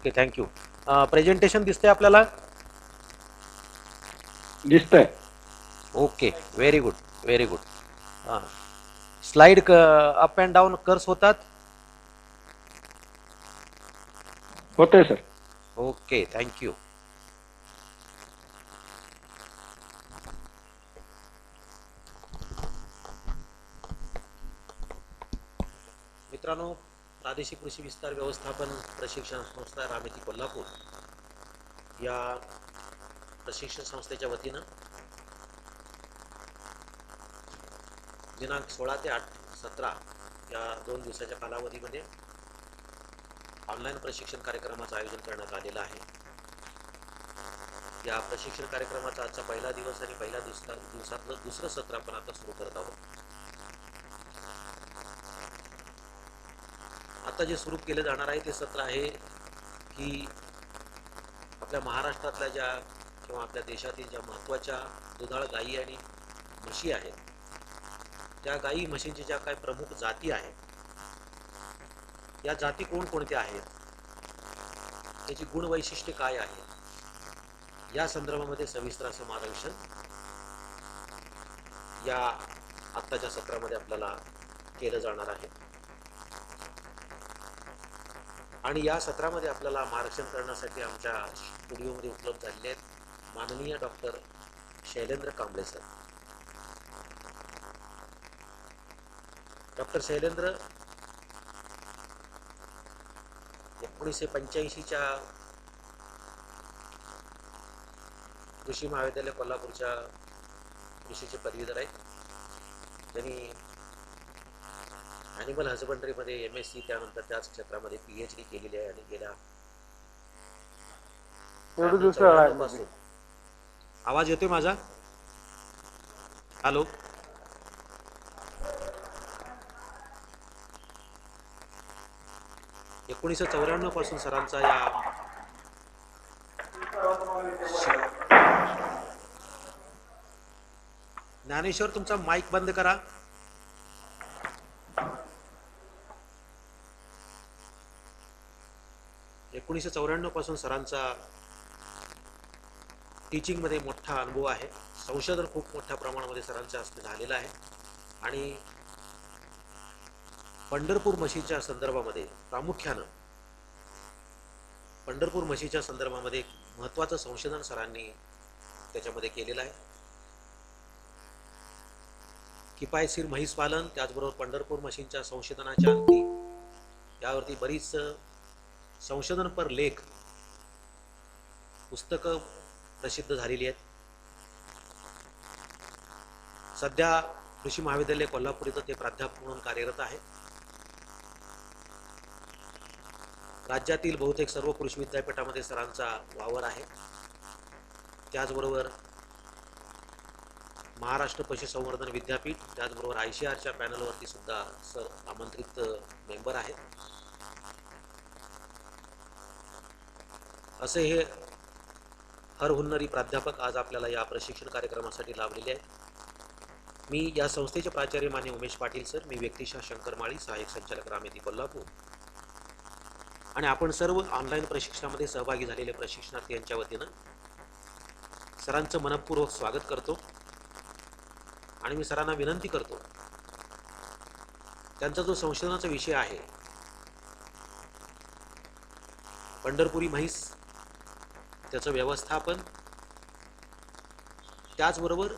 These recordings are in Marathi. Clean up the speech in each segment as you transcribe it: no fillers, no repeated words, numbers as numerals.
Okay, thank you. प्रेझेंटेशन दिसतंय आपल्याला? दिसतंय. Okay, very good, very good. हां, स्लाइड अप अँड डाऊन कर्स होतात? होतंय सर. Okay, thank you. मित्रांनो, प्रादेशिक कृषी विस्तार व्यवस्थापन प्रशिक्षण संस्था रामेती कोल्हापूर या प्रशिक्षण संस्थेच्या वतीनं दिनांक 16 ते 17 या 2 दिवसाच्या कालावधीमध्ये ऑनलाईन प्रशिक्षण कार्यक्रमाचं आयोजन करण्यात आलेलं आहे. या प्रशिक्षण कार्यक्रमाचा आजचा पहिला दिवस आणि पहिल्या दिवसातलं दुसरं सत्र आपण आता सुरू करत आहोत. आता जे सुरू केलं जाणार आहे ते सत्र आहे की आपल्या महाराष्ट्रातल्या ज्या किंवा आपल्या देशातील ज्या महत्त्वाच्या दुधाळ गायी आणि म्हशी आहेत, त्या गायी म्हशींच्या ज्या काही प्रमुख जाती आहेत, या जाती कोणकोणत्या आहेत, त्याची गुणवैशिष्ट्ये काय आहेत, या संदर्भामध्ये सविस्तर असं मार्गदर्शन या आत्ताच्या सत्रामध्ये आपल्याला केलं जाणार आहे. आणि या सत्रामध्ये आपल्याला मार्गदर्शन करण्यासाठी आमच्या स्टुडिओमध्ये उपलब्ध झालेले आहेत माननीय doctor Shailendra Kamble sir. Doctor Shailendra 1985च्या कृषी महाविद्यालय कोल्हापूरच्या कृषीचे पदवीधर आहेत. त्यांनी ॲनिमल हजबंडरीमध्ये MSc, त्यानंतर त्याच क्षेत्रामध्ये PhD केलेली आहे आणि गेल्या 94 पासून. आवाज येतोय माझा? हॅलो, 1994 पासून सरांचा या ज्ञानेश्वर, तुमचा माईक बंद करा. एकोणीसशे 94 पासून सरांचा टीचिंगमध्ये मोठा अनुभव आहे. संशोधन खूप मोठ्या प्रमाणामध्ये सरांच्या हस्ते झालेलं आहे आणि पंढरपूर म्हशीच्या संदर्भामध्ये प्रामुख्यानं पंढरपूर म्हशीच्या संदर्भामध्ये एक महत्त्वाचं संशोधन सरांनी त्याच्यामध्ये केलेलं आहे. किफायतशीर म्हैस पालन, त्याचबरोबर पंढरपूर म्हशींच्या संशोधनाच्या अंती यावरती बरीच संशोधनपर लेख, पुस्तकं प्रसिद्ध झालेली आहेत. सध्या कृषी महाविद्यालय कोल्हापूर इथं ते प्राध्यापक म्हणून कार्यरत आहे. राज्यातील बहुतेक सर्व कृषी विद्यापीठामध्ये सरांचा वावर आहे. त्याचबरोबर महाराष्ट्र पशुसंवर्धन विद्यापीठ, त्याचबरोबर ICARच्या पॅनलवरती सुद्धा सर आमंत्रित मेंबर आहेत. असे हे हरहुन्नरी प्राध्यापक आज आपल्याला या प्रशिक्षण कार्यक्रमासाठी लाभलेले आहेत. मी या संस्थेचे प्राचार्य मान्य उमेश पाटील सर, मी व्यक्तिशः शंकर माळी, सहाय्यक संचालक रामेती कोल्हापूर, आणि आपण सर्व ऑनलाईन प्रशिक्षणामध्ये सहभागी झालेले प्रशिक्षणार्थी यांच्या वतीनं सरांचं मनपूर्वक स्वागत करतो आणि मी सरांना विनंती करतो, त्यांचा जो संशोधनाचा विषय आहे पंढरपुरी म्हैस, त्याचं व्यवस्थापन, त्याचबरोबर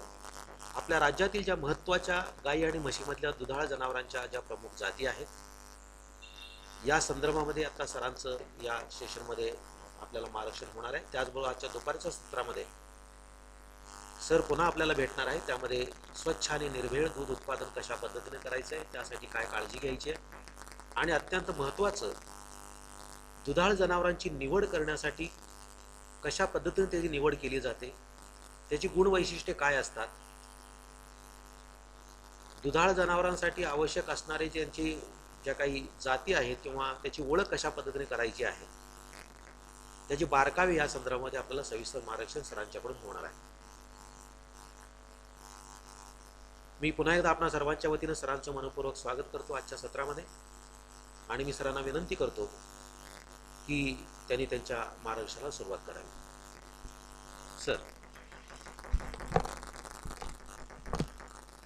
आपल्या राज्यातील ज्या महत्त्वाच्या गायी आणि म्हशीमधल्या दुधाळ जनावरांच्या ज्या प्रमुख जाती आहेत, या संदर्भामध्ये आता सरांचं या सेशनमध्ये आपल्याला मार्गदर्शन होणार आहे. त्याचबरोबर आजच्या दुपारच्या सत्रामध्ये सर पुन्हा आपल्याला भेटणार आहे. त्यामध्ये स्वच्छ आणि निर्भेळ दूध उत्पादन कशा पद्धतीने करायचं आहे, त्यासाठी काय काळजी घ्यायची आहे, आणि अत्यंत महत्त्वाचं दुधाळ जनावरांची निवड करण्यासाठी कशा पद्धतीने त्याची निवड केली जाते, त्याची गुणवैशिष्ट्ये काय असतात, दुधाळ जनावरांसाठी आवश्यक असणारे ज्यांची ज्या काही जाती आहेत किंवा त्याची ओळख कशा पद्धतीने करायची आहे, त्याची बारकावे या संदर्भामध्ये आपल्याला सविस्तर मार्गदर्शन सरांच्याकडून होणार आहे. मी पुन्हा एकदा आपणा सर्वांच्या वतीनं सरांचं मनपूर्वक स्वागत करतो आजच्या सत्रामध्ये, आणि मी सरांना विनंती करतो की त्यांनी त्यांच्या मार्गदर्शनाला सुरुवात करावी. सर.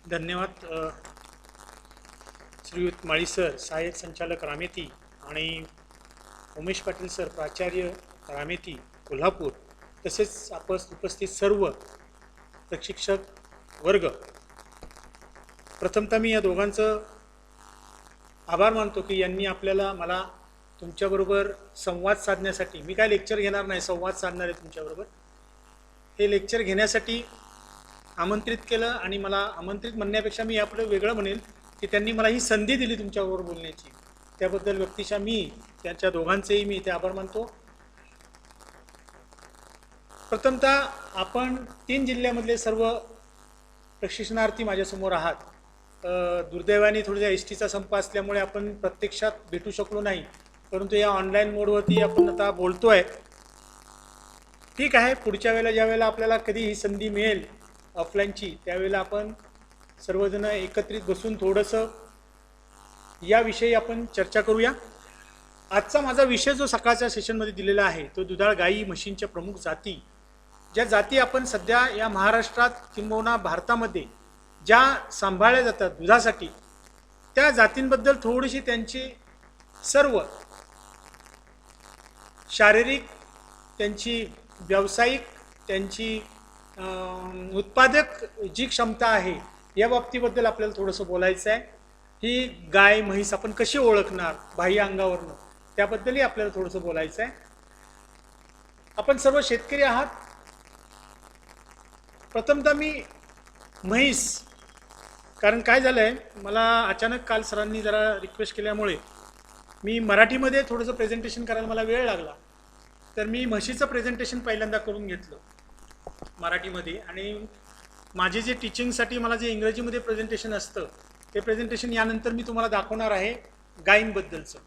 धन्यवाद श्रीयुत माळी सर, सहाय्यक संचालक रामेती, आणि उमेश पाटील सर, प्राचार्य रामेती कोल्हापूर, तसेच उपस्थित सर्व प्रशिक्षक वर्ग. प्रथमतः मी या दोघांचं आभार मानतो की यांनी मला तुमच्याबरोबर संवाद साधण्यासाठी, मी काय लेक्चर घेणार नाही, संवाद साधणार आहे तुमच्याबरोबर, हे लेक्चर घेण्यासाठी आमंत्रित केलं. आणि मला आमंत्रित म्हणण्यापेक्षा मी यापुढे वेगळं म्हणेल की त्यांनी मला ही संधी दिली तुमच्याबरोबर बोलण्याची. त्याबद्दल व्यक्तिशः मी त्यांच्या दोघांचेही मी इथे आभार मानतो. प्रथमतः आपण 3 जिल्ह्यामधले सर्व प्रशिक्षणार्थी माझ्यासमोर आहात. दुर्दैवाने थोड्या एसटीचा संप असल्यामुळे आपण प्रत्यक्षात भेटू शकलो नाही, परंतु या ऑनलाईन मोडवरती आपण आता बोलतो आहे. ठीक आहे, पुढच्या वेळेला ज्या वेळेला आपल्याला कधी ही संधी मिळेल ऑफलाईनची, त्यावेळेला आपण सर्वजण एकत्रित बसून थोडंसं याविषयी आपण चर्चा करूया. आजचा माझा विषय जो सकाळच्या सेशनमध्ये दिलेला आहे तो दुधाळ गाई म्हशींच्या प्रमुख जाती, ज्या जाती आपण सध्या या महाराष्ट्रात किंबहुना भारतामध्ये ज्या सांभाळल्या जातात दुधासाठी, त्या जातींबद्दल थोडीशी त्यांची सर्व शारीरिक, त्यांची व्यावसायिक, त्यांची उत्पादक जी क्षमता आहे या बाबतीबद्दल आपल्याला थोडंसं बोलायचं आहे. ही गाय म्हैस आपण कशी ओळखणार बाह्य अंगावरनं, त्याबद्दलही आपल्याला थोडंसं बोलायचं आहे. आपण सर्व शेतकरी आहात. प्रथमतः मी म्हैस, कारण काय झालं आहे, मला अचानक काल सरांनी जरा रिक्वेस्ट केल्यामुळे मी मराठीमध्ये थोडंसं प्रेझेंटेशन करायला मला वेळ लागला, तर मी म्हशीचं प्रेझेंटेशन पहिल्यांदा करून घेतलं मराठीमध्ये. आणि माझे जे टीचिंगसाठी मला जे इंग्रजीमध्ये प्रेझेंटेशन असतं ते प्रेझेंटेशन यानंतर मी तुम्हाला दाखवणार आहे गायींबद्दलचं.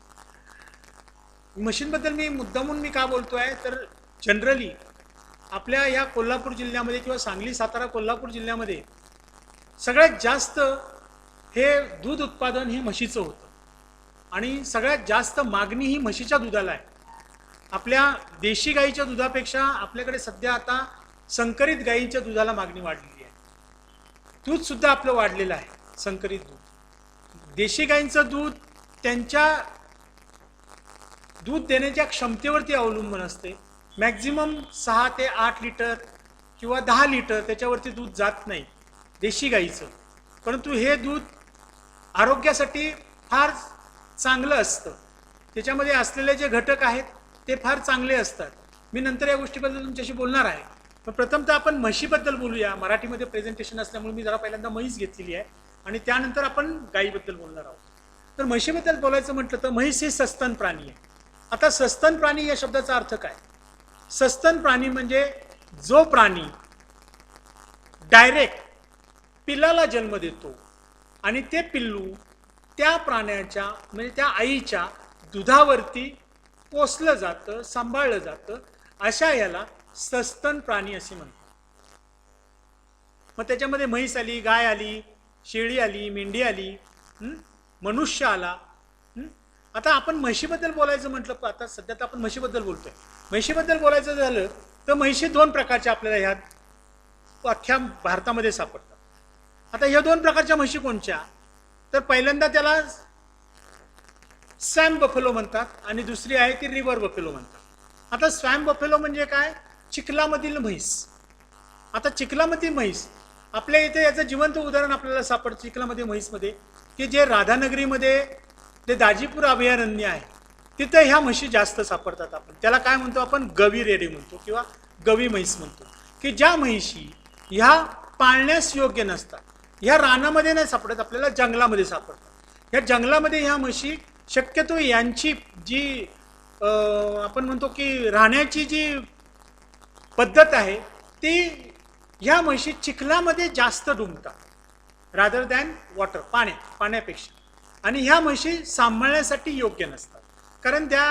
म्हशींबद्दल मी मुद्दामून का बोलतो आहे, तर जनरली आपल्या या कोल्हापूर जिल्ह्यामध्ये किंवा सांगली, सातारा, कोल्हापूर जिल्ह्यामध्ये सगळ्यात जास्त हे दूध उत्पादन हे म्हशीचं होतं आणि सगळ्यात जास्त मागणी ही म्हशीच्या दुधाला आहे. आपल्या देशी गाईच्या दुधापेक्षा आपल्याकडे सध्या आता संकरित गाईंच्या दुधाला मागणी वाढलेली आहे. दूधसुद्धा आपलं वाढलेलं आहे. संकरित दूध, देशी गाईंचं दूध त्यांच्या दूध देण्याच्या क्षमतेवरती अवलंबून असते. मॅक्झिमम 6 ते 8 लिटर किंवा 10 लिटर त्याच्यावरती दूध जात नाही देशी गाईचं, परंतु हे दूध आरोग्यासाठी फार चांगलं असतं. त्याच्यामध्ये असलेले जे घटक आहेत ते फार चांगले असतात. मी नंतर या गोष्टीबद्दल तुमच्याशी बोलणार आहे. पण प्रथमतः आपण म्हशीबद्दल बोलूया. मराठीमध्ये प्रेझेंटेशन असल्यामुळे मी जरा पहिल्यांदा म्हैस घेतलेली आहे आणि त्यानंतर आपण गायीबद्दल बोलणार आहोत. तर म्हशीबद्दल बोलायचं म्हटलं तर म्हैस हे सस्तन प्राणी आहे. आता सस्तन प्राणी या शब्दाचा अर्थ काय? सस्तन प्राणी म्हणजे जो प्राणी डायरेक्ट पिल्लाला जन्म देतो आणि ते पिल्लू त्या प्राण्याच्या म्हणजे त्या आईच्या दुधावरती पोसलं जातं, सांभाळलं जातं, अशा याला सस्तन प्राणी असे म्हणतात. मग त्याच्यामध्ये म्हैस आली, गाय आली, शेळी आली, मेंढी आली, मनुष्य आला. आता आपण म्हशीबद्दल बोलायचं म्हटलं, आता सध्या तर आपण म्हशीबद्दल बोलतोय. म्हशीबद्दल बोलायचं झालं तर म्हशी 2 प्रकारच्या आपल्याला ह्यात अख्ख्या भारतामध्ये सापडतात. आता ह्या 2 प्रकारच्या म्हशी कोणत्या? तर पहिल्यांदा त्याला स्वॅम्प बफेलो म्हणतात आणि दुसरी आहे ती रिव्हर बफेलो म्हणतात. आता स्वॅम्प बफेलो म्हणजे काय? चिखलामधील म्हैस. आता चिखलामधील म्हैस आपल्या इथे याचं जिवंत उदाहरण आपल्याला सापडतं चिखलामध्ये म्हैसमध्ये, की जे राधानगरीमध्ये ते दाजीपूर अभयारण्य आहे तिथे ह्या म्हशी जास्त सापडतात. आपण त्याला काय म्हणतो? आपण गवी रेडी म्हणतो किंवा गवी म्हैस म्हणतो, की ज्या म्हैशी ह्या पाळण्यास योग्य नसतात. ह्या रानामध्ये नाही सापडत, आपल्याला जंगलामध्ये सापडतात. ह्या जंगलामध्ये ह्या म्हशी शक्यतो यांची जी आपण म्हणतो की राहण्याची जी पद्धत आहे ती ह्या म्हशी चिखलामध्ये जास्त डुंबतात रादर दॅन वॉटर, पाण्यापेक्षा. आणि ह्या म्हशी सांभाळण्यासाठी योग्य नसतात, कारण त्या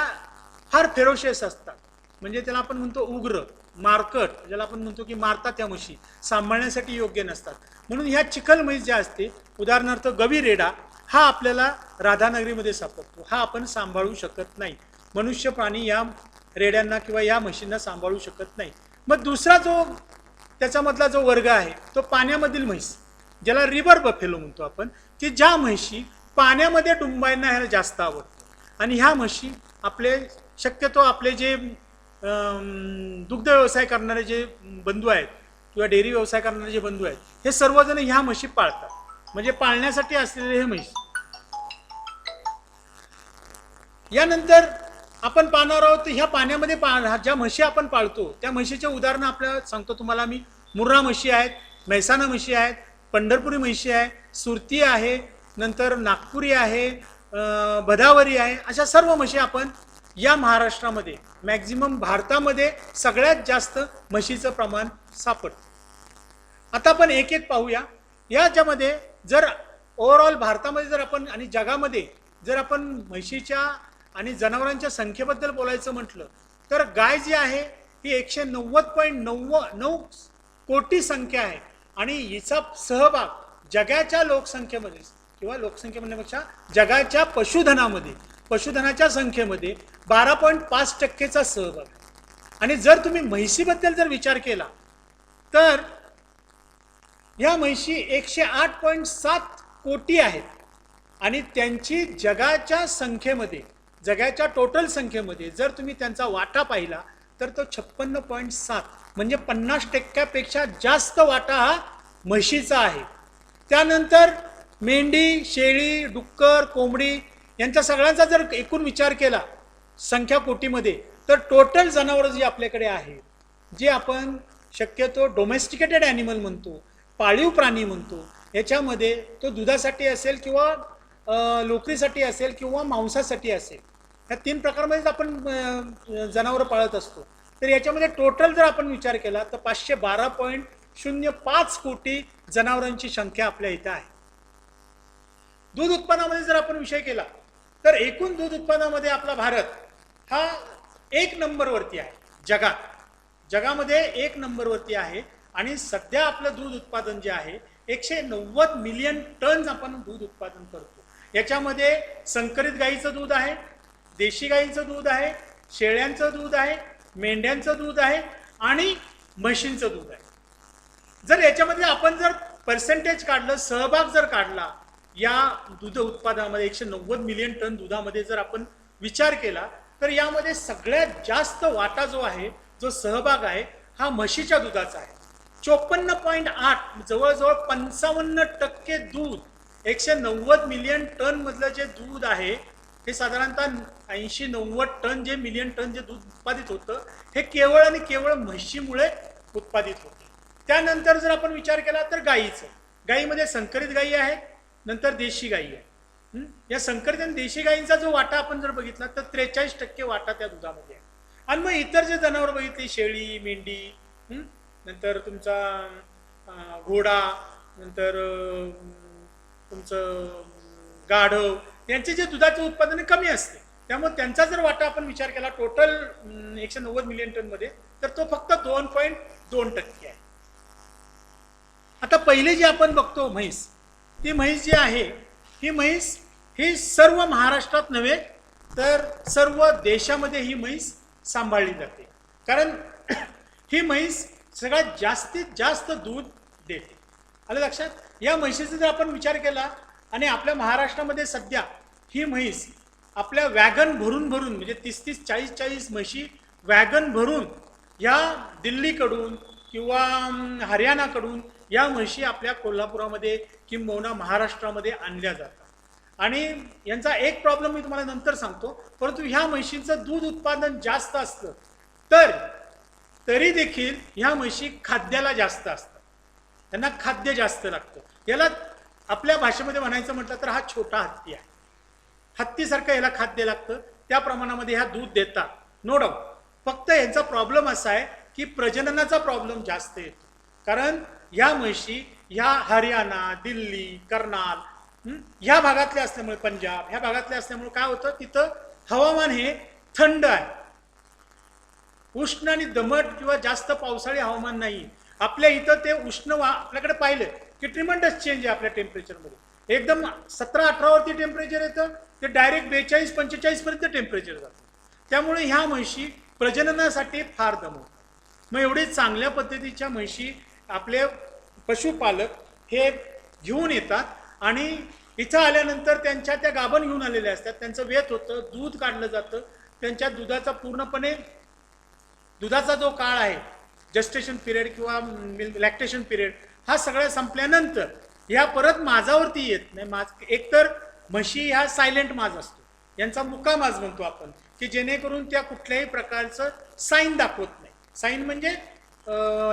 फार फेरोशियस असतात. म्हणजे त्याला आपण म्हणतो उग्र, मारकट, ज्याला आपण म्हणतो की मारतात त्या म्हशी, सांभाळण्यासाठी योग्य नसतात. म्हणून ह्या चिखल म्हैस ज्या असते, उदाहरणार्थ गवी रेडा हा आपल्याला राधानगरीमध्ये सापडतो, हा आपण सांभाळू शकत नाही. मनुष्य प्राणी या रेड्यांना किंवा या म्हशींना सांभाळू शकत नाही. मग दुसरा जो त्याच्यामधला जो वर्ग आहे तो पाण्यामधील म्हैस, ज्याला रिव्हर बफेलो म्हणतो आपण, की ज्या म्हशी पाण्यामध्ये डुंबायला ह्याला जास्त आवडतं. आणि ह्या म्हशी आपले शक्यतो आपले जे दुग्ध व्यवसाय करणारे जे बंधू आहेत किंवा डेअरी व्यवसाय करणारे जे बंधू आहेत, हे सर्वजण ह्या म्हशी पाळतात. म्हणजे पाळण्यासाठी असलेले हे म्हैस. यानंतर आपण पाहणार आहोत ह्या पाण्यामध्ये ज्या म्हशी आपण पाळतो त्या म्हशीचे उदाहरण आपल्याला सांगतो तुम्हाला मी. मुर्रा म्हशी आहेत, म्हैसाना म्हशी आहेत, पंढरपुरी म्हशी आहे, सुरती आहे, नंतर नागपुरी आहे, भदावरी आहे. अशा सर्व म्हशी आपण या महाराष्ट्रामध्ये मॅक्झिमम भारतामध्ये सगळ्यात जास्त म्हशीचं प्रमाण सापडतं. आता आपण एक एक पाहूया. याच्यामध्ये जर ओव्हरऑल भारतामध्ये जर आपण आणि जगामध्ये जर आपण म्हशीच्या आणि जनावरांच्या संख्येबद्दल बोलायचं म्हटलं तर गाय जी आहे ही 190.9 कोटी संख्या आहे. आणि हिचा सहभाग जगाच्या लोकसंख्येमध्ये किंवा लोकसंख्या म्हणण्यापेक्षा जगाच्या पशुधनाच्या संख्येमध्ये 12.5% सहभाग आहे. आणि जर तुम्ही म्हैशीबद्दल जर विचार केला तर ह्या म्हैशी 108.7 कोटी आहेत. आणि त्यांची जगाच्या संख्येमध्ये, जगाच्या टोटल संख्येमध्ये जर तुम्ही त्यांचा वाटा पाहिला तर तो 56.7 म्हणजे 50%पेक्षा जास्त वाटा हा म्हशीचा आहे. त्यानंतर मेंढी, शेळी, डुक्कर, कोंबडी यांच्या सगळ्यांचा जर एकूण विचार केला संख्या कोटीमध्ये तर टोटल जनावर जी आपल्याकडे आहे, जे आपण शक्यतो डोमेस्टिकेटेड ॲनिमल म्हणतो, पाळीव प्राणी म्हणतो, याच्यामध्ये तो दुधासाठी असेल किंवा लोकरीसाठी असेल किंवा मांसासाठी असेल, ह्या 3 प्रकारामध्येच आपण जनावरं पाळत असतो. तर याच्यामध्ये टोटल जर आपण विचार केला तर 512.05 कोटी जनावरांची संख्या आपल्या इथं आहे. दूध उत्पादनामध्ये जर आपण विषय केला तर एकूण दूध उत्पादनामध्ये आपला भारत हा 1 नंबरवरती आहे. जगामध्ये 1 नंबरवरती आहे. आणि सध्या आपलं दूध उत्पादन जे आहे 190 मिलियन टन आपण दूध उत्पादन करतो. याच्यामध्ये संकरित गाईचं दूध आहे, देशी गाईचं दूध आहे, शेळ्यांचं दूध आहे, मेंढ्यांचं दूध आहे आणि म्हशींचं दूध आहे. जर याच्यामध्ये आपण जर पर्सेंटेज काढलं, सहभाग जर काढला या दूध उत्पादनामध्ये 190 मिलियन टन दुधामध्ये जर आपण विचार केला तर यामध्ये सगळ्यात जास्त वाटा जो आहे, जो सहभाग आहे, हा म्हशीच्या दुधाचा आहे. 54.8 जवळजवळ 55% दूध 190 मिलियन टन मधलं जे दूध आहे हे साधारणतः 80-90 टन जे मिलियन टन जे दूध उत्पादित होतं हे केवळ आणि केवळ म्हशीमुळे उत्पादित होतं. त्यानंतर जर आपण विचार केला तर गाईमध्ये संकरित गायी आहेत, नंतर देशी गायी आहे. या संकरित आणि देशी गायींचा जो वाटा आपण जर बघितला तर 43% वाटा त्या दुधामध्ये आहे. आणि मग इतर जे जनावर बघितली, शेळी, मेंढी, नंतर तुमचा घोडा, नंतर तुमचं गाढव, यांचे जे दुधाचे उत्पादन कमी असते. त्यामुळे त्यांचा जर वाटा आपण विचार केला टोटल 190 मिलियन टन मध्ये तर तो फक्त 2.2% आहे. आता पहिले जे आपण बघतो म्हैस, ती म्हैस जी आहे ही म्हैस ही सर्व महाराष्ट्रात नव्हे तर सर्व देशामध्ये ही म्हैस सांभाळली जाते. कारण ही म्हैस सगळ्यात जास्तीत जास्त दूध देते. आलं लक्षात? या म्हशीचा जर आपण विचार केला आणि आपल्या महाराष्ट्रामध्ये सध्या ही म्हैस आपल्या वॅगन भरून म्हणजे 30-30, 40-40 म्हशी वॅगन भरून या दिल्लीकडून किंवा हरियाणाकडून या म्हशी आपल्या कोल्हापुरामध्ये किंबहुना महाराष्ट्रामध्ये आणल्या जातात. आणि यांचा एक प्रॉब्लेम मी तुम्हाला नंतर सांगतो, परंतु ह्या म्हशींचं दूध उत्पादन जास्त असलं तरी देखील ह्या म्हशी खाद्याला जास्त असतात, त्यांना खाद्य जास्त लागतं. याला आपल्या भाषेमध्ये म्हणायचं म्हटलं तर हा छोटा हत्ती आहे. हत्तीसारखं याला खाद्य लागतं, त्या प्रमाणामध्ये ह्या दूध देतात, नो डाऊट. फक्त यांचा प्रॉब्लेम असा आहे की प्रजननाचा प्रॉब्लेम जास्त येतो. कारण ह्या म्हशी ह्या हरियाणा, दिल्ली, कर्नाल ह्या भागातले असल्यामुळे, पंजाब ह्या भागातले असल्यामुळे काय होतं, तिथं हवामान हे थंड आहे, उष्ण आणि दमट किंवा जास्त पावसाळी हवामान नाही. आपल्या इथं ते उष्ण आपल्याकडे पाहिलं की ट्रिमंडस चेंज आहे आपल्या टेम्परेचरमध्ये. एकदम 17-18 वरती टेम्परेचर येतं ते डायरेक्ट 42-45 पर्यंत टेम्परेचर जातं. त्यामुळे ह्या म्हशी प्रजननासाठी फार दमवतात. मग एवढी चांगल्या पद्धतीच्या म्हशी आपले पशुपालक हे घेऊन येतात आणि इथं आल्यानंतर त्यांच्या त्या गाभण घेऊन आलेल्या असतात. त्यांचं वेत होतं, दूध काढलं जातं. त्यांच्या दुधाचा पूर्णपणे दुधाचा जो काळ आहे, जस्टेशन पिरियड किंवा लॅक्टेशन पिरियड, हा सगळा संपल्यानंतर ह्या परत माझावरती येत नाही. एकतर म्हशी ह्या सायलेंट माज असतो, यांचा मुका माज म्हणतो आपण, की जेणेकरून त्या कुठल्याही प्रकारचं साईन दाखवत नाही. साईन म्हणजे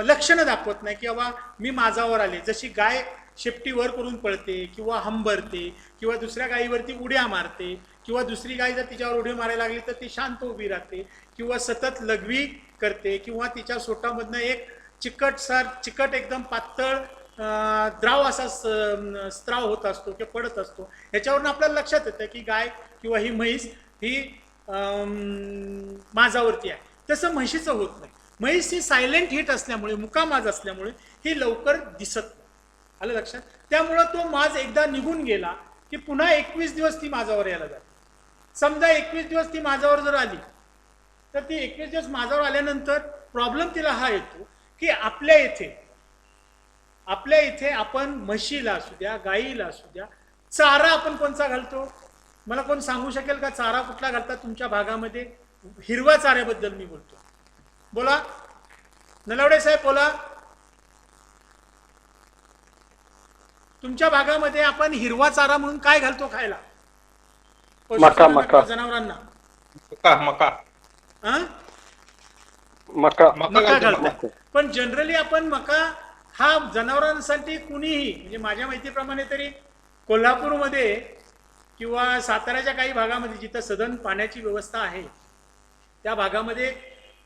लक्षणं दाखवत नाही की बाबा मी माझावर आले. जशी गाय शेपटी वर करून पळते किंवा हंबरते किंवा दुसऱ्या गायीवरती उड्या मारते किंवा दुसरी गाय जर तिच्यावर उडी मारायला लागली तर ती शांत उभी राहते किंवा सतत लघवी करते किंवा तिच्या सोटामधनं एक चिकट एकदम पातळ द्राव असा स्त्राव होत असतो किंवा पडत असतो. ह्याच्यावरून आपल्याला लक्षात येतं की गाय किंवा ही म्हैस ही माझावरती आहे. तसं म्हशीचं होत नाही. म्हैस ही सायलेंट हिट असल्यामुळे, मुकामाज असल्यामुळे ही लवकर दिसत नाही. आलं लक्षात? त्यामुळं तो माज एकदा निघून गेला की पुन्हा 21 दिवस ती माझावर यायला जाते. समजा 21 दिवस ती माझावर जर आली तर ती 21 दिवस माझावर आल्यानंतर प्रॉब्लेम तिला हा येतो की आपल्या इथे आपण म्हशीला असू द्या, गाईला असू द्या, चारा आपण कोणता घालतो? मला कोण सांगू शकेल का चारा कुठला घालतात तुमच्या भागामध्ये? हिरवा चाऱ्याबद्दल मी बोलतो. बोला नलावडे साहेब, बोला. तुमच्या भागामध्ये आपण हिरवा चारा म्हणून काय घालतो खायला मका जनावरांना? मका मका घालतो. पण जनरली आपण मका हा जनावरांसाठी कुणीही, म्हणजे माझ्या माहितीप्रमाणे तरी कोल्हापूरमध्ये किंवा साताऱ्याच्या काही भागामध्ये जिथं सदन पाण्याची व्यवस्था आहे त्या भागामध्ये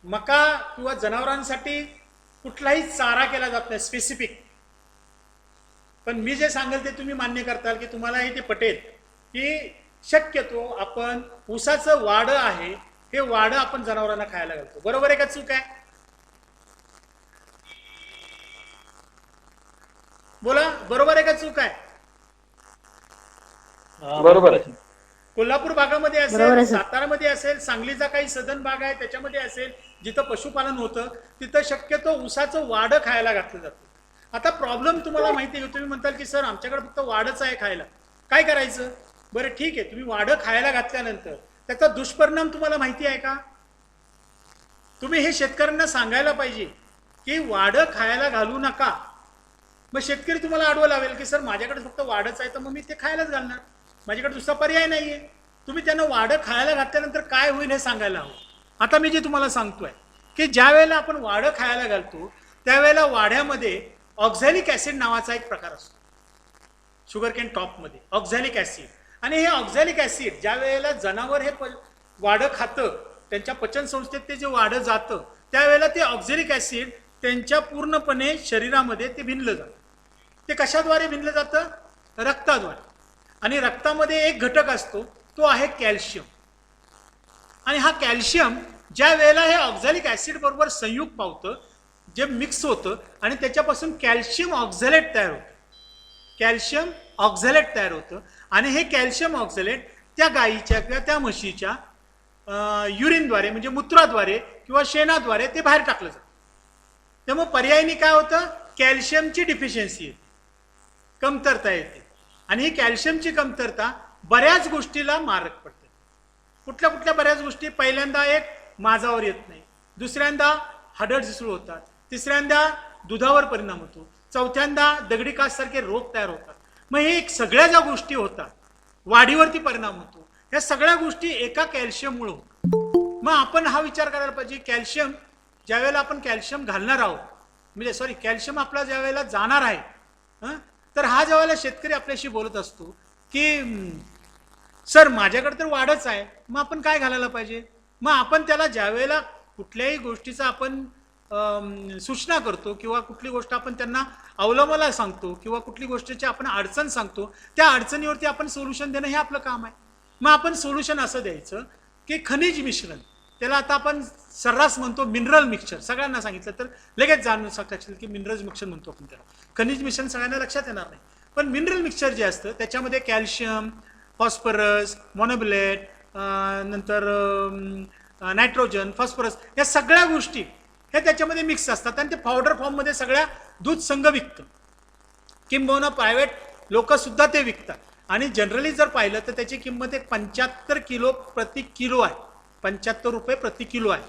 मका किंवा जनावरांसाठी कुठलाही चारा केला जात नाही स्पेसिफिक. पण मी जे सांगेल ते तुम्ही मान्य करताल की तुम्हालाही ते पटेल की शक्यतो आपण ऊसाचं वाडं आहे हे वाडं आपण जनावरांना खायला घालतो. बरोबर आहे का चूक आहे? बोला, बरोबर आहे का चूक आहे? बरोबर आहे. कोल्हापूर भागामध्ये असेल, सातारामध्ये असेल, सांगलीचा काही सदन भाग आहे त्याच्यामध्ये असेल, जिथं पशुपालन होतं तिथं शक्यतो ऊसाचं वाडं खायला घातलं जातं. आता प्रॉब्लेम तुम्हाला माहिती आहे, तुम्ही म्हणताल की सर आमच्याकडे फक्त वाडच आहे खायला, काय करायचं? बरं ठीक आहे, तुम्ही वाडं खायला घातल्यानंतर त्याचा दुष्परिणाम तुम्हाला माहिती आहे का? तुम्ही हे शेतकऱ्यांना सांगायला पाहिजे की वाडं खायला घालू नका. मग शेतकरी तुम्हाला आडवं लावेल की सर माझ्याकडे फक्त वाडच आहे तर मग मी ते खायलाच घालणार, माझ्याकडे दुसरा पर्याय नाहीये. तुम्ही त्यांना वाडं खायला घातल्यानंतर काय होईल हे सांगायला हवं. आता मी जे तुम्हाला सांगतोय की ज्या वेळेला आपण वाडं खायला घालतो त्यावेळेला वाड्यामध्ये ऑक्झॅलिक ऍसिड नावाचा एक प्रकार असतो शुगर कॅन टॉपमध्ये, ऑक्झॅलिक ऍसिड. आणि हे ऑक्झॅलिक ऍसिड ज्या वेळेला जनावर हे वाडं खातं, त्यांच्या पचन संस्थेत ते जे वाडं जातं त्यावेळेला ते ऑक्झॅलिक ऍसिड त्यांच्या पूर्णपणे शरीरामध्ये ते भिनलं जातं. ते कशाद्वारे भिनलं जातं? रक्ताद्वारे. आणि रक्तामध्ये एक घटक असतो तो आहे कॅल्शियम. आणि हा कॅल्शियम ज्या वेळेला हे ऑक्झॅलिक ऍसिड बरोबर संयुग पावतं, जे मिक्स होतं आणि त्याच्यापासून कॅल्शियम ऑक्झॅलेट तयार होतं. कॅल्शियम ऑक्झॅलेट तयार होतं आणि हे कॅल्शियम ऑक्झॅलेट त्या गायीच्या किंवा त्या म्हशीच्या युरिनद्वारे म्हणजे मूत्राद्वारे किंवा शेणाद्वारे ते बाहेर टाकलं जातं. त्यामुळे पर्यायी काय होतं? कॅल्शियमची डिफिशियन्सी येते, कमतरता येते. आणि ही कॅल्शियमची कमतरता बऱ्याच गोष्टीला मारक पडते. कुठल्या कुठल्या बऱ्याच गोष्टी? पहिल्यांदा एक माझावर येत नाही, दुसऱ्यांदा हाडं झिसूळ होतात, तिसऱ्यांदा दुधावर परिणाम होतो, चौथ्यांदा दगडी काससारखे रोग तयार होतात. मग हे सगळ्या ज्या गोष्टी होतात, वाढीवरती परिणाम होतो, ह्या सगळ्या गोष्टी एका कॅल्शियममुळे होतात. मग आपण हा विचार करायला पाहिजे, कॅल्शियम ज्या वेळेला आपण कॅल्शियम घालणार आहोत, म्हणजे सॉरी कॅल्शियम आपला ज्या वेळेला जाणार आहे, तर हा ज्या वेळेला शेतकरी आपल्याशी बोलत असतो की सर माझ्याकडे तर वाढच आहे, मग आपण काय घालायला पाहिजे? मग आपण त्याला ज्या वेळेला कुठल्याही गोष्टीचा आपण सूचना करतो किंवा कुठली गोष्ट आपण त्यांना अवलंबायला सांगतो किंवा कुठली गोष्टीची आपण अडचण सांगतो, त्या अडचणीवरती आपण सोल्युशन देणं हे आपलं काम आहे. मग आपण सोल्युशन असं द्यायचं की खनिज मिश्रण, त्याला आता आपण सर्रास म्हणतो मिनरल मिक्सचर. सगळ्यांना सांगितलं तर लगेच जाणून शकता की मिनरल मिक्सचर म्हणतो आपण त्याला. खनिज मिश्रण सगळ्यांना लक्षात येणार नाही, पण मिनरल मिक्सचर जे असतं त्याच्यामध्ये कॅल्शियम, फॉस्फरस, मोनोब्लेट, नंतर नायट्रोजन, फॉस्फरस, या सगळ्या गोष्टी हे त्याच्यामध्ये मिक्स असतात आणि ते पावडर फॉर्ममध्ये सगळ्या दूध संघ विकतं. किंबहुना प्रायव्हेट लोक सुद्धा ते विकतात. आणि जनरली जर पाहिलं तर त्याची किंमत एक 75 किलो प्रति किलो आहे, 75 रुपये प्रति किलो आहे.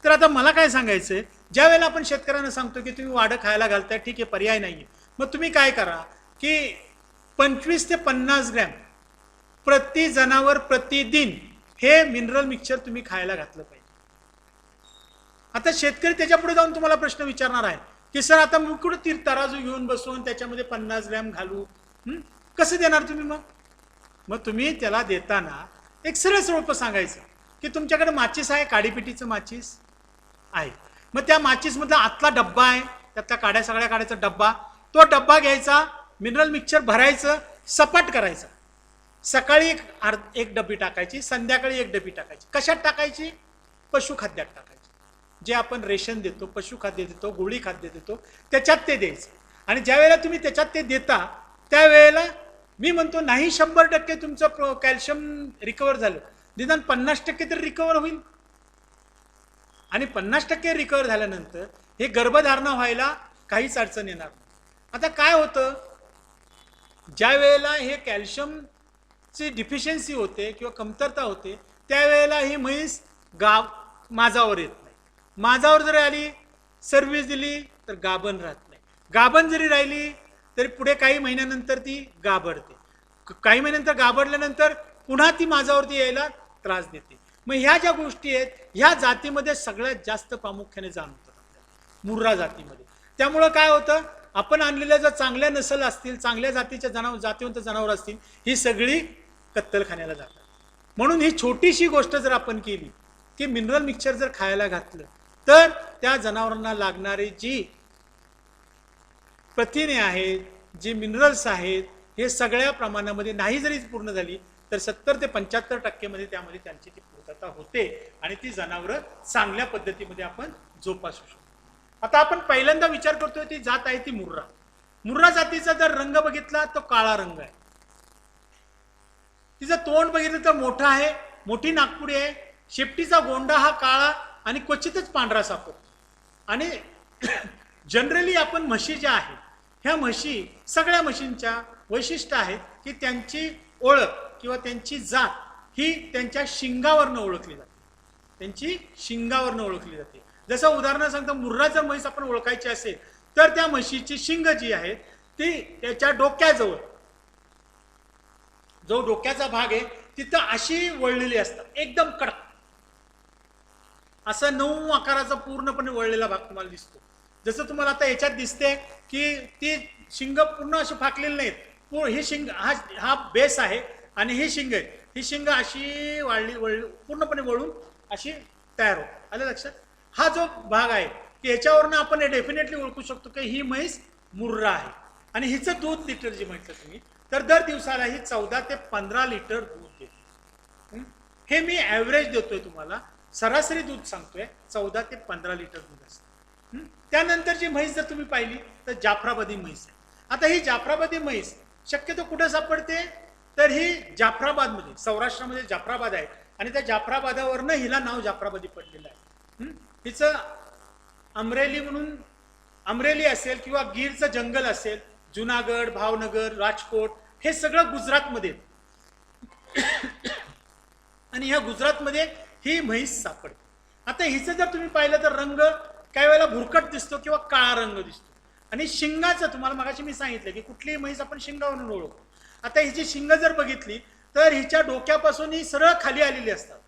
तर आता मला काय सांगायचं आहे, ज्या वेळेला आपण शेतकऱ्यांना सांगतो की तुम्ही वाढं खायला घालताय, ठीक आहे, पर्याय नाही आहे, मग तुम्ही काय करा की 25 ते 50 ग्रॅम प्रति जनावर प्रतिदिन हे मिनरल मिक्सचर तुम्ही खायला घातलं पाहिजे. आता शेतकरी त्याच्या पुढे जाऊन तुम्हाला प्रश्न विचारणार आहे की सर आता मी कुठं तराजू घेऊन बसून त्याच्यामध्ये 50 ग्रॅम घालू, कसं देणार तुम्ही? मग तुम्ही त्याला देताना एक सरळ सोपं सांगायचं की तुमच्याकडे माचीस आहे, काडीपिटीचं माचीस आहे, मग त्या माचीसमधला आतला डब्बा आहे, त्यातल्या काड्या सगळ्या काढायचा डब्बा, तो डब्बा घ्यायचा, मिनरल मिक्सचर भरायचं, सपाट करायचं. सकाळी एक डबी टाकायची, संध्याकाळी एक डबी टाकायची. कशात टाकायची? पशुखाद्यात टाकायची. जे आपण रेशन देतो, पशुखाद्य देतो, गोळी खाद्य देतो, त्याच्यात ते द्यायचं. आणि ज्या वेळेला तुम्ही त्याच्यात ते देता त्यावेळेला मी म्हणतो नाही 100% तुमचं कॅल्शियम रिकवर झालं, निदान 50% तरी रिकवर होईल. आणि 50% रिकवर झाल्यानंतर हे गर्भधारणा व्हायला काहीच अडचण येणार नाही. आता काय होतं, ज्या वेळेला हे कॅल्शियमची डिफिशियन्सी होते किंवा कमतरता होते त्यावेळेला ही म्हैस माझावर येत नाही. माझावर जरी आली, सर्व्हिस दिली तर गाभण राहत नाही. गाभण जरी राहिली तरी पुढे काही महिन्यानंतर ती गाभडते. काही महिन्यानंतर गाभडल्यानंतर पुन्हा ती माझावरती यायला त्रास देते. मग ह्या ज्या गोष्टी आहेत ह्या जातीमध्ये सगळ्यात जास्त प्रामुख्याने जाणवतात आपल्याला, मुर्रा जातीमध्ये. त्यामुळं काय होतं, आपण आणलेल्या जर चांगल्या नसल असतील, चांगल्या जातीच्या जातीवंत जनावर असतील, ही सगळी कत्तलखान्याला जातात. म्हणून ही छोटीशी गोष्ट जर आपण केली की मिनरल मिक्सचर जर खायला घातलं तर त्या जनावरांना लागणारी जी प्रथिने आहेत, जी मिनरल्स आहेत, हे सगळ्या प्रमाणामध्ये नाही जरी पूर्ण झाली तर 70 ते 75% मध्ये त्यामध्ये त्यांची ती पूर्तता होते आणि ती जनावरं चांगल्या पद्धतीमध्ये आपण जोपासू शकतो. आता आपण पहिल्यांदा विचार करतोय ती जात आहे ती मुर्रा. मुर्रा जातीचा जर रंग बघितला तो काळा रंग आहे. तिचं तोंड बघितलं तर मोठं आहे, मोठी नागपुडी आहे, शेपटीचा गोंडा हा काळा आणि क्वचितच पांढरा सापडतो. आणि जनरली आपण म्हशी ज्या आहेत ह्या म्हशी सगळ्या म्हशींच्या वैशिष्ट्य आहेत की त्यांची ओळख किंवा त्यांची जात ही त्यांच्या शिंगावरनं ओळखली जाते. त्यांची शिंगावरनं ओळखली जाते. जसं उदाहरण सांगतो, मुर्रा जर म्हैस आपण ओळखायची असेल तर त्या म्हशीची शिंग जी आहे ती त्याच्या डोक्याजवळ, जो डोक्याचा भाग आहे तिथं अशी वळलेली असतात, एकदम कडक असं 9 आकाराचा पूर्णपणे वळलेला भाग तुम्हाला दिसतो. जसं तुम्हाला आता याच्यात दिसते की ती शिंग पूर्ण अशी फाकलेली नाहीत, ही शिंग हा बेस आहे आणि ही शिंग आहे, ही शिंग अशी पूर्णपणे वळून अशी तयार होते. आलं लक्षात? हा जो भाग आहे की याच्यावरनं आपण हे डेफिनेटली ओळखू शकतो की ही म्हैस मुर्रा आहे. आणि हिचं दूध लिटर जे म्हटलं तुम्ही तर दर दिवसाला ही 14 ते 15 लिटर दूध देते. हे मी ॲव्हरेज देतोय तुम्हाला, सरासरी दूध सांगतोय, 14 ते 15 लिटर दूध असतं. त्यानंतरची म्हैस जर तुम्ही पाहिली तर जाफराबादी म्हैस आहे. आता ही जाफराबादी म्हैस शक्यतो कुठं सापडते तर ही जाफराबादमध्ये, सौराष्ट्रामध्ये जाफराबाद आहे आणि त्या जाफराबादावरनं हिला नाव जाफराबादी पडलेलं आहे. हिचं अमरेली म्हणून, अमरेली असेल किंवा गीरचं जंगल असेल, जुनागड, भावनगर, राजकोट हे सगळं गुजरातमध्ये आणि ह्या गुजरातमध्ये ही म्हैस सापडते. आता हिचं जर तुम्ही पाहिलं तर रंग काही वेळेला भुरकट दिसतो किंवा काळा रंग दिसतो. आणि शिंगाचं तुम्हाला मगाशी मी सांगितलं की कुठलीही म्हैस आपण शिंगावरून ओळखतो. आता हिची शिंग जर बघितली तर हिच्या डोक्यापासून ही सरळ खाली आलेली असतात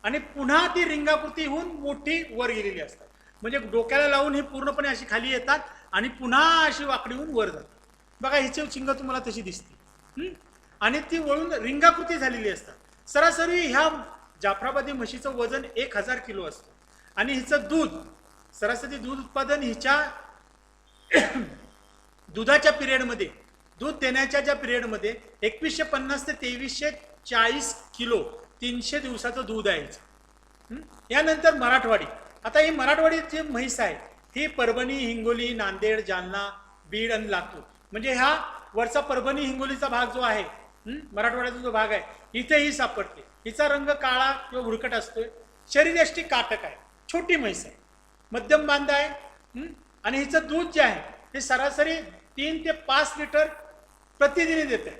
आणि पुन्हा ती रिंगाकृती होऊन मोठी वर गेलेली असतात. म्हणजे डोक्याला लावून ही पूर्णपणे अशी खाली येतात आणि पुन्हा अशी वाकडी होऊन वर जातात. बघा हिची शिंग तुम्हाला तशी दिसते आणि ती वळून रिंगाकृती झालेली असतात. सरासरी ह्या जाफराबादी म्हशीचं वजन 1000 किलो असतं आणि हिचं दूध, सरासरी दूध उत्पादन हिच्या दुधाच्या पिरियडमध्ये, दूध देण्याच्या ज्या पिरियडमध्ये 2150 ते 2340 किलो 300 दिवसाचं दूध आहे. यानंतर मराठवाडी. आता ही मराठवाडी जी म्हैस आहे ही परभणी, हिंगोली, नांदेड, जालना, बीड आणि लातूर, म्हणजे हा वरचा परभणी हिंगोलीचा भाग जो आहे, मराठवाड्याचा जो भाग आहे इथे ही सापडते. हिचा रंग काळा किंवा भुरकट असतोय शरीरयष्टी काटक आहे, छोटी म्हैस आहे, मध्यम बांध आहे. आणि हिचं दूध जे आहे हे सरासरी 3 ते 5 लिटर प्रतिदिनी देते,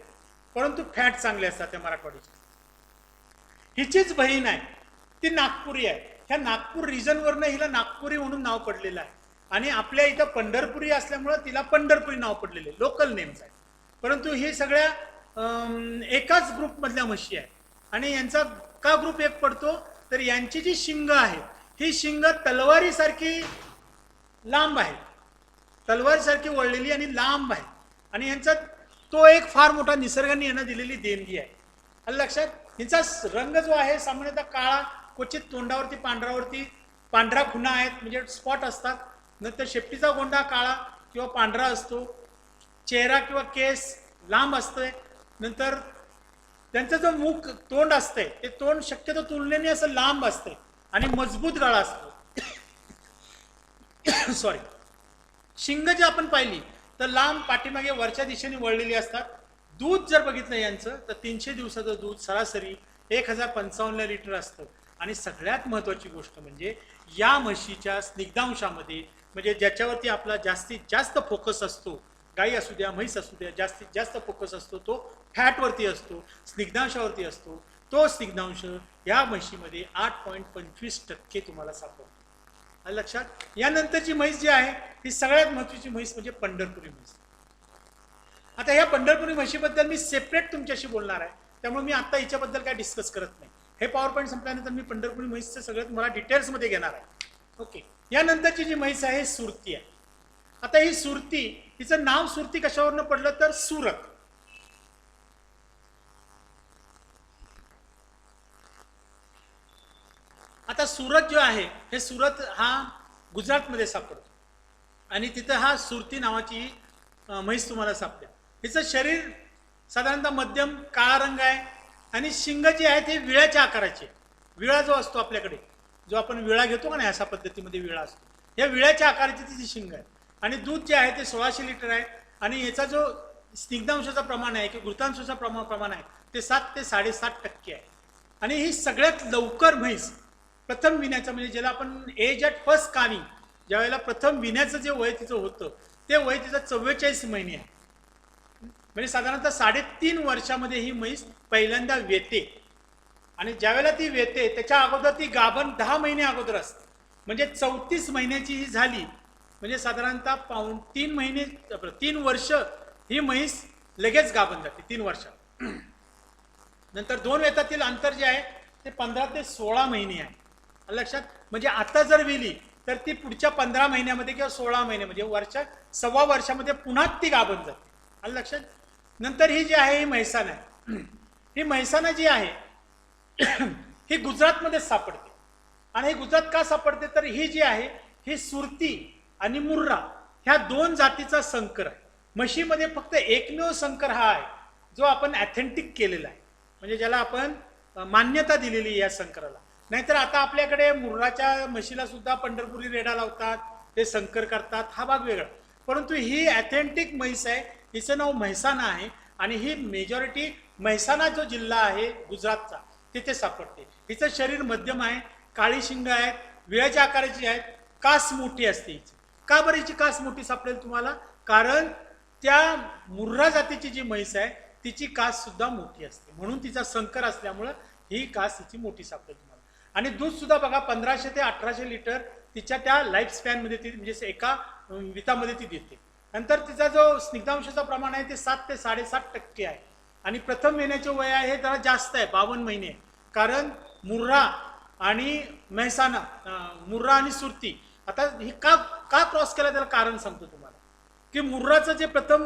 परंतु फॅट चांगले असतात त्या मराठवाडीच्या. हिचीच बहीण आहे, ती नागपुरी आहे. ह्या नागपूर रिजनवरनं हिला नागपुरी म्हणून नाव पडलेलं आहे. आणि आपल्या इथं पंढरपुरी असल्यामुळं तिला पंढरपुरी नाव पडलेले, लोकल नेम्स आहे. परंतु ही सगळ्या एकाच ग्रुपमधल्या म्हशी आहे. आणि यांचा का ग्रुप एक पडतो, तर यांची जी शिंग आहे ही शिंग तलवारीसारखी लांब आहे, तलवारीसारखी वळलेली आणि लांब आहे. आणि यांचा तो एक फार मोठा निसर्गाने यांना दिलेली देणगी आहे. आलं लक्षात. हिचा रंग जो आहे सामान्यतः काळा, क्वचित तोंडावरती पांढरावरती पांढरा खुणा आहेत, म्हणजे स्पॉट असतात. नंतर शेपटीचा गोंडा काळा किंवा पांढरा असतो. चेहरा किंवा केस लांब असतोय. नंतर त्यांचं जो मुख तोंड असतंय ते तोंड शक्यतो तुलनेने असं लांब असतंय आणि मजबूत गळा असतो. सॉरी. शिंग जे आपण पाहिली तर लांब पाठीमागे वरच्या दिशेने वळलेली असतात. दूध जर बघितलं यांचं तर 300 दिवसाचं दूध सरासरी 1055 लिटर असतं. आणि सगळ्यात महत्त्वाची गोष्ट म्हणजे या म्हशीच्या स्निग्धांशामध्ये, म्हणजे ज्याच्यावरती आपला जास्तीत जास्त फोकस असतो, गाई असू द्या म्हैस असू द्या, जास्तीत जास्त फोकस असतो तो फॅटवरती असतो, स्निग्धांशावरती असतो. तो स्निग्धांश या म्हशीमध्ये 8.25% तुम्हाला सापडतो. लक्षात. यानंतरची म्हैस जी आहे ही सगळ्यात महत्त्वाची म्हैस म्हणजे पंढरपुरी म्हैस. आता ह्या पंढरपुरी म्हशीबद्दल मी सेपरेट तुमच्याशी बोलणार आहे, त्यामुळे मी आता हिच्याबद्दल काय डिस्कस करत नाही. हे पॉवर पॉईंट संपल्यानंतर मी पंढरपुरी म्हैसचं सगळं तुम्हाला डिटेल्समध्ये घेणार आहे. ओके. यानंतरची जी म्हैस आहे सुरती आहे. आता ही सुरती, हिचं नाव सुरती कशावरनं पडलं तर सुरत. आता सुरत जो आहे हे सुरत हा गुजरातमध्ये सापडतो आणि तिथं हा सुरती नावाची म्हैस तुम्हाला सापडेल. हिचं शरीर साधारणतः मध्यम काळा रंग आहे आणि शिंग जी आहे ते विळ्याच्या आकाराची आहे. विळा जो असतो आपल्याकडे, जो आपण विळा घेतो का नाही, अशा पद्धतीमध्ये विळा असतो, या विळ्याच्या आकाराची तिची शिंग आहे. आणि दूध जे आहे ते 1600 लिटर आहे. आणि याचा जो स्निग्धांशाचं प्रमाण आहे किंवा घृतांशाचं प्रमाण आहे ते 7 ते 7.5% आहे. आणि ही सगळ्यात लवकर म्हैस प्रथम विण्याचं, म्हणजे ज्याला आपण एज ॲट फर्स्ट कानिंग, ज्यावेळेला प्रथम विण्याचं जे वय तिचं होतं ते वय तिचं 44 महिने आहे. म्हणजे साधारणतः 3.5 वर्षामध्ये ही म्हैस पहिल्यांदा वेते. आणि ज्यावेळेला ती वेते त्याच्या अगोदर ती गाभण 10 महिने अगोदर असते. म्हणजे 34 महिन्याची ही झाली म्हणजे साधारणतः 3 वर्ष ही म्हैस लगेच गाभण जाते. 3 वर्षात. नंतर 2 वेतातील अंतर जे आहे ते 15 ते 16 महिने आहे. लक्षात. म्हणजे आता जर विली तर ती पुढच्या 15 महिन्यामध्ये किंवा 16 महिन्यामध्ये सव्वा वर्षामध्ये पुन्हा ती गाभण जाते. आलं लक्षात. नंतर ही जी आहे ही म्हैसाण आहे. ही म्हैसाण जी आहे ही गुजरातमध्येच सापडते. आणि ही गुजरात का सापडते तर ही जी आहे ही सुरती आणि मुर्रा ह्या 2 जातीचा संकर आहे. म्हशीमध्ये फक्त एकमेव संकर हा आहे जो आपण ॲथेंटिक केलेला आहे, म्हणजे ज्याला आपण मान्यता दिलेली या संकराला. नाहीतर आता आपल्याकडे मुर्राच्या म्हशीला सुद्धा पंढरपुरी रेडा लावतात, ते संकर करतात, हा भाग वेगळा. परंतु ही ॲथेंटिक म्हैस आहे. हिचं नाव म्हैसाणा आहे आणि ही मेजॉरिटी म्हैसाणा जो जिल्हा आहे गुजरातचा तिथे सापडते. हिचं शरीर मध्यम आहे, काळी शिंग आहेत, विळ्याच्या आकाराची आहेत, कास मोठी असते हिची. का बरं हिची कास मोठी सापडेल तुम्हाला? कारण त्या मुर्रा जातीची जी म्हैस आहे तिची कास सुद्धा मोठी असते, म्हणून तिचा संकर असल्यामुळं ही कास हिची मोठी सापडेल तुम्हाला. आणि दूध सुद्धा बघा 1500 ते 1800 लिटर तिच्या त्या लाईफ स्पॅनमध्ये ती, म्हणजे एका वितामध्ये ती देते. नंतर तिचा जो स्निग्धांशाचं प्रमाण आहे ते 7 ते 7.5% आहे. आणि प्रथम येण्याचे वय आहे हे जरा जास्त आहे, 52 महिने. कारण मुर्रा आणि म्हैसाणा, मुर्रा आणि सुरती, आता ही का क्रॉस केला त्याला कारण सांगतो तुम्हाला. की मुर्राचं जे प्रथम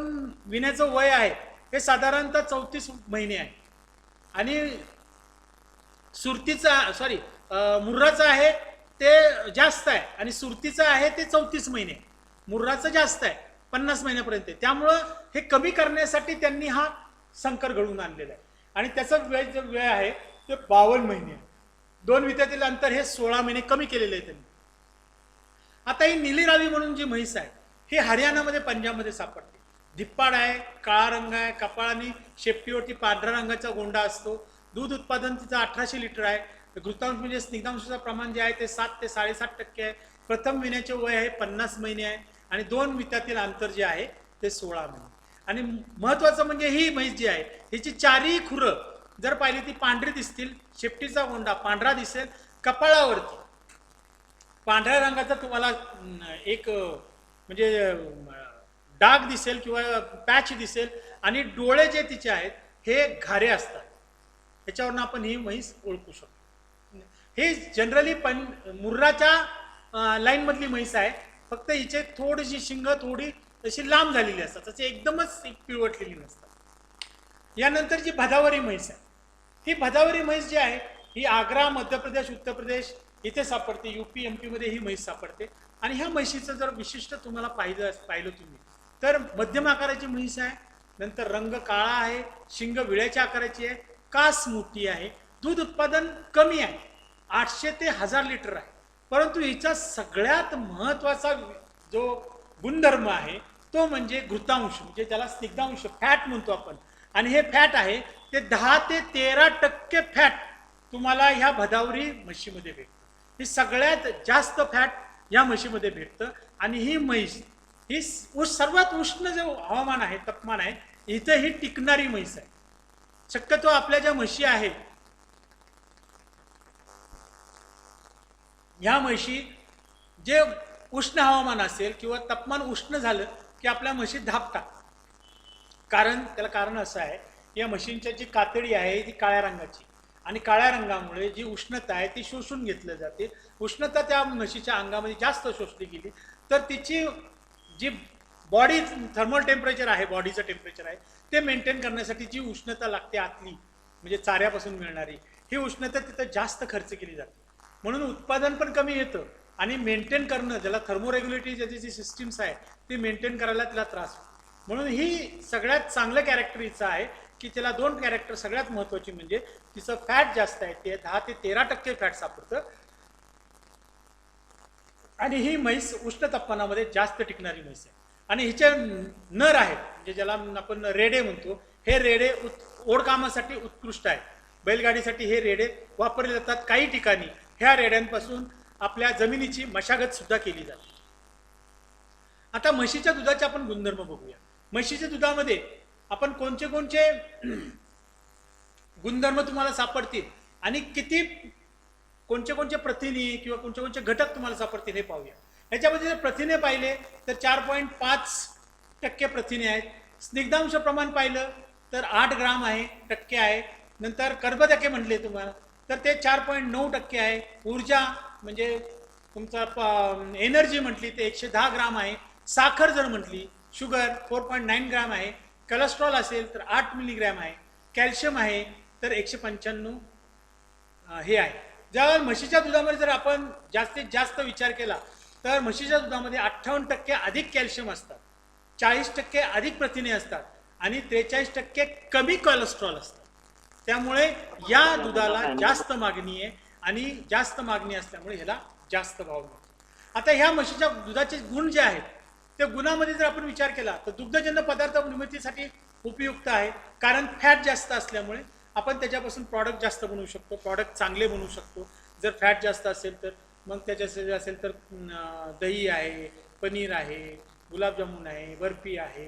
विण्याचं वय आहे हे साधारणतः 34 महिने आहे. आणि मुर्राचं आहे ते जास्त आहे आणि सुरतीचं आहे ते 34 महिने. मुर्राचं जास्त आहे, 50 महिन्यापर्यंत. त्यामुळं हे कमी करण्यासाठी त्यांनी हा संकर घडवून आणलेला आहे. आणि त्याचं वेळ आहे ते 52 महिने आहे. 2 वित्यातील अंतर हे 16 महिने कमी केलेले आहे त्यांनी. आता ही निलीरावी म्हणून जी म्हैस आहे ही हरियाणामध्ये, पंजाबमध्ये सापडते. धिप्पाड आहे, काळा रंग आहे, कपाळाने शेपटीवरती पांढऱ्या रंगाचा गोंडा असतो. दूध उत्पादन तिचं 1800 लिटर आहे. घृतांश म्हणजे स्निग्धांशाचं प्रमाण जे आहे ते 7 ते 7.5% आहे. प्रथम विण्याचे वय आहे 50 महिने आहे आणि 2 वित्यातील अंतर जे आहे ते 16 महिने. आणि महत्वाचं म्हणजे ही म्हैस जी आहे हिची चारही खुरं जर पाहिली ती पांढरी दिसतील, शेपटीचा गोंडा पांढरा दिसेल, कपाळावरती पांढऱ्या रंगाचा तुम्हाला एक म्हणजे डाग दिसेल किंवा पॅच दिसेल आणि डोळे जे तिचे आहेत हे घारे असतात. त्याच्यावरून आपण ही म्हैस ओळखू शकतो. हे जनरली मुर्राच्या लाईनमधली म्हैस आहे, फक्त हिचे थोडीशी शिंग थोडी तशी लांब झालेली असतात, तसे एकदमच पिळवटलेली नसतात. यानंतर जी भदावरी म्हैस आहे, ही भदावरी म्हैस जी आहे ही आग्रा, मध्य प्रदेश, उत्तर प्रदेश इथे सापडते. यूपी एमपी मध्ये ही म्हैस सापडते. आणि ह्या म्हशीचं जर विशिष्ट तुम्हाला पाहिलं तुम्ही तर मध्यम आकाराची म्हैस आहे. नंतर रंग काळा आहे, शिंग विळ्याच्या आकाराची आहे, कास मोठी आहे, दूध उत्पादन कमी आहे, 800 ते 1000 लिटर आहे. परंतु हिचा सगळ्यात महत्वाचा जो गुणधर्म आहे तो म्हणजे घृतांश, म्हणजे त्याला स्निग्धांश फॅट म्हणतो आपण. आणि हे फॅट आहे ते 10 ते 13% फॅट तुम्हाला ह्या भदावरी म्हशीमध्ये भेटतं. ही सगळ्यात जास्त फॅट या म्हशीमध्ये भेटतं. आणि ही म्हैस ही सर्वात उष्ण जो हवामान आहे, तापमान आहे, इथं ही टिकणारी म्हैस आहे. शक्यतो आपल्या ज्या म्हशी आहेत ह्या म्हशी जे उष्ण हवामान असेल किंवा तापमान उष्ण झालं की आपल्या म्हशी धापतात. त्याला कारण असं आहे, या म्हशींच्या जी कातडी आहे ती काळ्या रंगाची, आणि काळ्या रंगामुळे जी उष्णता आहे ती शोषून घेतली जाते. उष्णता त्या म्हशीच्या अंगामध्ये जास्त शोषली गेली तर तिची जी बॉडी थर्मल टेम्परेचर आहे, बॉडीचं टेम्परेचर आहे ते मेंटेन करण्यासाठी जी उष्णता लागते आतली, म्हणजे चाऱ्यापासून मिळणारी, ही उष्णता तिथं जास्त खर्च केली जाते. म्हणून उत्पादन पण कमी येतं आणि मेंटेन करणं, ज्याला थर्मोरेग्युलेटरी ज्याची जी सिस्टीम्स आहे ती मेंटेन करायला तिला त्रास होतो. म्हणून ही सगळ्यात चांगलं कॅरेक्टर हिचं आहे की त्याला 2 कॅरेक्टर सगळ्यात महत्वाची म्हणजे तिचं फॅट जास्त आहे, ते 10 ते 13% फॅट सापडतं. आणि ही म्हैस उष्ण तापमानामध्ये जास्त टिकणारी म्हैस आहे. आणि हिचे नर आहेत, म्हणजे ज्याला आपण रेडे म्हणतो, हे रेडे ओढकामासाठी उत्कृष्ट आहेत. बैलगाडीसाठी हे रेडे वापरले जातात. काही ठिकाणी ह्या रेड्यांपासून आपल्या जमिनीची मशागत सुद्धा केली जाते. आता म्हशीच्या दुधाचे आपण गुणधर्म बघूया. म्हशीच्या दुधामध्ये आपण कोणते गुणधर्म तुम्हाला सापडतील आणि किती कोणते प्रथिने किंवा कोणते घटक तुम्हाला सापडतील हे पाहूया. याच्यामध्ये जर प्रथिने पाहिले तर 4.5% प्रथिने आहेत. स्निग्धांश प्रमाण पाहिलं तर 8 ग्राम आहे, टक्के आहे. नंतर कर्बोदके म्हटले तुम्हाला तर ते 4.9% आहे. ऊर्जा म्हणजे तुमचा एनर्जी म्हटली ते 110 ग्राम आहे. साखर जर म्हटली, शुगर 4.9 ग्राम आहे. कोलेस्ट्रॉल असेल तर 8 मिलीग्रॅम आहे. कॅल्शियम आहे तर 195 हे आहे. ज्यावेळेला म्हशीच्या दुधामध्ये जर आपण जास्तीत जास्त विचार केला तर म्हशीच्या दुधामध्ये 58% अधिक कॅल्शियम असतात, 40% अधिक प्रथिने असतात आणि 43% कमी कोलेस्ट्रॉल असतात. त्यामुळे या दुधाला जास्त मागणी आहे आणि जास्त मागणी असल्यामुळे ह्याला जास्त भाव मिळतो. आता ह्या म्हशीच्या दुधाचे गुण जे आहेत त्या गुणामध्ये जर आपण विचार केला तर दुग्धजन्य पदार्थ निर्मितीसाठी उपयुक्त आहे, कारण फॅट जास्त असल्यामुळे आपण त्याच्यापासून प्रॉडक्ट जास्त बनवू शकतो, प्रॉडक्ट चांगले बनवू शकतो. जर फॅट जास्त असेल तर मग त्याच्यासाठी असेल तर दही आहे, पनीर आहे, गुलाबजामुन आहे, बर्फी आहे,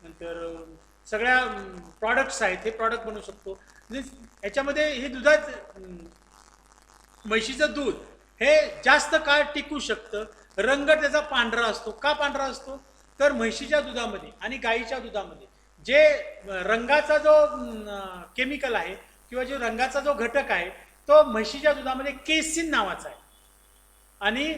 नंतर सगळ्या प्रॉडक्ट्स आहेत हे प्रॉडक्ट बनवू शकतो. याच्यामध्ये हे म्हशीचं दूध हे जास्त काळ टिकू शकतं. रंग त्याचा पांढरा असतो. का पांढरा असतो तर म्हशीच्या दुधामध्ये आणि गाईच्या दुधामध्ये जे रंगाचा जो केमिकल आहे किंवा जो रंगाचा जो घटक आहे तो म्हशीच्या दुधामध्ये केसिन नावाचा आहे आणि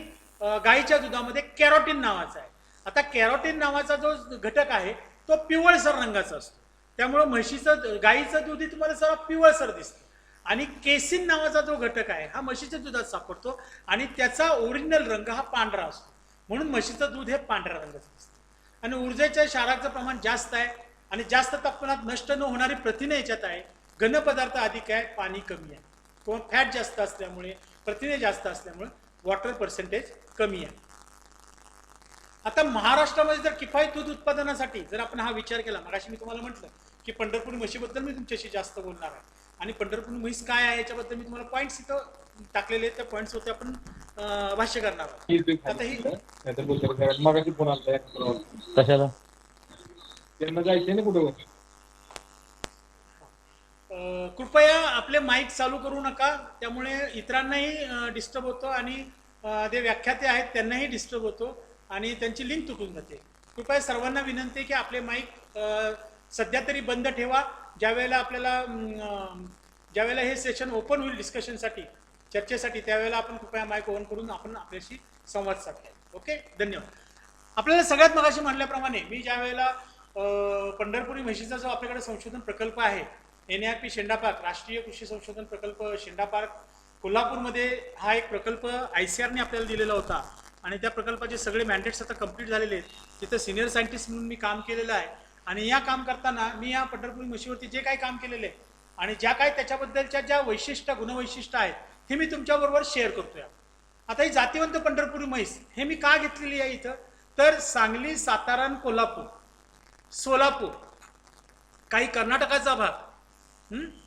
गाईच्या दुधामध्ये कॅरोटीन नावाचा आहे. आता कॅरोटीन नावाचा जो घटक आहे तो पिवळसर रंगाचा असतो. त्यामुळे गाईचं दूध तुम्हाला सर्व पिवळसर दिसतं. आणि केसिन नावाचा जो घटक आहे हा म्हशीच्या दुधात सापडतो आणि त्याचा ओरिजिनल रंग हा पांढरा असतो. म्हणून म्हशीचं दूध हे पांढऱ्या रंगाचं दिसतं. आणि ऊर्जेच्या क्षाराचं प्रमाण जास्त आहे आणि जास्त तापमानात नष्ट न होणारी प्रथिने याच्यात आहे. घन पदार्थ अधिक आहे, पाणी कमी आहे. किंवा फॅट जास्त असल्यामुळे, प्रथिने जास्त असल्यामुळे वॉटर पर्सेंटेज कमी आहे. आता महाराष्ट्रामध्ये जर किफायत दूध उत्पादनासाठी जर आपण हा विचार केला, मगाशी मी तुम्हाला म्हटलं की पंढरपुरी म्हशीबद्दल मी तुमच्याशी जास्त बोलणार आहे आणि पंढरपुरी म्हैस काय आहे याच्याबद्दल मी तुम्हाला पॉईंट्स इथं टाकलेले त्या पॉईंट्सवरती आपण भाष्य करणार आहोत. आता ही मगाशी फोन आला कशाला? त्यांना जायचं ना कुठं. कृपया आपले माईक चालू करू नका, त्यामुळे इतरांनाही डिस्टर्ब होतो आणि जे व्याख्याते आहेत त्यांनाही डिस्टर्ब होतो आणि त्यांची लिंक तुटून जाते. कृपया सर्वांना विनंती आहे की आपले माईक सध्या तरी बंद ठेवा. ज्यावेळेला आपल्याला ज्यावेळेला हे सेशन ओपन होईल डिस्कशनसाठी, चर्चेसाठी, त्यावेळेला आपण कृपया माईक ओपन करून आपण आपल्याशी संवाद साधूया. ओके, धन्यवाद. आपल्याला सगळ्यात मगाशी म्हटल्याप्रमाणे मी ज्या वेळेला पंढरपुरी म्हशीचा जो आपल्याकडे संशोधन प्रकल्प आहे, NARP शेंडा पार्क, राष्ट्रीय कृषी संशोधन प्रकल्प शेंडा पार्क कोल्हापूरमध्ये, हा एक प्रकल्प ICARने आपल्याला दिलेला होता आणि त्या प्रकल्पाचे सगळे मॅन्डेट्स आता कंप्लीट झालेले आहेत. तिथं सिनियर सायंटिस्ट म्हणून मी काम केलेलं आहे आणि या काम करताना मी या पंढरपुरी म्हशीवरती जे काही काम केलेलं आहे आणि ज्या काही त्याच्याबद्दलच्या ज्या वैशिष्ट्य गुणवैशिष्ट्य आहेत हे मी तुमच्याबरोबर शेअर करतोय. आता ही जातीवंत पंढरपुरी म्हैस हे मी का घेतलेली आहे इथं, तर सांगली, सातारा, कोल्हापूर, सोलापूर, काही कर्नाटकाचा भाग,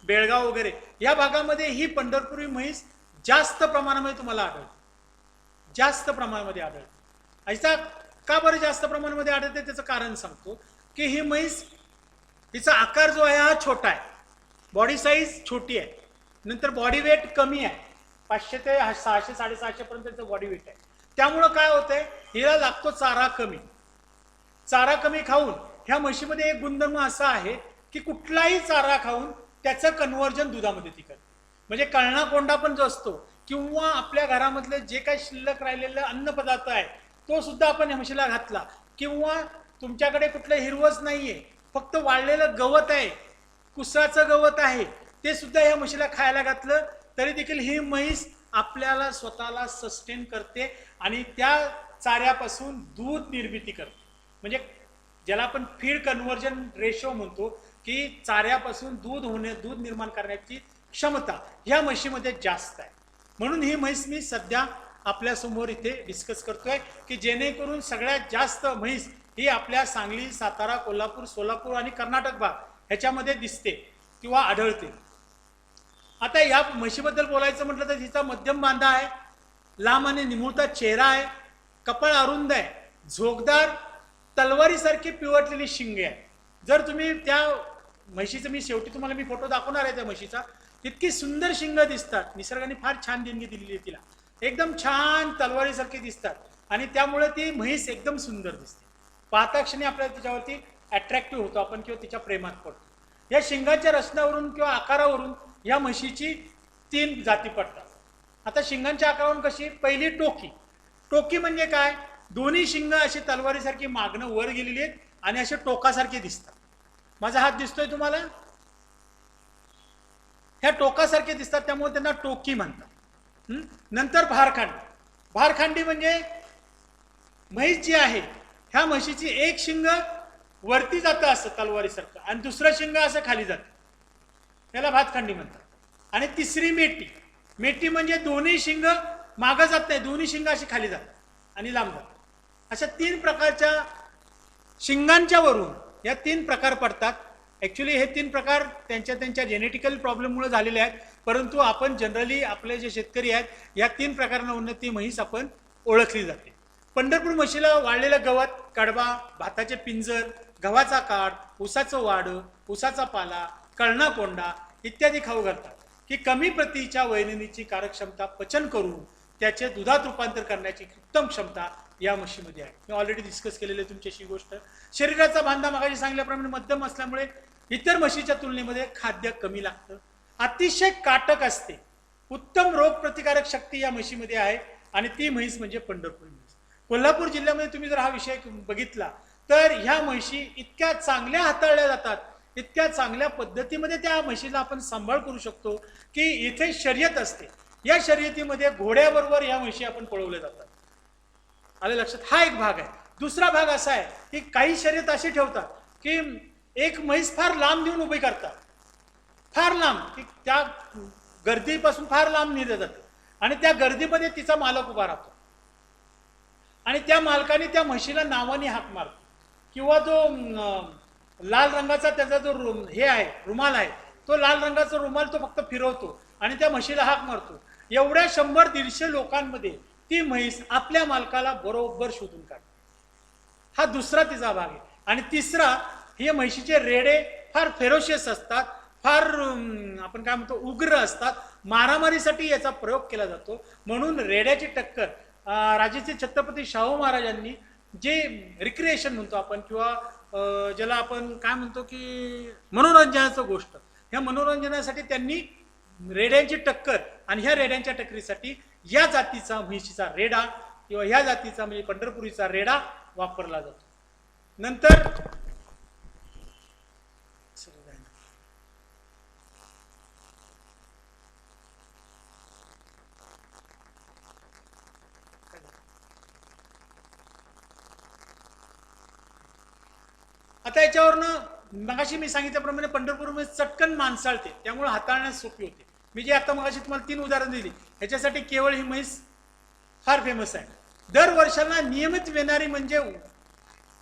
बेळगाव वगैरे या भागामध्ये ही पंढरपुरी म्हैस जास्त प्रमाणामध्ये तुम्हाला आढळते, जास्त प्रमाणामध्ये आढळते. याचा का बरं जास्त प्रमाणामध्ये आढळते त्याचं कारण सांगतो की ही म्हैस, तिचा आकार जो आहे हा छोटा आहे, बॉडी साईज छोटी आहे, नंतर बॉडी वेट कमी आहे, 500 ते 600 650 पर्यंत बॉडी वेट आहे. त्यामुळं काय होतंय, हिला लागतो चारा कमी. चारा कमी खाऊन ह्या म्हशीमध्ये एक गुणधर्म असा आहे की कुठलाही चारा खाऊन त्याचं कन्व्हर्जन दुधामध्ये ती करते. म्हणजे कळणा कोंडा पण जो असतो किंवा आपल्या घरामधले जे काही शिल्लक राहिलेलं अन्न पदार्थ आहे तो सुद्धा आपण या म्हशीला घातला, किंवा तुमच्याकडे कुठलं हिरवच नाहीये, फक्त वाळलेलं गवत आहे, कुसाचं गवत आहे, ते सुद्धा या म्हशीला खायला घातलं तरी देखील ही म्हैस आपल्याला स्वतःला सस्टेन करते आणि त्या चाऱ्यापासून दूध निर्मिती करते. म्हणजे ज्याला आपण फीड कन्व्हर्जन रेशो म्हणतो की चाऱ्यापासून दूध निर्माण करण्याची क्षमता ह्या म्हशीमध्ये जास्त आहे. म्हणून ही म्हैस मी सध्या आपल्यासमोर इथे डिस्कस करतोय की जेणेकरून सगळ्यात जास्त म्हैस ही आपल्या सांगली, सातारा, कोल्हापूर, सोलापूर आणि कर्नाटक भाग ह्याच्यामध्ये दिसते किंवा आढळते. आता या म्हशीबद्दल बोलायचं म्हटलं तर तिचा मध्यम बांधा आहे, लांब आणि निमुळता चेहरा आहे, कपाळ अरुंद आहे, झोकदार तलवारीसारखी पिवटलेली शिंगे आहे. जर तुम्ही त्या म्हशीचं, मी शेवटी तुम्हाला मी फोटो दाखवणार आहे त्या म्हशीचा, इतकी सुंदर शिंग दिसतात. निसर्गाने फार छान देणगी दिलेली आहे तिला, एकदम छान तलवारीसारखी दिसतात आणि त्यामुळे ती म्हैस एकदम सुंदर दिसते. पाहता क्षणी आपल्याला तिच्यावरती अट्रॅक्टिव्ह होतो आपण किंवा तिच्या प्रेमात पडतो. या शिंगाच्या रचनावरून किंवा आकारावरून या म्हशीची 3 जाती पडतात. आता शिंगांच्या आकारावरून कशी, पहिली टोकी. टोकी म्हणजे काय, दोन्ही शिंग अशी तलवारीसारखी मागणं वर गेलेली आहेत आणि असे टोकासारखे दिसतात. माझा हात दिसतोय तुम्हाला, ह्या टोकासारखे दिसतात त्यामुळे त्यांना टोकी म्हणतात. नंतर भारखांडी. भारखांडी म्हणजे म्हैस जी आहे ह्या म्हशीची एक शिंग वरती जातं असं तलवारीसारखं आणि दुसरं शिंग असं खाली जातं, त्याला भातखंडी म्हणतात. आणि तिसरी मेटी. मेटी म्हणजे दोन्ही शिंग मागं जात नाही, दोन्ही शिंग अशी खाली जातात आणि लांब जातात. अशा 3 प्रकारच्या शिंगांच्या वरून या 3 प्रकार पडतात. ॲक्च्युली हे 3 प्रकार त्यांच्या जेनेटिकल प्रॉब्लेममुळे झालेले आहेत, परंतु आपण जनरली आपले जे शेतकरी आहेत या 3 प्रकारांना उन्नती म्हैस आपण ओळखली जाते. पंढरपूर म्हशीला वाळलेलं गवत, कडबा, भाताचे पिंजर, गव्हाचा काठ, ऊसाचं वाडं, ऊसाचा पाला, कळणा कोंडा इत्यादी खाऊ घालतात की कमी प्रतीच्या वैरणीची कार्यक्षमता पचन करून त्याचे दुधात रूपांतर करण्याची उत्तम क्षमता या म्हशीमध्ये आहे. मी ऑलरेडी डिस्कस केलेली तुमच्याशी गोष्ट. शरीराचा बांधा मागाशी सांगितल्याप्रमाणे मध्यम असल्यामुळे इतर म्हशीच्या तुलनेमध्ये खाद्य कमी लागतं, अतिशय काटक असते, उत्तम रोगप्रतिकारक शक्ती या म्हशीमध्ये आहे आणि ती म्हैस म्हणजे पंढरपुरी म्हैस. कोल्हापूर जिल्ह्यामध्ये तुम्ही जर हा विषय बघितला तर ह्या म्हशी इतक्या चांगल्या हाताळल्या जातात, इतक्या चांगल्या पद्धतीमध्ये त्या म्हशीला आपण सांभाळ करू शकतो की इथे शर्यत असते. या शर्यतीमध्ये घोड्याबरोबर या म्हशी आपण पळवल्या जातात. आलं लक्षात? हा एक भाग आहे. दुसरा भाग असा आहे की काही शर्यत अशी ठेवतात की एक म्हैस फार लांब नेऊन उभी करतात, फार लांब, की त्या गर्दीपासून फार लांब नेलं जातं आणि त्या गर्दीमध्ये तिचा मालक उभा राहतो आणि त्या मालकाने त्या म्हशीला नावाने हाक मारतो किंवा जो लाल रंगाचा त्याचा जो हे आहे रुमाल आहे, तो लाल रंगाचा रुमाल तो फक्त फिरवतो आणि त्या म्हशीला हाक मारतो. एवढ्या 100-150 लोकांमध्ये ती म्हैस आपल्या मालकाला बरोबर शोधून काढते. हा दुसरा तिचा भाग आहे. आणि तिसरा, हे म्हैशीचे रेडे फार फेरोशियस असतात, फार आपण काय म्हणतो उग्र असतात. मारामारीसाठी याचा प्रयोग केला जातो. म्हणून रेड्याची टक्कर राजेचे छत्रपती शाहू महाराजांनी जे रिक्रिएशन म्हणतो आपण, किंवा ज्याला आपण काय म्हणतो की मनोरंजनाचं गोष्ट, ह्या मनोरंजनासाठी त्यांनी रेड्यांची टक्कर, आणि ह्या रेड्यांच्या टक्करीसाठी या जातीचा म्हैशीचा रेडा किंवा ह्या जातीचा म्हणजे पंढरपुरीचा रेडा वापरला जातो. नंतर आता याच्यावरनं मगाशी मी सांगितल्याप्रमाणे पंढरपूरमध्ये चटकन माणसाळते, त्यामुळे हाताळण्यास सोपी होते. मी जे आता मगाशी तुम्हाला 3 उदाहरण दिली, ह्याच्यासाठी केवळ ही म्हैस फार फेमस आहे. दर वर्षाला नियमित येणारी म्हणजे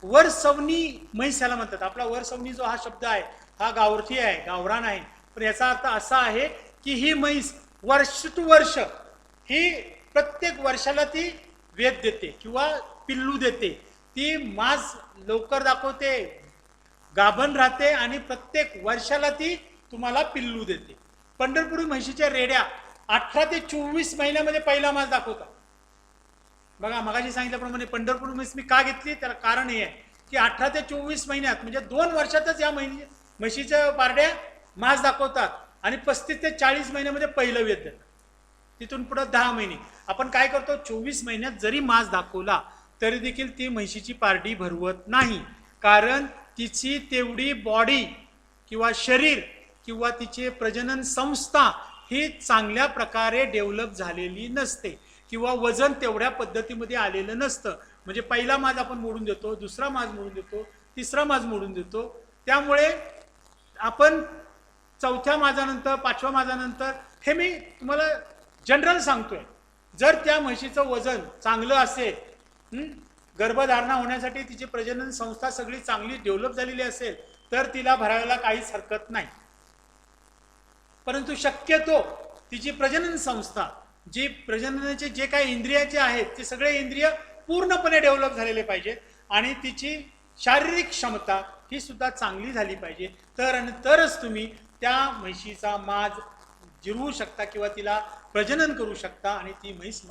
वरसवणी म्हैस याला म्हणतात. आपला वरसवणी जो हा शब्द आहे हा गावठी आहे, गावरान आहे, पण याचा अर्थ असा आहे की ही म्हैस वर्ष टू वर्ष ही प्रत्येक वर्षाला ती वेद देते किंवा पिल्लू देते. ती माज लवकर दाखवते, गाभण राहते आणि प्रत्येक वर्षाला ती तुम्हाला पिल्लू देते. पंढरपुरी म्हशीच्या रेड्या 18 ते 24 महिन्यामध्ये पहिला मास दाखवतात. बघा, मगाशी सांगितल्याप्रमाणे पंढरपूर म्हैस मी का घेतली, त्याला कारण हे आहे की 18 ते 24 महिन्यात म्हणजे 2 वर्षातच या म्हशीच्या पारड्या मास दाखवतात आणि 35 ते 40 महिन्यामध्ये पहिलं वेद देतात. तिथून पुढे 10 महिने. आपण काय करतो, 24 महिन्यात जरी मास दाखवला तरी देखील ती म्हशीची पारडी भरवत नाही, कारण तिची तेवढी बॉडी किंवा शरीर किंवा तिचे प्रजनन संस्था ही चांगल्या प्रकारे डेव्हलप झालेली नसते किंवा वजन तेवढ्या पद्धतीमध्ये आलेलं नसतं. म्हणजे पहिला माज आपण मोडून देतो, दुसरा माज मोडून देतो, तिसरा माज मोडून देतो. त्यामुळे आपण 4थ्या माजानंतर 5व्या माजानंतर, हे मी तुम्हाला जनरल सांगतोय, जर त्या म्हशीचं वजन चांगलं असेल, गर्भधारणा होण्यासाठी तिची प्रजनन संस्था सगळी चांगली डेव्हलप झालेली असेल, तर तिला भरायला काहीच हरकत नाही. परंतु शक्यतो तिची प्रजनन संस्था, जी प्रजननाचे जे काही इंद्रियाचे आहेत ते सगळे इंद्रिय पूर्णपणे डेव्हलप झालेले पाहिजेत आणि तिची शारीरिक क्षमता ही सुद्धा चांगली झाली पाहिजे. तरच तुम्ही त्या म्हशीचा माज जिरवू शकता किंवा तिला प्रजनन करू शकता आणि ती म्हैस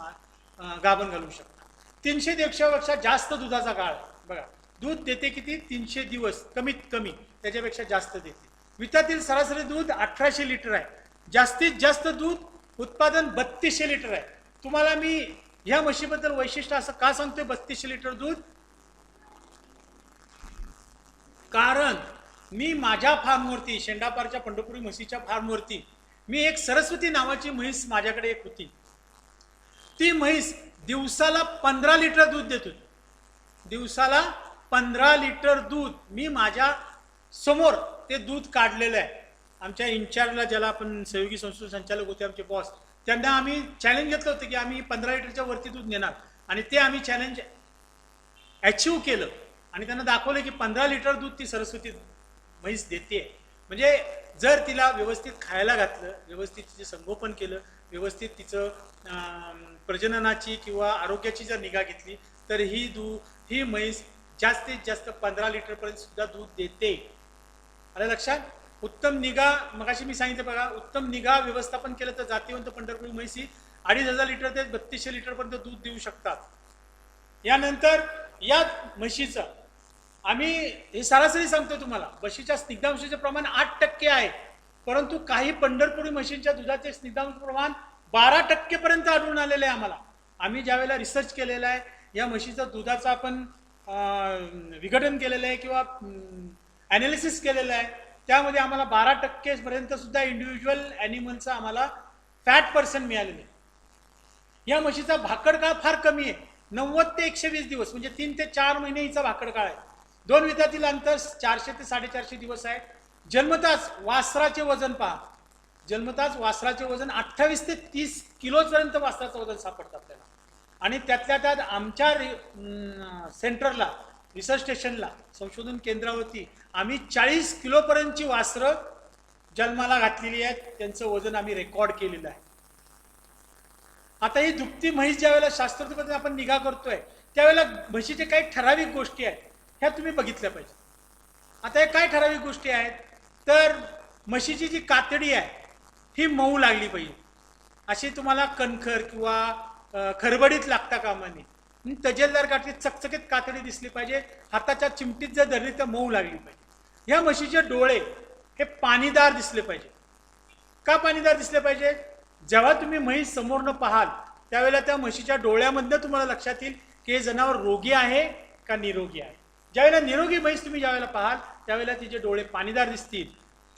गाभण घालू शकता. 300 दिवसापेक्षा जास्त दुधाचा काळ बघा, दूध देते किती, 300 दिवस कमीत कमी, त्याच्यापेक्षा जास्त देते. वितातील सरासरी दूध 1800 लिटर आहे. जास्तीत जास्त दूध उत्पादन 3200 लिटर आहे. तुम्हाला मी ह्या म्हशीबद्दल वैशिष्ट्य असं का सांगतोय 3200 लिटर दूध, कारण मी माझ्या फार्मवरती, शेंडापारच्या पंढरपुरी म्हशीच्या फार्मवरती, मी एक सरस्वती नावाची म्हैस माझ्याकडे एक होती. ती म्हैस दिवसाला 15 लिटर दूध देत होती. दिवसाला 15 लिटर दूध मी माझ्या समोर ते दूध काढलेलं आहे. आमच्या इन्चार्जला, ज्याला आपण सहयोगी संस्था संचालक होते आमचे बॉस, त्यांना आम्ही चॅलेंज घेतलं होतं की आम्ही 15 लिटरच्या वरती दूध नेणार, आणि ते आम्ही चॅलेंज अचीव केलं आणि त्यांना दाखवलं की 15 लिटर दूध ती सरस्वती म्हैस देते. म्हणजे जर तिला व्यवस्थित खायला घातलं, व्यवस्थित तिचे संगोपन केलं, व्यवस्थित तिचं प्रजननाची किंवा आरोग्याची जर निगा घेतली, तर ही म्हैस जास्तीत जास्त 15 लिटरपर्यंत सुद्धा दूध देते. आलं लक्षात? उत्तम निगा, मगाशी मी सांगितलं बघा, उत्तम निगा व्यवस्थापन केलं तर जातीवंत पंढरपुरी म्हैसी 2500 लिटर ते 3200 लिटरपर्यंत दूध देऊ शकतात. यानंतर या म्हशीचं आम्ही हे सरासरी सांगतो तुम्हाला, म्हशीच्या स्निग्धांशाचे प्रमाण 8% आहे, परंतु काही पंढरपुरी म्हशींच्या दुधाचे स्निग्धांश प्रमाण 12% पर्यंत आढळून आलेलं आहे आम्हाला. आम्ही ज्यावेळेला रिसर्च केलेला आहे, या म्हशीचं दुधाचं आपण विघटन केलेलं आहे किंवा ॲनालिसिस केलेलं आहे, त्यामध्ये आम्हाला 12% पर्यंत सुद्धा इंडिव्हिज्युअल ॲनिमलचा आम्हाला फॅट पर्सेंट मिळालेलं आहे. या म्हशीचा भाकड काळ फार कमी आहे, 90 ते 120 दिवस, म्हणजे 3 ते 4 महिने हिचा भाकड काळ आहे. 2 वितातील अंतर 400 ते 450 दिवस आहे. जन्मताच वासराचे वजन पहा, जन्मताच वासराचे वजन 28 ते 30 किलोपर्यंत वासराचं वजन सापडतं आपल्याला. आणि त्यातल्या त्यात आमच्या सेंटरला, रिसर्च स्टेशनला, संशोधन केंद्रावरती आम्ही 40 किलोपर्यंतची वासरं जन्माला घातलेली आहेत, त्यांचं वजन आम्ही रेकॉर्ड केलेलं आहे. आता ही दुभती म्हैस ज्या वेळेला शास्त्रोक्त पद्धतीने आपण निगा करतोय त्यावेळेला म्हशीचे काही ठराविक गोष्टी आहेत ह्या तुम्ही बघितल्या पाहिजे. आता हे काय ठराविक गोष्टी आहेत तर म्हशीची जी कातडी आहे ही मऊ लागली पाहिजे. अशी तुम्हाला कणखर किंवा खरबडीत लागता कामा नये. तजेलदार कातडी चकचकीत कातडी दिसली पाहिजे. हाताच्या चिमटीत जर धरली तर मऊ लागली पाहिजे. ह्या म्हशीचे डोळे हे पाणीदार दिसले पाहिजे. का पाणीदार दिसले पाहिजे? जेव्हा तुम्ही म्हैस समोरनं पाहाल त्यावेळेला त्या म्हशीच्या डोळ्यामधनं तुम्हाला लक्षात येईल की हे जनावर रोगी आहे का निरोगी आहे. ज्यावेळेला निरोगी म्हैस तुम्ही ज्यावेळेला पाहाल त्यावेळेला तिचे डोळे पाणीदार दिसतील.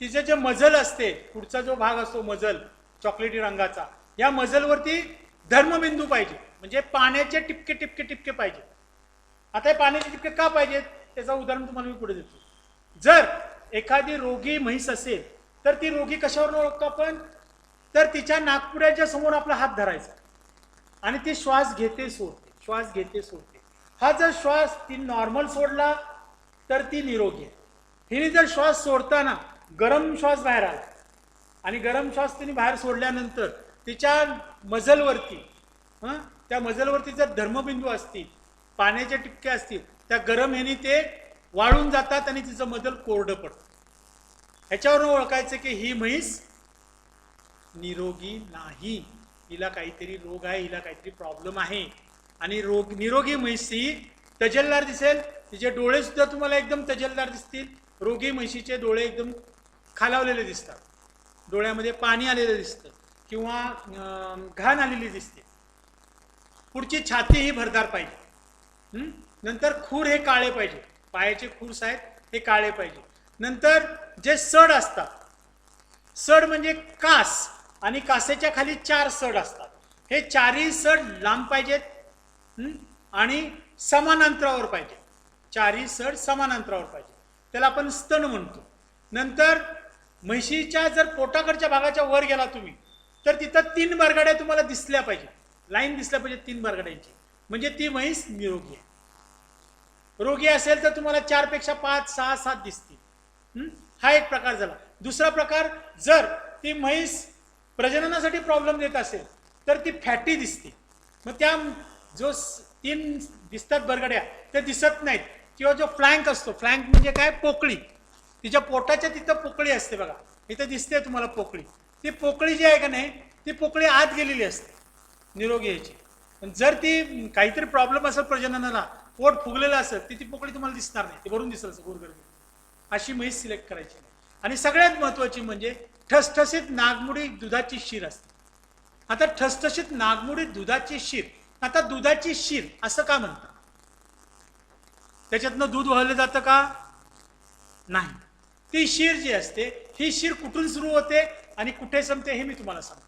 तिचे जे मजल असते पुढचा जो भाग असतो मजल चॉकलेटी रंगाचा या मजलवरती धर्मबिंदू पाहिजे म्हणजे पाण्याचे टिपके टिपके टिपके पाहिजे. आता हे पाण्याचे टिपके का पाहिजेत त्याचं उदाहरण तुम्हाला मी पुढे देतो. जर एखादी रोगी म्हैस असेल तर ती रोगी कशावर ओळखतो आपण तर तिच्या नागपुड्याच्या समोर आपला हात धरायचा आणि ती श्वास घेते सोडते श्वास घेते सोडते. हा जर श्वास ती नॉर्मल सोडला तर ती निरोगी आहे. हिने जर श्वास सोडताना गरम श्वास बाहेर आला आणि गरम श्वास तिने बाहेर सोडल्यानंतर तिच्या मजलवरती त्या मजलवरती जर धर्मबिंदू असतील पाण्याचे टिपके असतील त्या गरम ह्याने ते वाळून जातात आणि तिचं मजल कोरडं पडतं. ह्याच्यावरून ओळखायचं की ही म्हैस निरोगी नाही. हिला काहीतरी रोग आहे हिला काहीतरी प्रॉब्लेम आहे. आणि निरोगी म्हैस ही तजेलदार दिसेल. तिचे डोळे सुद्धा तुम्हाला एकदम तजेलदार दिसतील. रोगी म्हशीचे डोळे एकदम खालावलेले दिसतात. डोळ्यामध्ये पाणी आलेलं दिसतं किंवा घाण आलेली दिसते. पुढची छाती ही भरदार पाहिजे. नंतर खूर हे काळे पाहिजे. पायाचे खूर्स आहेत हे काळे पाहिजे. नंतर जे सड असतात सड म्हणजे कास आणि कासेच्या खाली 4 सड असतात. हे 4ही सड लांब पाहिजेत आणि समान अंतरावर पाहिजे. 4ही सड समान अंतरावर पाहिजे. त्याला आपण स्तन म्हणतो. नंतर म्हशीच्या जर पोटाकडच्या भागाच्या वर गेला तुम्ही तर तिथं 3 बरगड्या तुम्हाला दिसल्या पाहिजे. लाईन दिसल्या पाहिजे 3 बरगड्यांची म्हणजे ती म्हैस निरोगी आहे. रोगी असेल तर तुम्हाला 4 पेक्षा 5, 6, 7 दिसतील. हा एक प्रकार झाला. दुसरा प्रकार जर ती म्हैस प्रजननासाठी प्रॉब्लेम देत असेल तर ती फॅटी दिसते. मग त्या जो 3 दिसतात बरगड्या ते दिसत नाहीत किंवा जो फ्लँक असतो फ्लँक म्हणजे काय पोकळी तिच्या पोटाच्या तिथं पोकळी असते बघा इथं दिसते तुम्हाला पोकळी. ती पोकळी जी आहे का नाही ती पोकळी आत गेलेली असते निरोगी याची. पण जर ती काहीतरी प्रॉब्लेम असेल प्रजननाला पोट फुगलेलं असेल ती पोकळी तुम्हाला दिसणार नाही. ती भरून दिसेल गोरगरगी. अशी म्हैस सिलेक्ट करायची नाही. आणि सगळ्यात महत्वाची म्हणजे ठसठशीत नागमुडी दुधाची शीर असते. आता ठसठशीत नागमुडी दुधाची शीर. आता दुधाची शीर असं का म्हणतात? त्याच्यातनं दूध वाहलं जातं का? नाही. ती शीर जी असते ही शीर कुठून सुरू होते आणि कुठे संपते हे मी तुम्हाला सांगतो.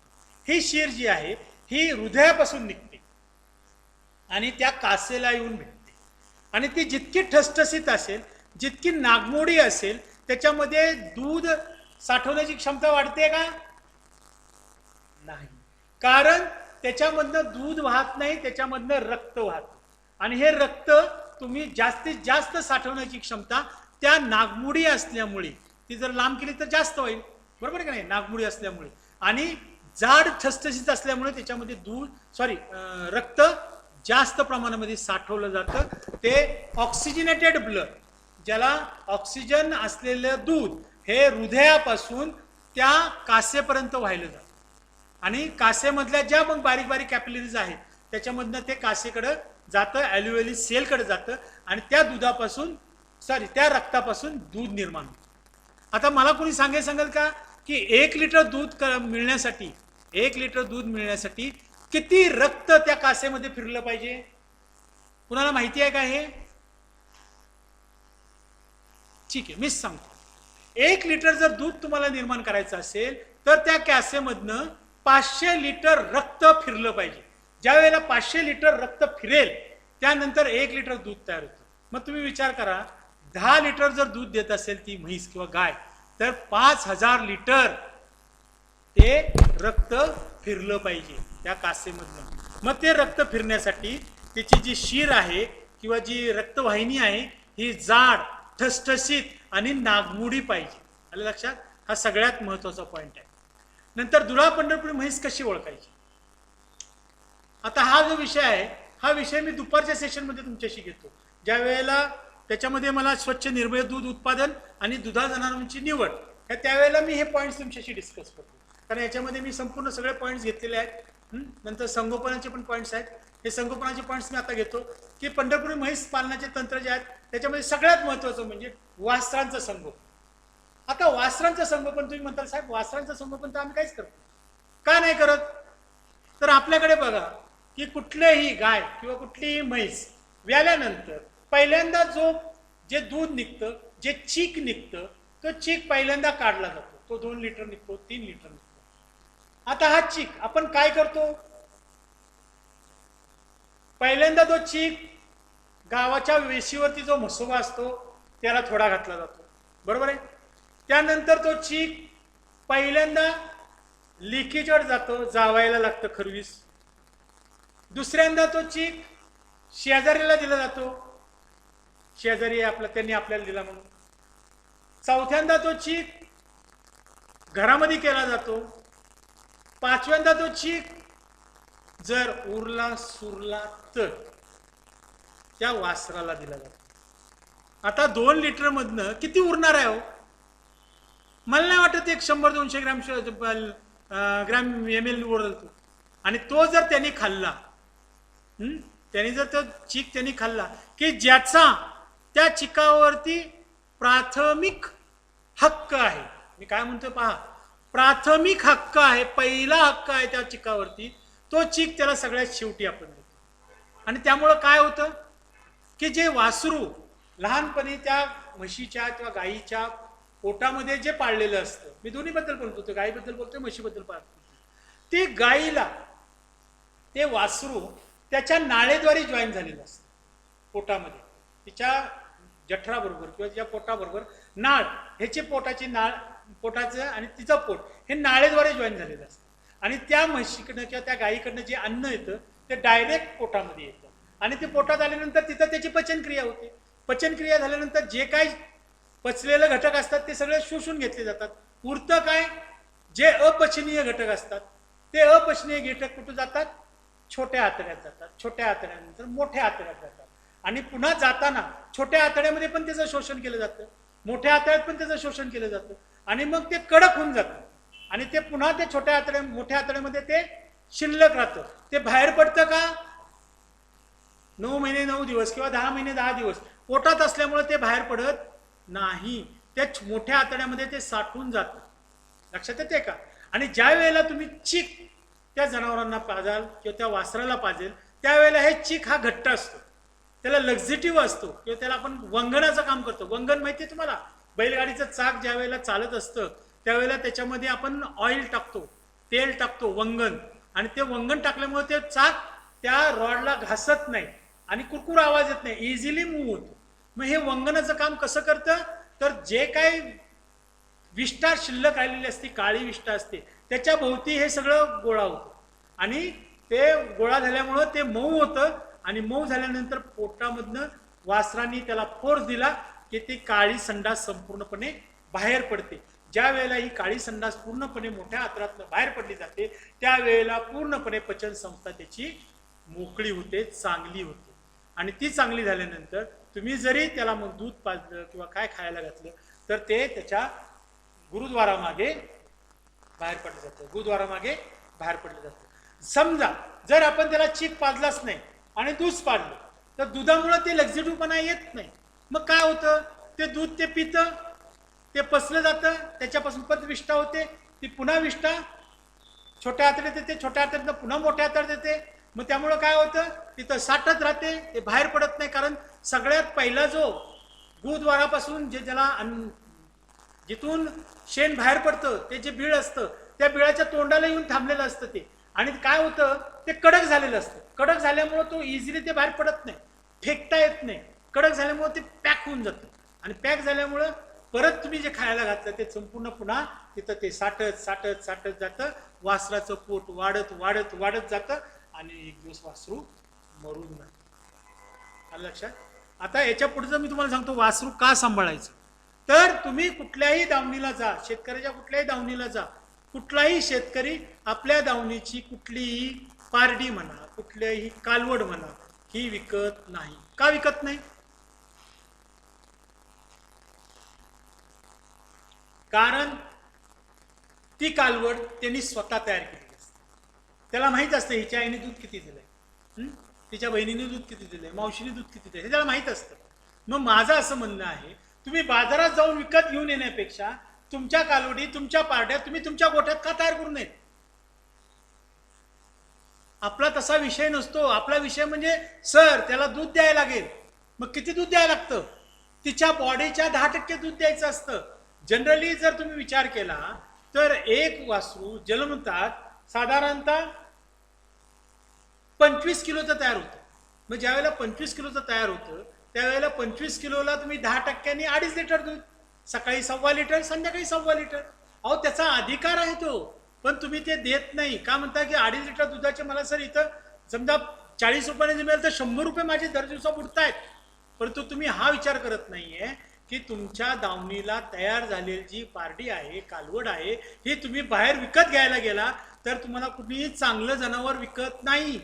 ही शीर जी आहे ही हृदयापासून निघते आणि त्या कासेला येऊन भेटते. आणि ती जितकी ठसठशीत असेल जितकी नागमोडी असेल त्याच्यामध्ये दूध साठवण्याची क्षमता वाढते का? नाही. कारण त्याच्यामधनं दूध वाहत नाही त्याच्यामधनं रक्त वाहतं. आणि हे रक्त तुम्ही जास्तीत जास्त साठवण्याची क्षमता त्या नागमुडी असल्यामुळे ती जर लांब केली तर जास्त होईल. बरोबर आहे का नाही? नागमुडी असल्यामुळे आणि जाड ठसठशीत असल्यामुळे त्याच्यामध्ये रक्त जास्त प्रमाणामध्ये साठवलं जातं. ते ऑक्सिजनेटेड ब्लड ज्याला ऑक्सिजन असलेलं दूध हे हृदयापासून त्या कासेपर्यंत वाहिलं जातं. आणि कासेमधल्या ज्या मग बारीक बारीक कॅपिलरीज आहेत त्याच्यामधनं ते कासेकडं जातं ॲल्युएली सेलकडे जातं आणि त्या रक्तापासून दूध निर्माण होतं. आता मला कोणी सांगेल का की 1 लिटर दूध मिळण्यासाठी किती रक्त त्या कासेमध्ये फिरलं पाहिजे? कुणाला माहिती आहे का हे? ठीक आहे मीच सांगतो. 1 लिटर जर दूध तुम्हाला निर्माण करायचं असेल तर त्या कासेमधनं 500 लिटर रक्त फिरलं पाहिजे. ज्या वेळेला 500 लिटर रक्त फिरेल त्यानंतर 1 लिटर दूध तयार होतं. मग तुम्ही विचार करा 10 लिटर जर दूध देत असेल ती म्हैस किंवा गाय तर 5000 लिटर ते रक्त फिरलं पाहिजे त्या कासेमधनं. मग ते रक्त फिरण्यासाठी त्याची जी शीर आहे किंवा जी रक्तवाहिनी आहे ही जाड ठसठशीत आणि नागमुडी पाहिजे. आलं लक्षात? हा सगळ्यात महत्वाचा पॉइंट आहे. नंतर दुधाळ पंढरपुरी म्हैस कशी ओळखायची? आता हा जो विषय आहे हा विषय मी दुपारच्या सेशनमध्ये तुमच्याशी घेतो, ज्या वेळेला त्याच्यामध्ये मला स्वच्छ निर्भय दूध उत्पादन आणि दुधाळ जनावरांची निवड त्यावेळेला मी हे पॉईंट्स तुमच्याशी डिस्कस करतो, कारण याच्यामध्ये मी संपूर्ण सगळे पॉईंट्स घेतलेले आहेत. नंतर संगोपनाचे पण पॉईंट्स आहेत. हे संगोपनाचे पॉईंट्स मी आता घेतो की पंढरपुरी म्हैस पालनाचे तंत्र जे आहेत त्याच्यामध्ये सगळ्यात महत्त्वाचं म्हणजे वासरांचं संगोपन. आता वासरांचं संगोपन तुम्ही म्हणताल साहेब वासरांचं संगोपन तर आम्ही काहीच करतो, का नाही करत? तर आपल्याकडे बघा की कुठलीही गाय किंवा कुठलीही म्हैस व्याल्यानंतर पहिल्यांदा जे दूध निघतं, जे चीक निघतं, तो चीक पहिल्यांदा काढला जातो. तो 2 लिटर निघतो, 3 लिटर निघतो. आता हा चीक आपण काय करतो? पहिल्यांदा तो चीक गावाच्या वेशीवरती जो म्हसोबा असतो त्याला थोडा घातला जातो, बरोबर आहे. त्यानंतर तो चीक पहिल्यांदा लिकीजवर जातो, जावायला लागतं खरवीस. दुसऱ्यांदा तो चीक शेजारीला दिला जातो, शेजारी त्यांनी आपल्याला दिला म्हणून. चौथ्यांदा तो चीक घरामध्ये केला जातो. पाचव्यांदा तो चीक जर उरला सुरला तर त्या वासराला दिला जातो. आता 2 लिटर मधनं किती उरणार आहे हो? मला नाही वाटत 100-200 ग्रॅम ml उरतो. आणि तो जर त्यांनी खाल्ला, त्यांनी जर तो चीक त्यांनी खाल्ला की ज्याचा त्या चिकावरती प्राथमिक हक्क आहे, मी काय म्हणतोय पहा, प्राथमिक हक्क आहे, पहिला हक्क आहे त्या चिकावरती, तो चीक त्याला सगळ्यात शेवटी आपण देतो. आणि त्यामुळं काय होतं की जे वासरू लहानपणी त्या म्हशीच्या किंवा गायीच्या पोटामध्ये जे पाळलेलं असतं, मी दोन्हीबद्दल बोलतो, गायीबद्दल बोलतोय, म्हशीबद्दल बोलतोय, ते गायीला ते वासरू त्याच्या नाळेद्वारे जॉईन झालेलं असतं पोटामध्ये, तिच्या जठराबरोबर किंवा तिच्या पोटाबरोबर नाळ, ह्याची पोटाची नाळ, पोटाचं आणि तिचं पोट हे नाळेद्वारे जॉईन झालेलं असतं. आणि त्या म्हशीकडनं किंवा त्या गायीकडनं जे अन्न येतं ते डायरेक्ट पोटामध्ये येतं आणि ते पोटात आल्यानंतर तिथं त्याची पचनक्रिया होते. पचनक्रिया झाल्यानंतर जे काही पचलेले घटक असतात ते सगळे शोषून घेतले जातात. उरतं काय? जे अपचनीय घटक असतात ते अपचनीय घटक कुठे जातात? छोट्या आतड्यात जातात. छोट्या आतड्यानंतर मोठ्या आतड्यात जातात आणि पुन्हा जाताना छोट्या आतड्यामध्ये पण त्याचं शोषण केलं जातं, मोठ्या आतड्यात पण त्याचं शोषण केलं जातं आणि मग ते कडक होऊन जातं आणि ते पुन्हा ते छोट्या आतड्या मोठ्या आतड्यामध्ये ते शिल्लक राहतं. ते बाहेर पडतं का? 9 महिने 9 दिवस किंवा 10 महिने 10 दिवस पोटात असल्यामुळे ते बाहेर पडत नाही, त्या मोठ्या आतड्यामध्ये ते साठून जातं. लक्षात येते का? आणि ज्या वेळेला तुम्ही चीक त्या जनावरांना पाजाल किंवा त्या वासराला पाजेल त्यावेळेला हे चीक हा घट्ट असतो, त्याला लक्झिटिव्ह असतो किंवा त्याला आपण वंगणाचं काम करतो. वंगण माहिती आहे तुम्हाला? बैलगाडीचं चाक ज्या वेळेला चालत असतं त्यावेळेला त्याच्यामध्ये आपण ऑइल टाकतो, तेल टाकतो, वंगण, आणि ते वंगण टाकल्यामुळे ते चाक त्या रॉडला घासत नाही आणि कुरकुर आवाज येत नाही, इझिली मूव्ह होतो. मग हे वंगणाचं काम कसं करतं? तर जे काही विष्ठा शिल्लक राहिलेली असते, काळी विष्ठा असते, त्याच्या भोवती हे सगळं गोळा होतं आणि ते गोळा झाल्यामुळं ते मऊ होतं आणि मऊ झाल्यानंतर पोटामधनं वासरांनी त्याला फोर्स दिला की ती काळी संडास संपूर्णपणे बाहेर पडते. ज्या वेळेला ही काळी संडास पूर्णपणे मोठ्या आतड्यातनं बाहेर पडली जाते त्यावेळेला पूर्णपणे पचन संस्था त्याची मोकळी होते, चांगली होते. आणि ती चांगली झाल्यानंतर तुम्ही जरी त्याला मग दूध पाजलं किंवा काय खायला घातलं तर ते त्याच्या गुरुद्वारामागे बाहेर पडलं जातं, गुरुद्वारामागे बाहेर पडलं जातं. समजा जर आपण त्याला चीक पाजलाच नाही आणि दूध पाजलं तर दुधामुळे ते लक्झिटिव्हपणा येत नाही. मग काय होतं? ते दूध ते पितं, ते पचलं जातं, त्याच्यापासून परत विष्ठा होते, ती पुन्हा विष्ठा छोट्या आतड्यात येते, छोट्या आतड्यात पुन्हा मोठ्या आतड्यात येते. मग त्यामुळं काय होतं? तिथं साठत राहते, ते बाहेर पडत नाही. कारण सगळ्यात पहिला जो गुरुद्वारापासून जे ज्याला जिथून शेण बाहेर पडतं ते जे बीळ असतं त्या बिळाच्या तोंडाला येऊन थांबलेलं असतं ते, आणि काय होतं? ते कडक झालेलं असतं. कडक झाल्यामुळं तो इझिली ते बाहेर पडत नाही, फेकता येत नाही. कडक झाल्यामुळं ते पॅक होऊन जातं आणि पॅक झाल्यामुळं परत तुम्ही जे खायला घातलं ते संपूर्ण पुन्हा तिथं ते साठत साठत साठत जातं. वासराचं पोट वाढत वाढत वाढत जातं आणि एक दिवस वासरू मरून जातं. आलं लक्षात? आता याच्या पुढचं मी तुम्हाला सांगतो वासरू का सांभाळायचं. तर तुम्ही कुठल्याही दावणीला जा, शेतकऱ्याच्या कुठल्याही दावणीला जा, कुठलाही शेतकरी आपल्या दावणीची कुठलीही पारडी म्हणा, कुठल्याही कालवड म्हणा, ही विकत नाही. का विकत नाही? कारण ती कालवड त्यांनी स्वतः तयार केली असते. त्याला माहित असतं हिच्या आईने दूध किती दिलंय, तिच्या बहिणीने दूध किती दिलंय, मावशीने दूध किती दिलंय, हे त्याला माहित असतं. मग माझं असं म्हणणं आहे, तुम्ही बाजारात जाऊन विकत घेऊन येण्यापेक्षा तुमच्या कालवडी, तुमच्या पारड्या तुम्ही तुमच्या गोठ्यात का तयार करू नयेत? आपला तसा विषय नसतो. आपला विषय म्हणजे सर त्याला दूध द्यायला लागेल. मग किती दूध द्यायला लागतं? तिच्या बॉडीच्या 10% दूध द्यायचं असतं. जनरली जर तुम्ही विचार केला तर एक वासरू जन्मतात साधारणतः 25 किलोचं तयार होतं. मग ज्या वेळेला 25 किलोचं तयार होतं त्यावेळेला 25 किलोला तुम्ही 10%नी 2.5 लिटर दूध, सकाळी 1.25 लिटर, संध्याकाळी 1.25 लिटर. अहो त्याचा अधिकार आहे तो, पण तुम्ही ते देत नाही. का म्हणता की 2.5 लिटर दुधाचे मला सर इथं समजा 40 रुपयाने मिळेल तर 100 रुपये माझे दर दिवसा बुडतायत. परंतु तुम्ही हा विचार करत नाहीये की तुमच्या दावणीला तयार झालेली जी पारडी आहे, कालवड आहे, ही तुम्ही बाहेर विकत घ्यायला गेला तर तुम्हाला कुठलीही चांगलं जनावर विकत नाही.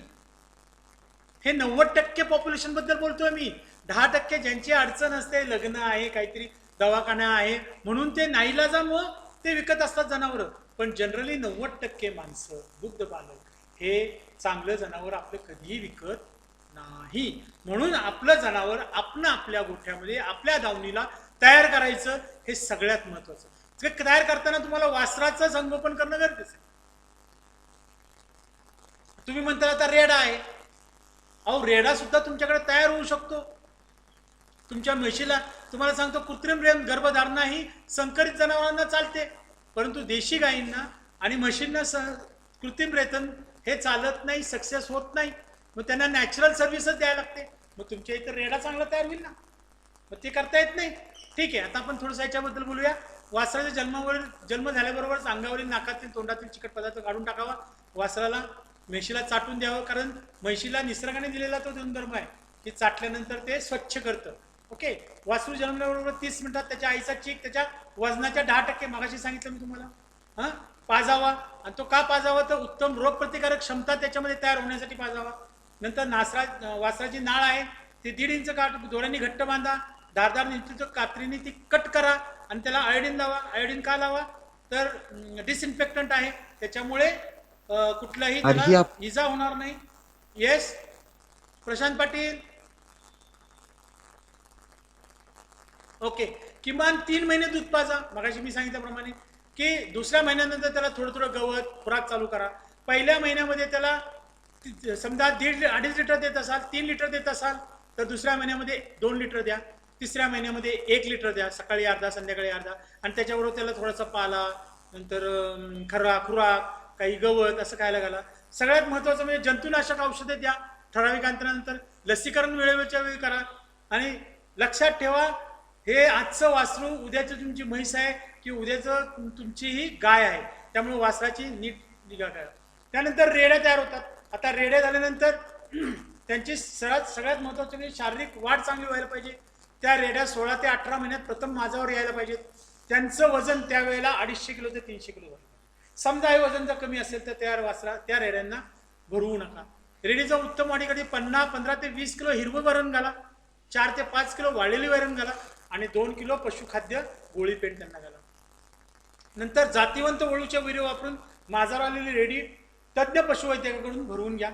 हे 90% पॉप्युलेशन बद्दल बोलतोय मी. 10% ज्यांची अडचण असते, लग्न आहे, काहीतरी दवाखाना आहे, म्हणून ते नाईलाजामुळं ते विकत असतात जनावरं. पण जनरली 90% माणसं, दुग्ध पालक हे चांगलं जनावर आपलं कधीही विकत नाही. म्हणून आपलं जनावर आपण आपल्या गोठ्यामध्ये, आपल्या दावणीला तयार करायचं, हे सगळ्यात महत्वाचं. तयार करताना तुम्हाला वासराचं संगोपन करणं गरजेचं आहे. तुम्ही म्हणता आता रेडा आहे. अहो रेडा सुद्धा तुमच्याकडे तयार होऊ शकतो. तुमच्या म्हशीला तुम्हाला सांगतो कृत्रिम गर्भधारणा ही संकरित जनावरांना चालते, परंतु देशी गायींना आणि म्हशींना कृत्रिम रेतन हे चालत नाही, सक्सेस होत नाही. मग त्यांना नॅचरल सर्व्हिसच द्यायला लागते. मग तुमच्या इथं रेडा चांगला तयार होईल ना, मग ते करता येत नाही. ठीक आहे, आता आपण थोडंसं याच्याबद्दल बोलूया. वासराच्या जन्म झाल्याबरोबरच अंगावरील, नाकातील, तोंडातील चिकट पदार्थ काढून टाकावा. वासराला, म्हशीला चाटून द्यावं, कारण म्हशीला निसर्गाने दिलेला तो गुणधर्म आहे की चाटल्यानंतर ते स्वच्छ करतं. ओके. वासरू जन्मल्याबरोबर 30 मिनिटात त्याच्या आईचा चीक त्याच्या वजनाच्या 10%, मागाशी सांगितलं मी तुम्हाला, पाजावा. आणि तो का पाजावा? तर उत्तम रोगप्रतिकारक क्षमता त्याच्यामध्ये तयार होण्यासाठी पाजावा. नंतर वासराची नाळ आहे ती 1.5 इंच काठ दोऱ्यांनी घट्ट बांधा, धारदार निश्चित कात्रीने ती कट करा आणि त्याला आयोडीन लावा. आयोडीन का लावा? तर डिसइन्फेक्टंट आहे, त्याच्यामुळे कुठलाही त्याला इजा होणार नाही. येस प्रशांत पाटील. ओके. किमान 3 महिने दूध पाजा. मगाशी मी सांगितल्याप्रमाणे की दुसऱ्या महिन्यानंतर त्याला थोडं थोडं गवत खुराक चालू करा. पहिल्या महिन्यामध्ये त्याला समजा 1.5 लिटर देत असाल, 3 लिटर देत असाल तर दुसऱ्या महिन्यामध्ये 2 लिटर द्या. तिसऱ्या महिन्यामध्ये 1 लिटर द्या, सकाळी अर्धा, संध्याकाळी अर्धा. आणि त्याच्याबरोबर त्याला थोडासा पाला, नंतर खुराक, काही गवत असं खायला घाला. सगळ्यात महत्त्वाचं म्हणजे जंतुनाशक औषधे द्या ठराविक अंतरानंतर. लसीकरण वेळेच्या वेळी करा. आणि लक्षात ठेवा, हे आजचं वासरू उद्याची तुमची म्हैस आहे की उद्याचं तुमची ही गाय आहे, त्यामुळे वासराची नीट निगा करा. त्यानंतर रेड्या तयार होतात. आता रेड्या झाल्यानंतर त्यांची सगळ्यात महत्त्वाचं म्हणजे शारीरिक वाढ चांगली व्हायला पाहिजे. त्या रेड्या 16 ते 18 महिन्यात प्रथम माझ्यावर यायला पाहिजेत. त्यांचं वजन त्यावेळेला 250 किलो ते 300 किलो झालं. समजा हे वजन जर कमी असेल तर त्या रेड्यांना भरवू नका. रेडीचं उत्तम वाढीसाठी 15 ते 20 किलो हिरवं वरण घाला, 4 ते 5 किलो वाळलेली वरण घाला आणि 2 किलो पशुखाद्य गोळी पेंट त्यांना घाला. नंतर जातीवंत वळूच्या विरे वापरून माझ्यावर आलेली रेडी तज्ज्ञ पशुवैद्यकाकडून भरवून घ्या.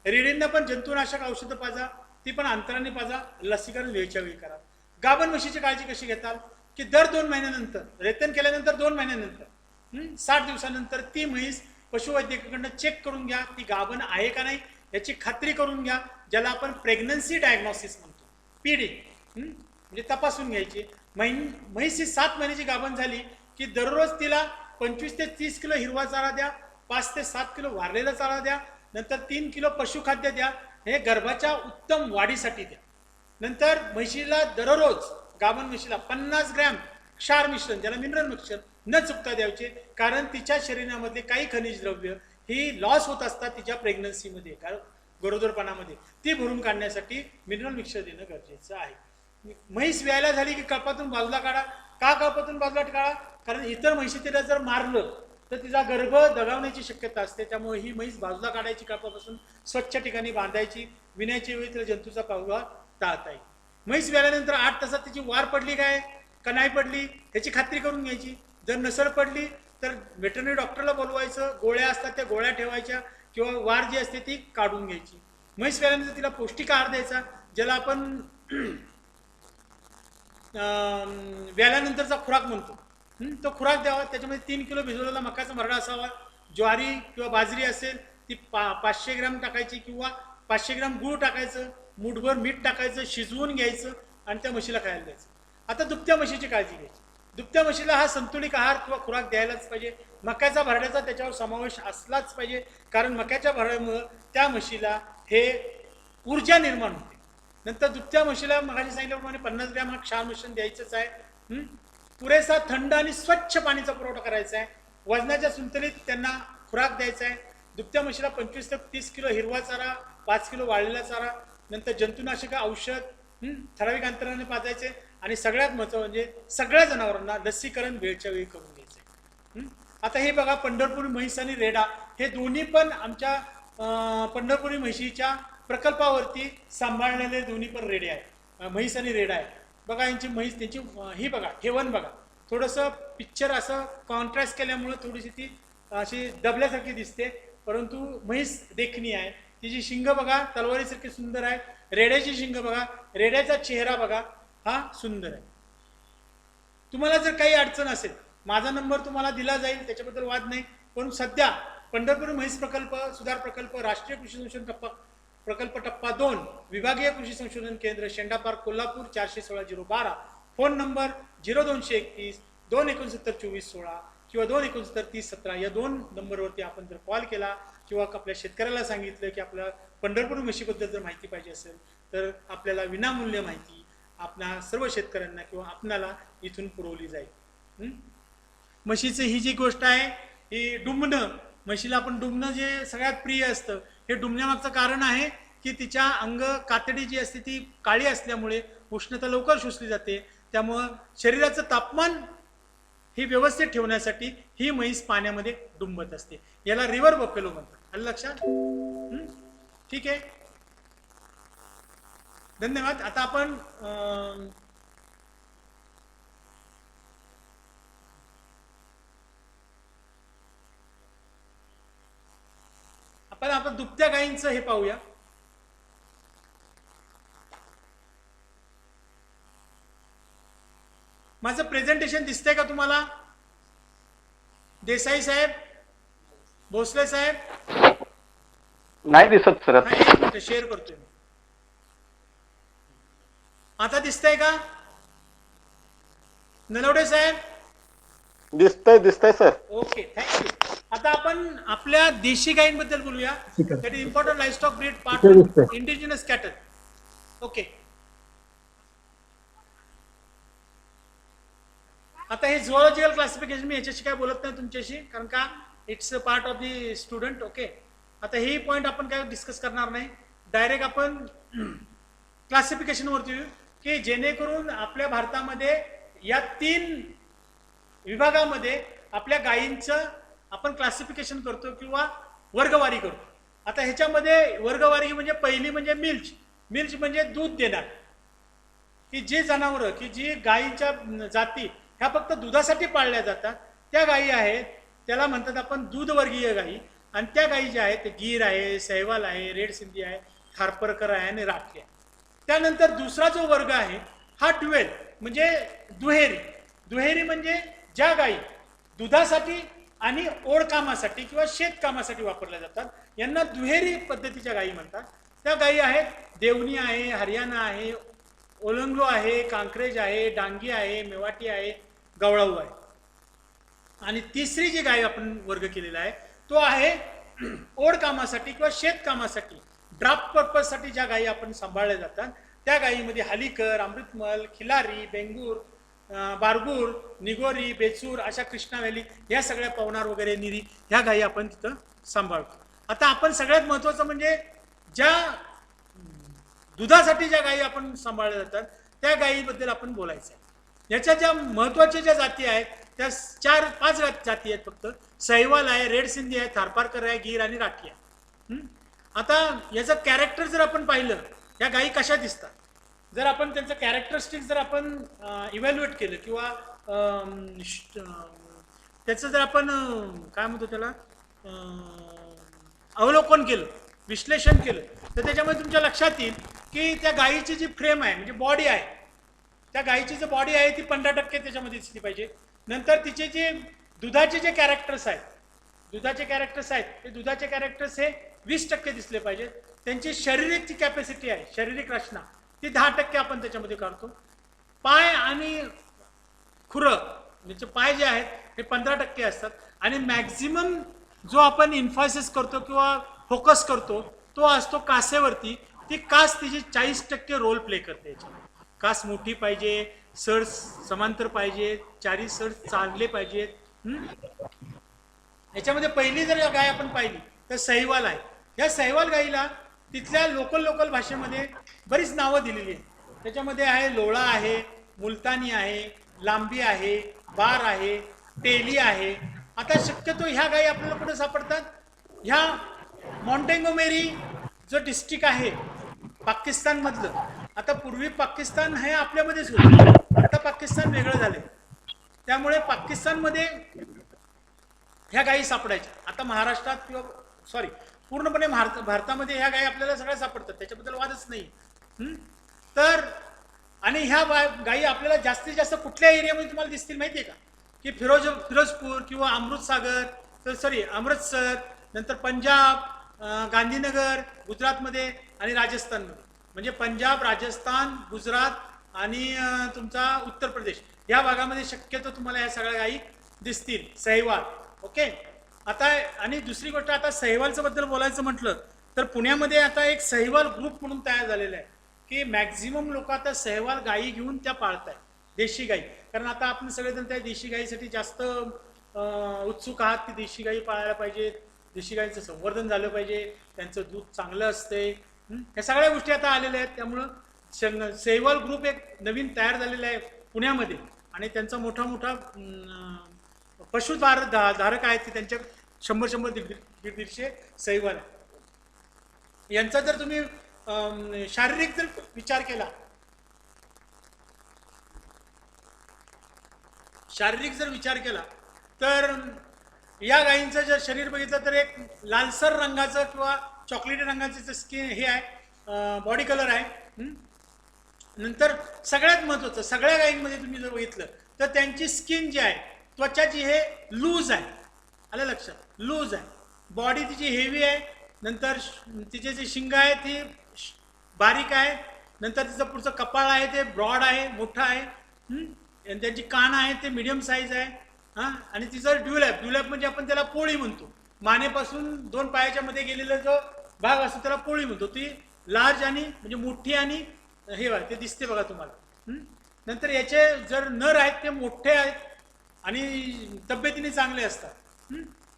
रेडींना पण जंतुनाशक औषधं पाजा, ती पण अंतराने पाजा. लसीकरण वेळच्या वेळी करा. गाभण म्हशीची काळजी कशी घेताल की दर 2 महिन्यानंतर, रेतन केल्यानंतर 2 महिन्यानंतर, 60 दिवसानंतर ती म्हैस पशुवैद्यकाकडनं चेक करून घ्या, ती गाभण आहे का नाही याची खात्री करून घ्या, ज्याला आपण प्रेग्नन्सी डायग्नोसिस म्हणतो, PD. म्हणजे तपासून घ्यायची. म्हैस ही 7 महिन्याची गाभण झाली की दररोज तिला 25 ते 30 किलो हिरवा चारा द्या, 5 ते 7 किलो वारलेला चारा द्या, नंतर 3 किलो पशुखाद्य द्या. हे गर्भाच्या उत्तम वाढीसाठी द्या. नंतर म्हशीला दररोज, गाभण म्हशीला 50 ग्रॅम क्षार मिश्रण, ज्याला मिनरल मिक्सचर, न चुकता द्यायचे, कारण तिच्या शरीरामध्ये काही खनिज द्रव्य ही लॉस होत असतात तिच्या प्रेग्नन्सीमध्ये, कारण गरोदरपणामध्ये. ती भरून काढण्यासाठी मिनरल मिक्सचर देणं गरजेचं आहे. म्हैस व्यायला झाली की कळपातून बाजूला काढा. का कळपातून बाजूला काढा? कारण इतर म्हशी तिला जर मारलं तर तिचा गर्भ दगावण्याची शक्यता असते. त्यामुळे ही म्हैस बाजूला काढायची, कळपापासून स्वच्छ ठिकाणी बांधायची. विण्याच्या वेळी तिला जंतूचा प्रादुर्भाव टाळता येईल. म्हैस व्याल्यानंतर 8 तासात तिची वार पडली काय का नाही पडली ह्याची खात्री करून घ्यायची. जर नसल पडली तर व्हेटरनरी डॉक्टरला बोलवायचं. गोळ्या असतात त्या गोळ्या ठेवायच्या किंवा वार जी असते ती काढून घ्यायची. म्हैस व्याल्यानंतर तिला पौष्टिक आहार द्यायचा, ज्याला आपण व्याल्यानंतरचा खुराक म्हणतो. तो खुराक द्यावा. त्याच्यामध्ये 3 किलो भिजवलेला मकाचा भरडा असावा. ज्वारी किंवा बाजरी असेल ती 500 ग्रॅम टाकायची किंवा 500 ग्रॅम गूळ टाकायचं, मूठभर मीठ टाकायचं, शिजवून घ्यायचं आणि त्या म्हशीला खायला द्यायचं. आता दुभत्या म्हशीची काळजी घ्यायची. दुभत्या म्हशीला हा संतुलित आहार किंवा खुराक द्यायलाच पाहिजे. मक्याचा भरड्याचा त्याच्यावर समावेश असलाच पाहिजे, कारण मक्याच्या भरड्यामुळं त्या म्हशीला हे ऊर्जा निर्माण होते. नंतर दुभत्या म्हशीला मगाशी सांगितल्याप्रमाणे 50 ग्रॅम हा क्षार मिश्रण द्यायचंच आहे. पुरेसा थंड आणि स्वच्छ पाणीचा पुरवठा करायचा आहे. वजनाच्या संतुलित त्यांना खुराक द्यायचा आहे. दुभत्या म्हशीला 25 ते 30 किलो हिरवा चारा, 5 किलो वाळलेला चारा, नंतर जंतुनाशक औषध ठराविक अंतराने पाजायचे आणि सगळ्यात महत्त्वाचं म्हणजे सगळ्या जनावरांना लसीकरण वेळच्या वेळी करून घ्यायचे. आता हे बघा, पंढरपुरी म्हैस आणि रेडा हे दोन्ही पण आमच्या पंढरपुरी म्हशीच्या प्रकल्पावरती सांभाळलेले दोन्ही पण रेडे आहेत. म्हैस आणि रेडा आहे. बघा यांची म्हैस, त्यांची ही बघा, ठेवण बघा, थोडंसं पिक्चर असं कॉन्ट्रास्ट केल्यामुळं थोडीशी ती अशी दबल्यासारखी दिसते, परंतु म्हैस देखणी आहे. तिची शिंग बघा तलवारीसारखी सुंदर आहे. रेड्याची शिंग बघा, रेड्याचा चेहरा बघा हा सुंदर आहे. तुम्हाला जर काही अडचण असेल माझा नंबर तुम्हाला दिला जाईल, त्याच्याबद्दल वाद नाही. पण सध्या पंढरपूर म्हैस प्रकल्प, सुधार प्रकल्प, राष्ट्रीय कृषी संशोधन प्रकल्प टप्पा 2, विभागीय कृषी संशोधन केंद्र, शेंडा पार्क, कोल्हापूर 416-012, फोन नंबर 0231 269 2416 किंवा 269 3017 या 2 नंबरवरती आपण जर कॉल केला किंवा आपल्या शेतकऱ्याला सांगितलं की आपल्या पंढरपूर म्हशीबद्दल जर माहिती पाहिजे असेल तर आपल्याला विनामूल्य माहिती आपल्या सर्व शेतकऱ्यांना किंवा आपणाला इथून पुरवली जाईल. म्हशीचं ही जी गोष्ट आहे ही डुंबणं, म्हशीला आपण डुंबणं जे सगळ्यात प्रिय असतं, हे डुंबण्यामागचं कारण आहे की तिच्या अंग कातडी जी असते ती काळी असल्यामुळे उष्णता लवकर शोषली जाते. त्यामुळं शरीराचं तापमान ही व्यवस्थित ठेवण्यासाठी ही म्हैस पाण्यामध्ये डुंबत असते. याला रिव्हर बफेलो म्हणतात. आलं लक्षात? ठीक आहे, धन्यवाद. आता आपण दुभत्या गायींचं हे पाहूया. माझं प्रेझेंटेशन दिसतंय का तुम्हाला? देसाई साहेब, भोसले साहेब? नाही दिसत सर. एक मिनिट शेअर करतोय मी. आता दिसतंय का? नलवडे साहेब? दिसतंय सर. Okay, thank you. आता आपण आपल्या देशी गायींबद्दल बोलूया. That is important livestock breed part indigenous cattle. Okay, आता हे झुऑलॉजिकल क्लासिफिकेशन मी याच्याशी काय बोलत नाही तुमच्याशी, कारण का it's a part of the student. Okay, आता हे पॉईंट आपण काय डिस्कस करणार नाही. डायरेक्ट आपण क्लासिफिकेशन वरती येऊ की जेणेकरून आपल्या भारतामध्ये या 3 विभागामध्ये आपल्या गायींचं आपण क्लासिफिकेशन करतो किंवा वर्गवारी करतो. आता ह्याच्यामध्ये वर्गवारी म्हणजे पहिली म्हणजे मिल्च. मिल्च म्हणजे दूध देणार, की जे जनावरं की जी गायीच्या जाती ह्या फक्त दुधासाठी पाळल्या जातात त्या गायी आहेत, त्याला म्हणतात आपण दूधवर्गीय गायी. आणि त्या गायी ज्या आहेत ते गीर आहे, सहवाल आहे, रेड सिंधी आहे, खारपरकर आहे आणि राठी आहे. त्यानंतर दुसरा जो वर्ग आहे हा ड्युएल म्हणजे दुहेरी. दुहेरी म्हणजे ज्या गायी दुधासाठी आणि ओढकामासाठी किंवा शेतकामासाठी वापरल्या जातात यांना दुहेरी पद्धतीच्या गायी म्हणतात. त्या गायी आहेत देवणी आहे, हरियाणा आहे, ओलंगलो आहे, कांक्रेज आहे, डांगी आहे, मेवाटी आहे, गवळाऊ आहे. आणि तिसरी जी गाय आपण वर्ग केलेला आहे तो आहे ओढकामासाठी किंवा शेतकामासाठी ड्राफ्ट पर्पजसाठी ज्या गायी आपण सांभाळल्या जातात त्या गायीमध्ये हलीकर, अमृतमल, खिलारी, बेंगूर, बारगूर, निगोरी, बेचूर, अशा कृष्णा व्हॅली या सगळ्या पवनार वगैरे निरी ह्या गायी आपण तिथं सांभाळतो. आता आपण सगळ्यात महत्त्वाचं म्हणजे ज्या दुधासाठी ज्या गायी आपण सांभाळल्या जातात त्या गायीबद्दल आपण बोलायचं आहे. याच्या ज्या महत्त्वाच्या ज्या जाती आहेत त्या 4-5 जाती आहेत फक्त. सहिवाल आहे, रेड सिंधी आहे, थारपारकर आहे, गीर आणि राठी आहे. आता याचं कॅरेक्टर जर आपण पाहिलं, या गायी कशा दिसतात, जर आपण त्यांचं कॅरेक्टरिस्टिक जर आपण इव्हॅल्युएट केलं किंवा त्याचं जर आपण काय म्हणतो त्याला अवलोकन केलं, विश्लेषण केलं, तर त्याच्यामध्ये तुमच्या लक्षात येईल की त्या गायीची जी फ्रेम आहे म्हणजे बॉडी आहे, त्या गायीची जी बॉडी आहे ती 15% त्याच्यामध्ये दिसली पाहिजे. नंतर तिचे जे दुधाचे जे कॅरेक्टर्स आहेत, दुधाचे कॅरेक्टर्स आहेत ते दुधाचे कॅरेक्टर्स हे 20% दिसले पाहिजेत. त्यांची शारीरिक जी कॅपॅसिटी आहे, शारीरिक रचना, ती 10% आपण त्याच्यामध्ये काढतो. पाय आणि खुरं म्हणजे पाय जे आहेत हे 15% असतात. आणि मॅक्झिमम जो आपण इन्फायसिस करतो किंवा फोकस करतो तो असतो कासेवरती. ती कास तिची 40% रोल प्ले करते. याच्यामध्ये कास मोठी पाहिजे, सड समांतर पाहिजे, चारी सड चांगले पाहिजेत. याच्यामध्ये पहिली जर गाय आपण पाहिली तर सहिवाल आहे. या सहिवाल गाईला तिथल्या लोकल भाषेमध्ये बरीच नावं दिलेली आहेत. त्याच्यामध्ये आहे लोळा आहे, मुलतानी आहे, लांबी आहे, बार आहे, टेली आहे. आता शक्यतो ह्या गायी आपल्याला कुठे सापडतात? ह्या मॉन्टेगोमेरी जो डिस्ट्रिक्ट आहे पाकिस्तानमधलं. आता पूर्वी पाकिस्तान हे आपल्यामध्येच होतं, आता पाकिस्तान वेगळं झाले. त्यामुळे पाकिस्तानमध्ये ह्या गायी सापडायच्या. आता महाराष्ट्रात किंवा सॉरी पूर्णपणे भारतामध्ये ह्या गायी आपल्याला सगळ्या सापडतात, त्याच्याबद्दल वादच नाही. तर आणि ह्या गायी आपल्याला जास्तीत जास्त कुठल्या एरियामध्ये तुम्हाला दिसतील माहिती आहे का? की फिरोजपूर किंवा अमृतसर, नंतर पंजाब, गांधीनगर गुजरातमध्ये आणि राजस्थानमध्ये. म्हणजे पंजाब, राजस्थान, गुजरात आणि तुमचा उत्तर प्रदेश या भागामध्ये शक्यतो तुम्हाला ह्या सगळ्या गायी दिसतील. सहिवाल. ओके. आता आणि दुसरी गोष्ट, आता सहिवालचं बद्दल बोलायचं म्हटलं तर पुण्यामध्ये आता एक सहिवाल ग्रुप म्हणून तयार झालेला आहे की मॅक्झिमम लोक आता सहिवाल गायी घेऊन त्या पाळत आहेत, देशी गायी. कारण आता आपण सगळेजण त्या देशी गायीसाठी जास्त उत्सुक आहात की देशी गायी पाळायला पाहिजे, देशी गायीचं संवर्धन झालं पाहिजे, त्यांचं दूध चांगलं असते. ह्या सगळ्या गोष्टी आता आलेल्या आहेत. त्यामुळं सहिवाल ग्रुप एक नवीन तयार झालेला आहे पुण्यामध्ये आणि त्यांचा मोठा पशुधारक आहेत की त्यांच्या 100-150 सहिवाल आहे. यांचा जर तुम्ही शारीरिक जर विचार केला तर या गायींचं जर शरीर बघितलं तर एक लालसर रंगाचं किंवा चॉकलेटी रंगाचं स्किन हे आहे, बॉडी कलर आहे. नंतर सगळ्यात महत्त्वाचं, सगळ्या गायींमध्ये तुम्ही जर बघितलं तर त्यांची स्किन जी आहे, त्वचा जी हे लूज आहे. आलं लक्षात? लूज आहे. बॉडी तिची हेवी आहे. नंतर तिचे जे शिंग आहे ती बारीक आहे. नंतर तिचं पुढचं कपाळ आहे ते ब्रॉड आहे, मोठं आहे. आणि त्यांची कान आहे ते मिडियम साईज आहे. आणि तिचं ड्युलॅप म्हणजे आपण त्याला पोळी म्हणतो. मानेपासून 2 पायाच्या मध्ये गेलेला जो भाग असतो त्याला पोळी म्हणतो. ती लार्ज आणि म्हणजे मोठी आणि हे ते दिसते बघा तुम्हाला. नंतर याचे जर नर आहेत ते मोठे आहेत आणि तब्येतीने चांगले असतात.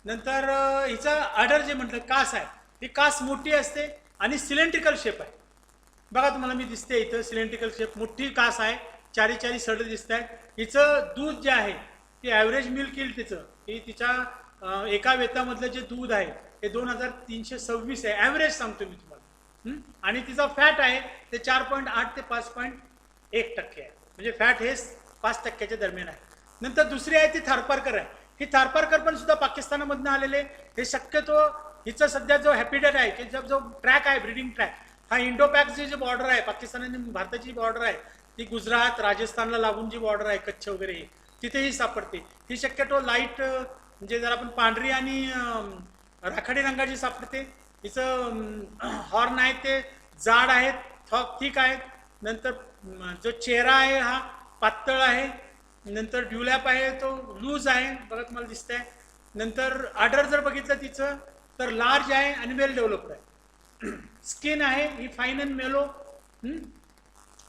नंतर हिचं आडर जे म्हटलं कास आहे, ती कास मोठी असते आणि सिलेंड्रिकल शेप आहे. बघा तुम्हाला मी दिसते इथं सिलेंड्रिकल शेप, मोठी कास आहे, चारी सड दिसत आहेत. हिचं दूध जे आहे ते ॲव्हरेज मिल्क येईल तिचं, की तिच्या एका वेतामधलं जे दूध आहे हे 2326 आहे, ॲव्हरेज सांगतो मी तुम्हाला. आणि तिचा फॅट आहे ते 4.8 ते 5.1% आहे. म्हणजे फॅट हे 5% दरम्यान आहे. नंतर दुसरी आहे ती थारपारकर आहे. ही थारपारकर पण सुद्धा पाकिस्तानामधून आलेले. हे शक्यतो हिचं सध्या जो हॅपिटेट आहे की जो ट्रॅक आहे, ब्रीडिंग ट्रॅक, हा इंडो पॅकची जी बॉर्डर आहे, पाकिस्तान आणि भारताची बॉर्डर आहे, ती गुजरात राजस्थानला लागून जी बॉर्डर आहे, कच्छ वगैरे, तिथेही सापडते. ही शक्यतो लाईट म्हणजे जर आपण पांढरी आणि राखाडी रंगाची सापडते. हिचं हॉर्न आहे ते जाड आहेत, थिक आहेत. नंतर जो चेहरा आहे हा पातळ आहे. नंतर ड्युलॅप आहे तो लूज आहे, बघा तुम्हाला दिसत आहे. नंतर आर्डर जर बघितलं तिचं तर लार्ज आहे आणि वेल डेव्हलप्ड आहे. स्किन आहे ही फाईन अँड मेलो.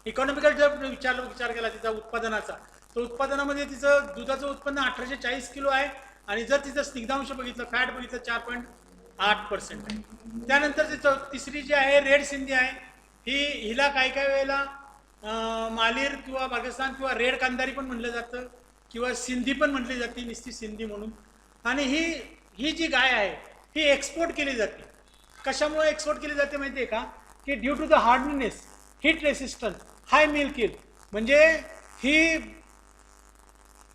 इकॉनॉमिकल जर विचार केला तिचा उत्पादनाचा, तर उत्पादनामध्ये तिचं दुधाचं उत्पन्न 1840 किलो आहे. आणि जर तिचं स्निग्धांश बघितलं, फॅट बघितलं 4.8% आहे. त्यानंतर तिचं तिसरी जी आहे रेड सिंधी आहे, हिला काही वेळेला मालीर किंवा पाकिस्तान किंवा रेड कांदारी पण म्हटलं जातं किंवा सिंधी पण म्हटली जाते, नुसती सिंधी म्हणून. आणि ही जी गाय आहे ही एक्सपोर्ट केली जाते. कशामुळे एक्सपोर्ट केली जाते माहिती आहे का? की due to the hardness, heat resistance, high milk yield. म्हणजे ही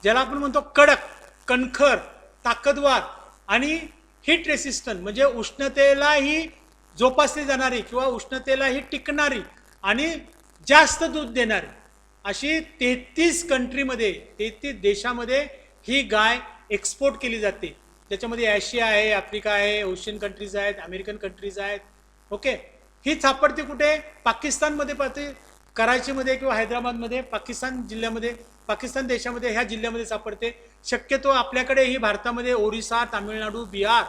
ज्याला आपण म्हणतो कडक, कणखर, ताकदवार आणि हीट रेसिस्टंट, म्हणजे उष्णतेला ही जोपासली जाणारी किंवा उष्णतेला ही टिकणारी आणि जास्त दूध देणारी अशी 33 कंट्रीमध्ये, 33 देशामध्ये ही गाय एक्सपोर्ट केली जाते. त्याच्यामध्ये आशिया आहे, आफ्रिका आहे, ओशियन कंट्रीज आहेत, अमेरिकन कंट्रीज आहेत. ओके, ही सापडते कुठे? पाकिस्तानमध्ये पडते, कराचीमध्ये किंवा हैदराबादमध्ये, पाकिस्तान जिल्ह्यामध्ये, पाकिस्तान देशामध्ये, ह्या जिल्ह्यामध्ये सापडते. शक्यतो आपल्याकडे ही भारतामध्ये ओरिसा, तामिळनाडू, बिहार,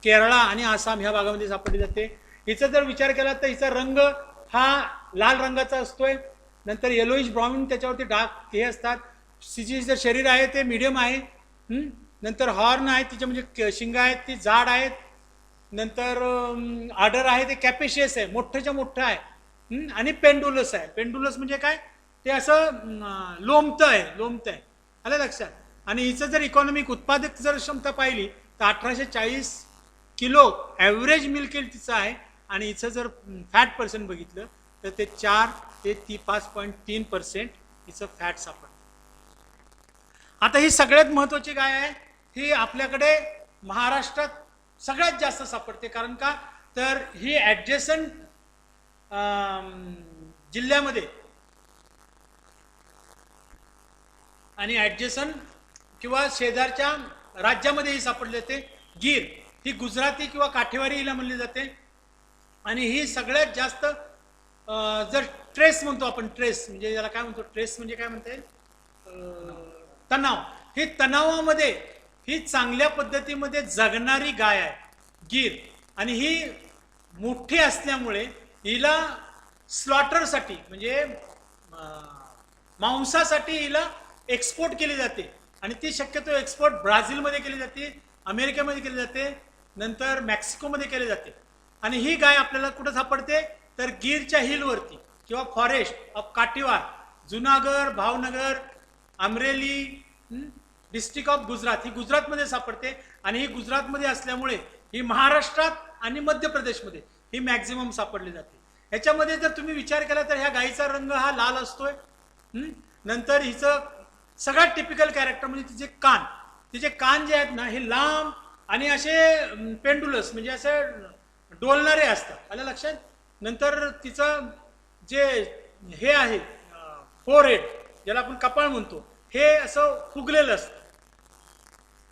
केरळा आणि आसाम ह्या भागामध्ये सापडली जाते. हिचा जर विचार केला तर हिचा रंग हा लाल रंगाचा असतोय, नंतर येलोइश ब्राऊन त्याच्यावरती डार्क हे असतात. तिचे जे शरीर आहे ते मीडियम आहे. नंतर हॉर्न आहे तिचे, म्हणजे शिंग आहेत ती जाड आहेत. नंतर आर्डर आहे ते कॅपेशियस आहे, मोठ्याच्या मोठं आहे. आणि पेंडुलस आहे. पेंडुलस म्हणजे काय? ते असं लोंबतं आहे. आलं लक्षात? आणि हिचं जर इकॉनॉमिक उत्पादक जर क्षमता पाहिली तर 1840 किलो ॲव्हरेज मिल्क यील्ड तिचं आहे. आणि हिचं जर फॅट पर्सेंट बघितलं तर ते 4 ते 5.3% हिचं फॅट सापडतं. आता ही सगळ्यात महत्त्वाची गाय आहे. ही आपल्याकडे महाराष्ट्रात सगळ्यात जास्त सापडते. कारण का? तर ही ॲडजसंट जिल्ह्यामध्ये आणि ॲडजसंट किंवा शेजारच्या राज्यामध्ये ही सापडली जाते. गीर ही गुजराती किंवा काठेवारी हिला म्हणली जाते. आणि ही सगळ्यात जास्त जर ट्रेस म्हणतो आपण, ट्रेस म्हणजे याला काय म्हणतो? ट्रेस म्हणजे काय म्हणते? तणाव. ही तणावामध्ये ही चांगल्या पद्धतीमध्ये जगणारी गाय आहे गीर. आणि ही मोठी असल्यामुळे हिला स्लॉटरसाठी म्हणजे मांसासाठी हिला एक्सपोर्ट केली जाते. आणि ती शक्यतो एक्सपोर्ट ब्राझीलमध्ये केली जाते, अमेरिकेमध्ये केली जाते, नंतर मेक्सिकोमध्ये केली जाते. आणि ही गाय आपल्याला कुठं सापडते? तर गीरच्या हिलवरती किंवा forest of Kathiawar, Junagadh, Bhavnagar, Amreli, district of Gujarat, ही गुजरातमध्ये सापडते. आणि ही गुजरातमध्ये असल्यामुळे ही महाराष्ट्रात आणि मध्य प्रदेशमध्ये ही मॅक्झिमम सापडली जाते. ह्याच्यामध्ये जर तुम्ही विचार केला तर ह्या गायीचा रंग हा लाल असतोय. नंतर हिचं सगळ्यात टिपिकल कॅरेक्टर म्हणजे तिचे कान जे आहेत ना हे लांब आणि असे पेंडुलस म्हणजे असे डोलणारे असतात. आलं लक्षात? नंतर तिचं जे हे आहे फोरहेड, ज्याला आपण कपाळ म्हणतो, हे असं फुगलेलं असतं.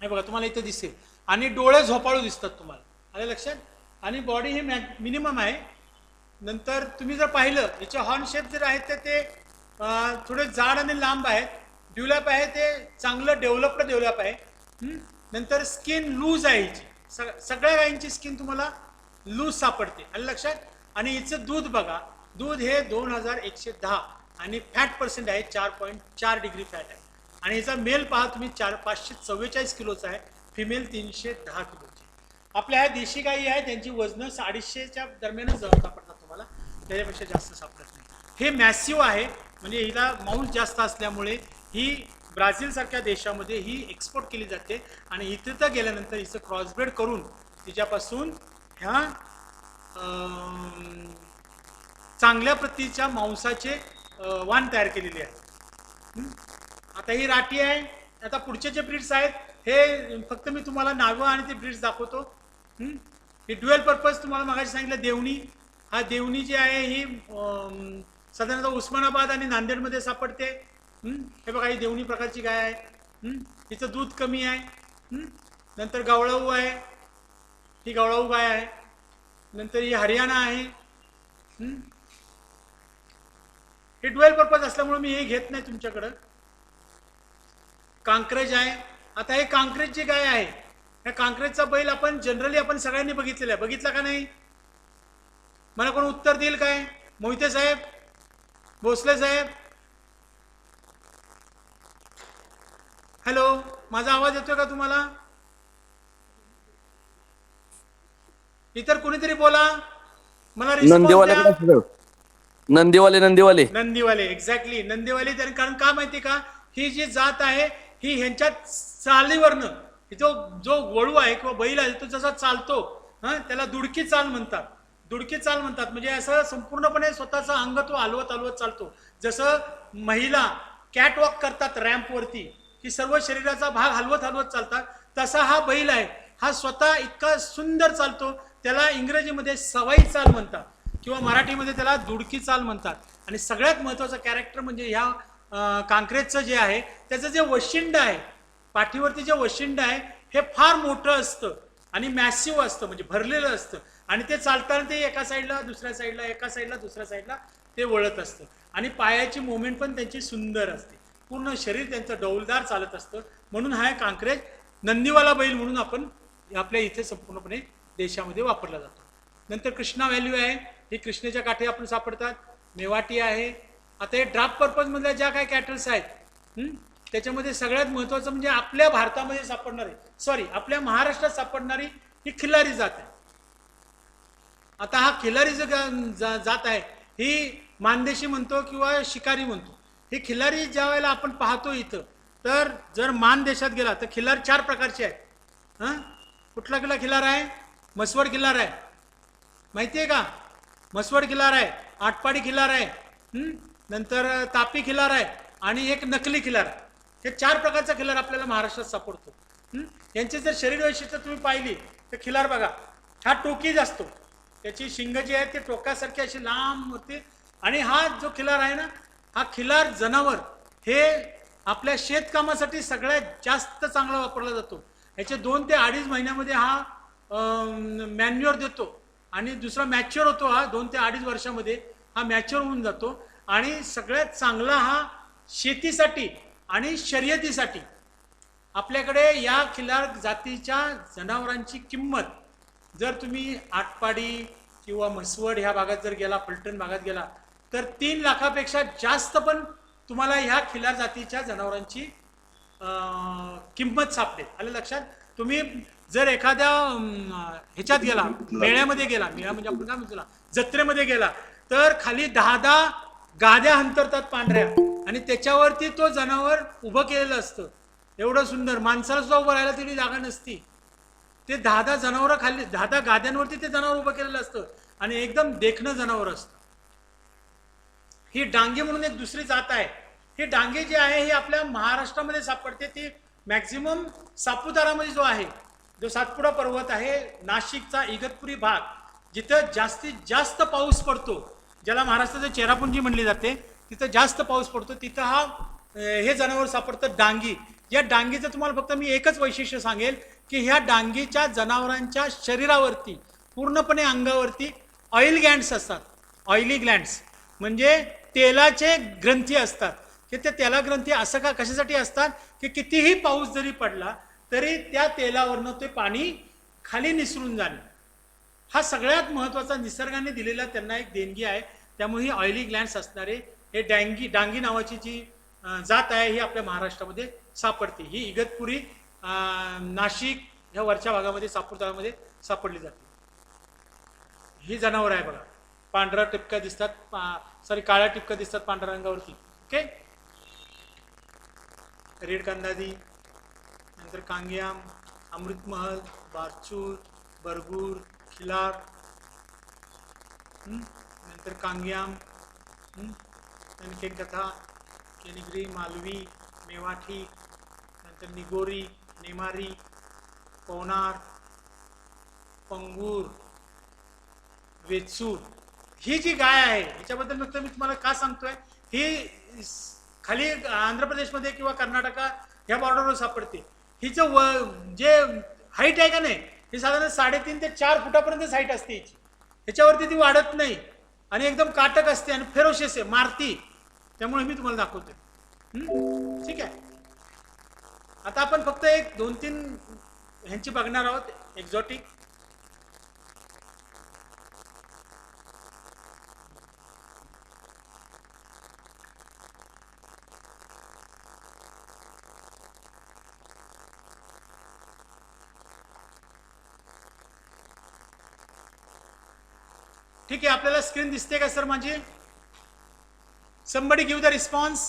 हे बघा तुम्हाला इथं दिसेल. आणि डोळे झोपाळू दिसतात तुम्हाला. आलं लक्षात? आणि बॉडी ही मिनिमम आहे. नंतर तुम्ही जर पाहिलं याचे हॉर्न शेप जर आहेत तर ते थोडे जाड आणि लांब आहेत. ड्युलॅप आहे ते चांगलं डेव्हलप आहे. नंतर स्किन लूज आहे हिची. सगळ्या गायींची स्किन तुम्हाला लूज सापडते. आलं लक्षात? आणि हिचं दूध बघा, दूध हे 2110 आणि फॅट पर्सेंट आहे 4.4 डिग्री फॅट आहे. आणि हिचा मेल पहा तुम्ही 544 किलोचा आहे, फिमेल 310 किलोची. आपल्या ह्या देशी गायी आहेत त्यांची वजनं 250च्या दरम्यानच सापडतात तुम्हाला, त्याच्यापेक्षा जास्त सापडत नाही. हे मॅसिव्ह आहे म्हणजे हिला मांस जास्त असल्यामुळे ही ब्राझीलसारख्या देशामध्ये ही एक्सपोर्ट केली जाते. आणि इथे तर गेल्यानंतर हिचं क्रॉसब्रेड करून तिच्यापासून ह्या चांगल्या प्रतीच्या मांसाचे वाण तयार केलेले आहे. आता ही राठी आहे. आता पुढचे जे ब्रीड्स आहेत हे फक्त मी तुम्हाला नावं आणि ते ब्रीड्स दाखवतो. ही ड्युअल पर्पज तुम्हाला मागाशी सांगितलं देवणी. हा देवणी जी आहे ही साधारणतः उस्मानाबाद आणि नांदेडमध्ये सापडते. हे बघा ही देवणी प्रकारची गाय आहे. हिचं दूध कमी आहे. नंतर गवळाऊ आहे, ही गवळाऊ गाय आहे. नंतर ही हरियाणा आहे. हे ड्युअल पर्पज असल्यामुळे मी हे घेत नाही तुमच्याकडं. कांक्रेज आहे. आता हे कांक्रेज जी गाय आहे, ह्या कांक्रेजचा बैल आपण जनरली आपण सगळ्यांनी बघितलेला आहे. बघितला का नाही? मला कोण उत्तर देईल काय? मोहिते साहेब, भोसले साहेब, हॅलो, माझा आवाज येतोय का तुम्हाला? इतर कोणीतरी बोला, मला रिस्पॉन्स द्या. नंदीवाले नंदीवाले नंदीवाले, एक्झॅक्टली नंदीवाले. कारण का माहिती का, ही जी जात आहे ही ह्यांच्या चालीवरनं, जो जो वळू आहे किंवा बैल आहे तो जसा चालतो, त्याला दुडकी चाल म्हणतात. दुडकी चाल म्हणतात म्हणजे असं संपूर्णपणे स्वतःचा अंग तो हलवत हलवत चालतो. जसं महिला कॅटवॉक करतात रॅम्पवरती, की सर्व शरीराचा भाग हलवत हलवत चालतात, तसा हा बैल आहे. हा स्वतः इतका सुंदर चालतो, त्याला इंग्रजीमध्ये सवाई चाल म्हणतात किंवा मराठीमध्ये त्याला दुडकी चाल म्हणतात. आणि सगळ्यात महत्त्वाचं कॅरेक्टर म्हणजे ह्या कांक्रेजचं जे आहे त्याचं जे वशिंड आहे, पाठीवरती जे वशिंड आहे हे फार मोठं असतं आणि मॅसिव्ह असतं, म्हणजे भरलेलं असतं. आणि ते चालताना ते एका साईडला दुसऱ्या साईडला, एका साईडला दुसऱ्या साईडला ते वळत असतं. आणि पायाची मुवमेंट पण त्यांची सुंदर असते, पूर्ण शरीर त्यांचं डौलदार चालत असतं. म्हणून हा कांक्रेज नंदीवाला बैल म्हणून आपण आपल्या इथे संपूर्णपणे देशामध्ये वापरला जातो. नंतर कृष्णा व्हॅल्यू आहे, ही कृष्णेच्या काठी आपण सापडतात. मेवाटी आहे. आता हे ड्राफ्ट पर्पज मधल्या ज्या काही कॅटल्स आहेत त्याच्यामध्ये सगळ्यात महत्त्वाचं म्हणजे आपल्या भारतामध्ये सापडणारी, आपल्या महाराष्ट्रात सापडणारी ही खिल्लारी जात आहे. आता हा खिल्लारी जात आहे ही मानदेशी म्हणतो किंवा शिकारी म्हणतो. ही खिल्लारी ज्या वेळेला आपण पाहतो इथं, तर जर मान देशात गेला तर खिल्लार 4 प्रकारचे आहेत. कुठला कुठला खिल्लार आहे? मसवड खिल्लार आहे, माहिती आहे का? मसवड खिल्लार आहे, आटपाडी खिल्लार आहे, नंतर तापी खिल्लार आहे आणि एक नकली खिल्लार. हे 4 प्रकारचा खिल्लार आपल्याला महाराष्ट्रात सापडतो. यांची जर शरीर वैशिष्ट्य तुम्ही पाहिली तर खिल्लार बघा, हा टोकीज असतो, त्याची शिंग जी आहे ती टोकासारखी अशी लांब होती. आणि हा जो खिल्लार आहे ना, हा खिल्लार जनावर हे आपल्या शेतकामासाठी सगळ्यात जास्त चांगला वापरला जातो. याचे 2 ते 2.5 महिन्यामध्ये हा मॅन्युअर देतो आणि दुसरा मॅच्युअर होतो. हा 2 ते 2.5 वर्षामध्ये हा मॅच्युअर होऊन जातो. आणि सगळ्यात चांगला हा शेतीसाठी आणि शर्यतीसाठी. आपल्याकडे या खिल्लार जातीच्या जनावरांची किंमत जर तुम्ही आटपाडी किंवा म्हसवड ह्या भागात जर गेला, फलटण भागात गेला, तर 3 लाखापेक्षा जास्त पण तुम्हाला ह्या खिल्लार जातीच्या जनावरांची किंमत सापडेल. आलं लक्षात? तुम्ही जर एखाद्या ह्याच्यात गेला, मेळ्यामध्ये गेला, मेळा म्हणजे आपण काय म्हणतो जत्रेमध्ये गेला, तर खाली 10 गाद्या अंतरतात पांढऱ्या आणि त्याच्यावरती तो जनावर उभं केलेलं असतं. एवढं सुंदर, माणसाला सुद्धा उभं राहायला तरी जागा नसती. ते 10 जनावरं खाली 10 गाद्यांवरती ते जनावर उभं केलेलं असतं आणि एकदम देखणं जनावर असतं. ही डांगी म्हणून एक दुसरी जात आहे. ही डांगी जी आहे ही आपल्या महाराष्ट्रामध्ये सापडते. ती मॅक्झिमम सापुतारामध्ये जो आहे, जो सातपुडा पर्वत आहे, नाशिकचा इगतपुरी भाग, जिथं जास्तीत जास्त पाऊस पडतो, ज्याला महाराष्ट्राचं चेरापुंजी म्हणली जाते, तिथं जास्त पाऊस पडतो, तिथं हे जनावर सापडतं डांगी. या डांगीचं तुम्हाला फक्त मी एकच वैशिष्ट्य सांगेल की ह्या डांगीच्या जनावरांच्या शरीरावरती पूर्णपणे अंगावरती ऑइल ग्लँड्स असतात. ऑइली ग्लँड्स म्हणजे तेलाचे ग्रंथी असतात. की ते तेला ग्रंथी असं का कशासाठी असतात की कितीही पाऊस जरी पडला तरी त्या तेलावरनं ते पाणी खाली निसरून जाणे. हा सगळ्यात महत्त्वाचा निसर्गाने दिलेला त्यांना एक देणगी आहे. त्यामुळे ही ऑइली ग्लँड्स असणारे हे डांगी नावाची जी जात आहे ही आपल्या महाराष्ट्रामध्ये सापडते. ही इगतपुरी, नाशिक ह्या वरच्या भागामध्ये, सापुतारामध्ये सापडली जाते. ही जनावर आहे बघा, पांढरा टिपका दिसतात, काळ्या टिपका दिसतात पांढऱ्या रंगावरती. ओके, रेड कांदादी, नंतर कांगियाम, अमृतमहल, बारचूर, बरगूर, खिलार, नंतर कांगियाम, कथा, केनिग्री, मालवी, मेवाठी, नंतर निगोरी, नेमारी, पवनार, पंगूर, वेचूर. ही जी गाय आहे ह्याच्याबद्दल फक्त मी तुम्हाला का सांगतोय, ही खाली आंध्र प्रदेशमध्ये किंवा कर्नाटका ह्या बॉर्डरवर सापडते. हिचं जे हाईट आहे का नाही, ही साधारण 3.5 ते 4 फुटापर्यंत हाईट असते हिची. ह्याच्यावरती ती वाढत नाही आणि एकदम काटक असते आणि फेरोशियस आहे, मारती. त्यामुळे मी तुम्हाला दाखवतोय. ठीक आहे. आता आपण फक्त एक 2-3 ह्यांची बघणार आहोत एक्झॉटिक. ठीक आहे, आपल्याला स्क्रीन दिसते का सर माझी? Somebody give the response.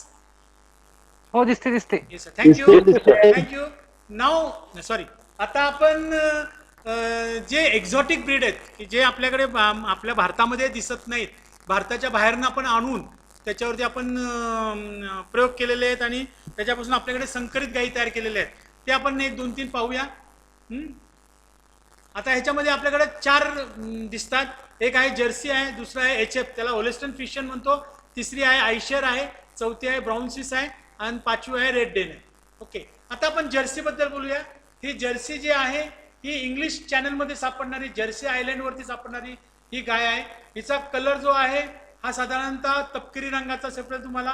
हो दिसते दिसते. Yes, sir. Thank you. दिसतंय. Thank you. Now, sorry. आता आपण जे एक्झॉटिक ब्रीड आहेत की जे आपल्याकडे आपल्या भारतामध्ये दिसत नाहीत, भारताच्या बाहेरनं आपण आणून त्याच्यावरती आपण प्रयोग केलेले आहेत आणि त्याच्यापासून आपल्याकडे संकरित गायी तयार केलेल्या आहेत, ते आपण 1, 2, 3 पाहूया. आता ह्याच्यामध्ये आपल्याकडे 4 दिसतात. एक आहे जर्सी आहे, दुसरा आहे HF, त्याला होलिस्टन फ्रिशियन म्हणतो, तिसरी आहे आयशर आहे, चौथी आहे ब्राऊन स्विस आहे आणि 5वी आहे रेड डेन आहे. ओके, आता आपण जर्सी बद्दल बोलूया. ही जर्सी जी आहे ही इंग्लिश चॅनलमध्ये सापडणारी, जर्सी आयलंडवरती सापडणारी ही गाय आहे. हिचा कलर जो आहे हा साधारणतः तपकिरी रंगाचा सापडेल तुम्हाला.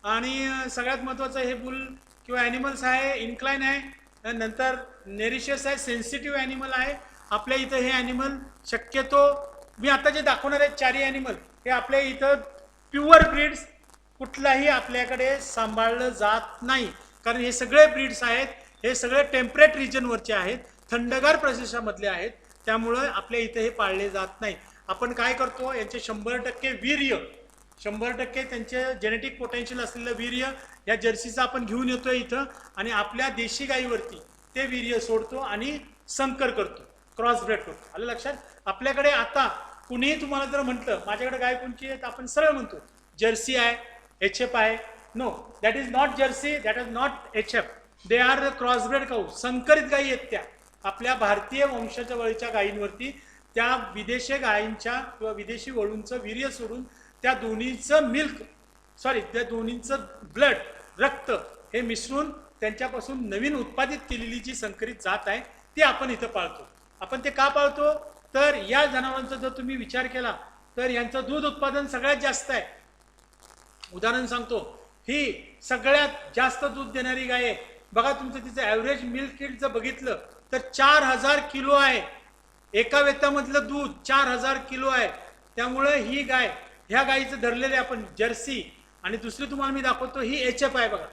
आणि सगळ्यात महत्त्वाचं हे बुल किंवा ॲनिमल्स आहे, इन्क्लाइन आहे, नंतर नेरिशियस आहे, सेन्सिटिव्ह ॲनिमल आहे. आपल्या इथं हे ॲनिमल शक्यतो मी आता जे दाखवणार आहे 4ही ॲनिमल हे आपल्या इथं प्युअर ब्रीड्स कुठलाही आपल्याकडे सांभाळलं जात नाही, कारण हे सगळे ब्रीड्स आहेत, हे सगळे टेम्परेट रिजनवरचे आहेत, थंडगार प्रदेशामधले आहेत, त्यामुळं आपल्या इथे हे पाळले जात नाही. आपण काय करतो, यांचे 100% वीर्य, 100% त्यांचे जेनेटिक पोटेन्शियल असलेलं वीर्य या जर्सीचं आपण घेऊन येतो इथं आणि आपल्या देशी गायीवरती ते वीर्य सोडतो आणि संकर करतो, क्रॉस ब्रेड करतो. आलं लक्षात? आपल्याकडे आता कुणीही तुम्हाला जर म्हटलं माझ्याकडे गाय कोणची आहे, तर आपण सरळ म्हणतो जर्सी आहे, HF आहे. No, that is not jersey, that is not HF. They are crossbred cow, संकरित गायी आहेत त्या. आपल्या भारतीय वंशाच्या वळीच्या गायींवरती त्या विदेशी गायींच्या किंवा विदेशी वळूंचं वीर्य सोडून त्या दोन्हीचं त्या दोन्हीचं ब्लड, रक्त हे मिसळून त्यांच्यापासून नवीन उत्पादित केलेली जी संकरित जात आहे ती आपण इथं पाळतो. आपण ते का पाळतो, तर या जनावरांचा जर तुम्ही विचार केला तर यांचं दूध उत्पादन सगळ्यात जास्त आहे. उदाहरण सांगतो, ही सगळ्यात जास्त दूध देणारी गाय आहे. बघा तुमचं तिचं ॲव्हरेज मिल्क यील्ड जर बघितलं तर 4000 किलो आहे. एका वेतामधलं दूध 4000 किलो आहे. त्यामुळे ही गाय, ह्या गायीचं धरलेले आपण जर्सी, आणि दुसरी तुम्हाला मी दाखवतो ही HF आहे. बघा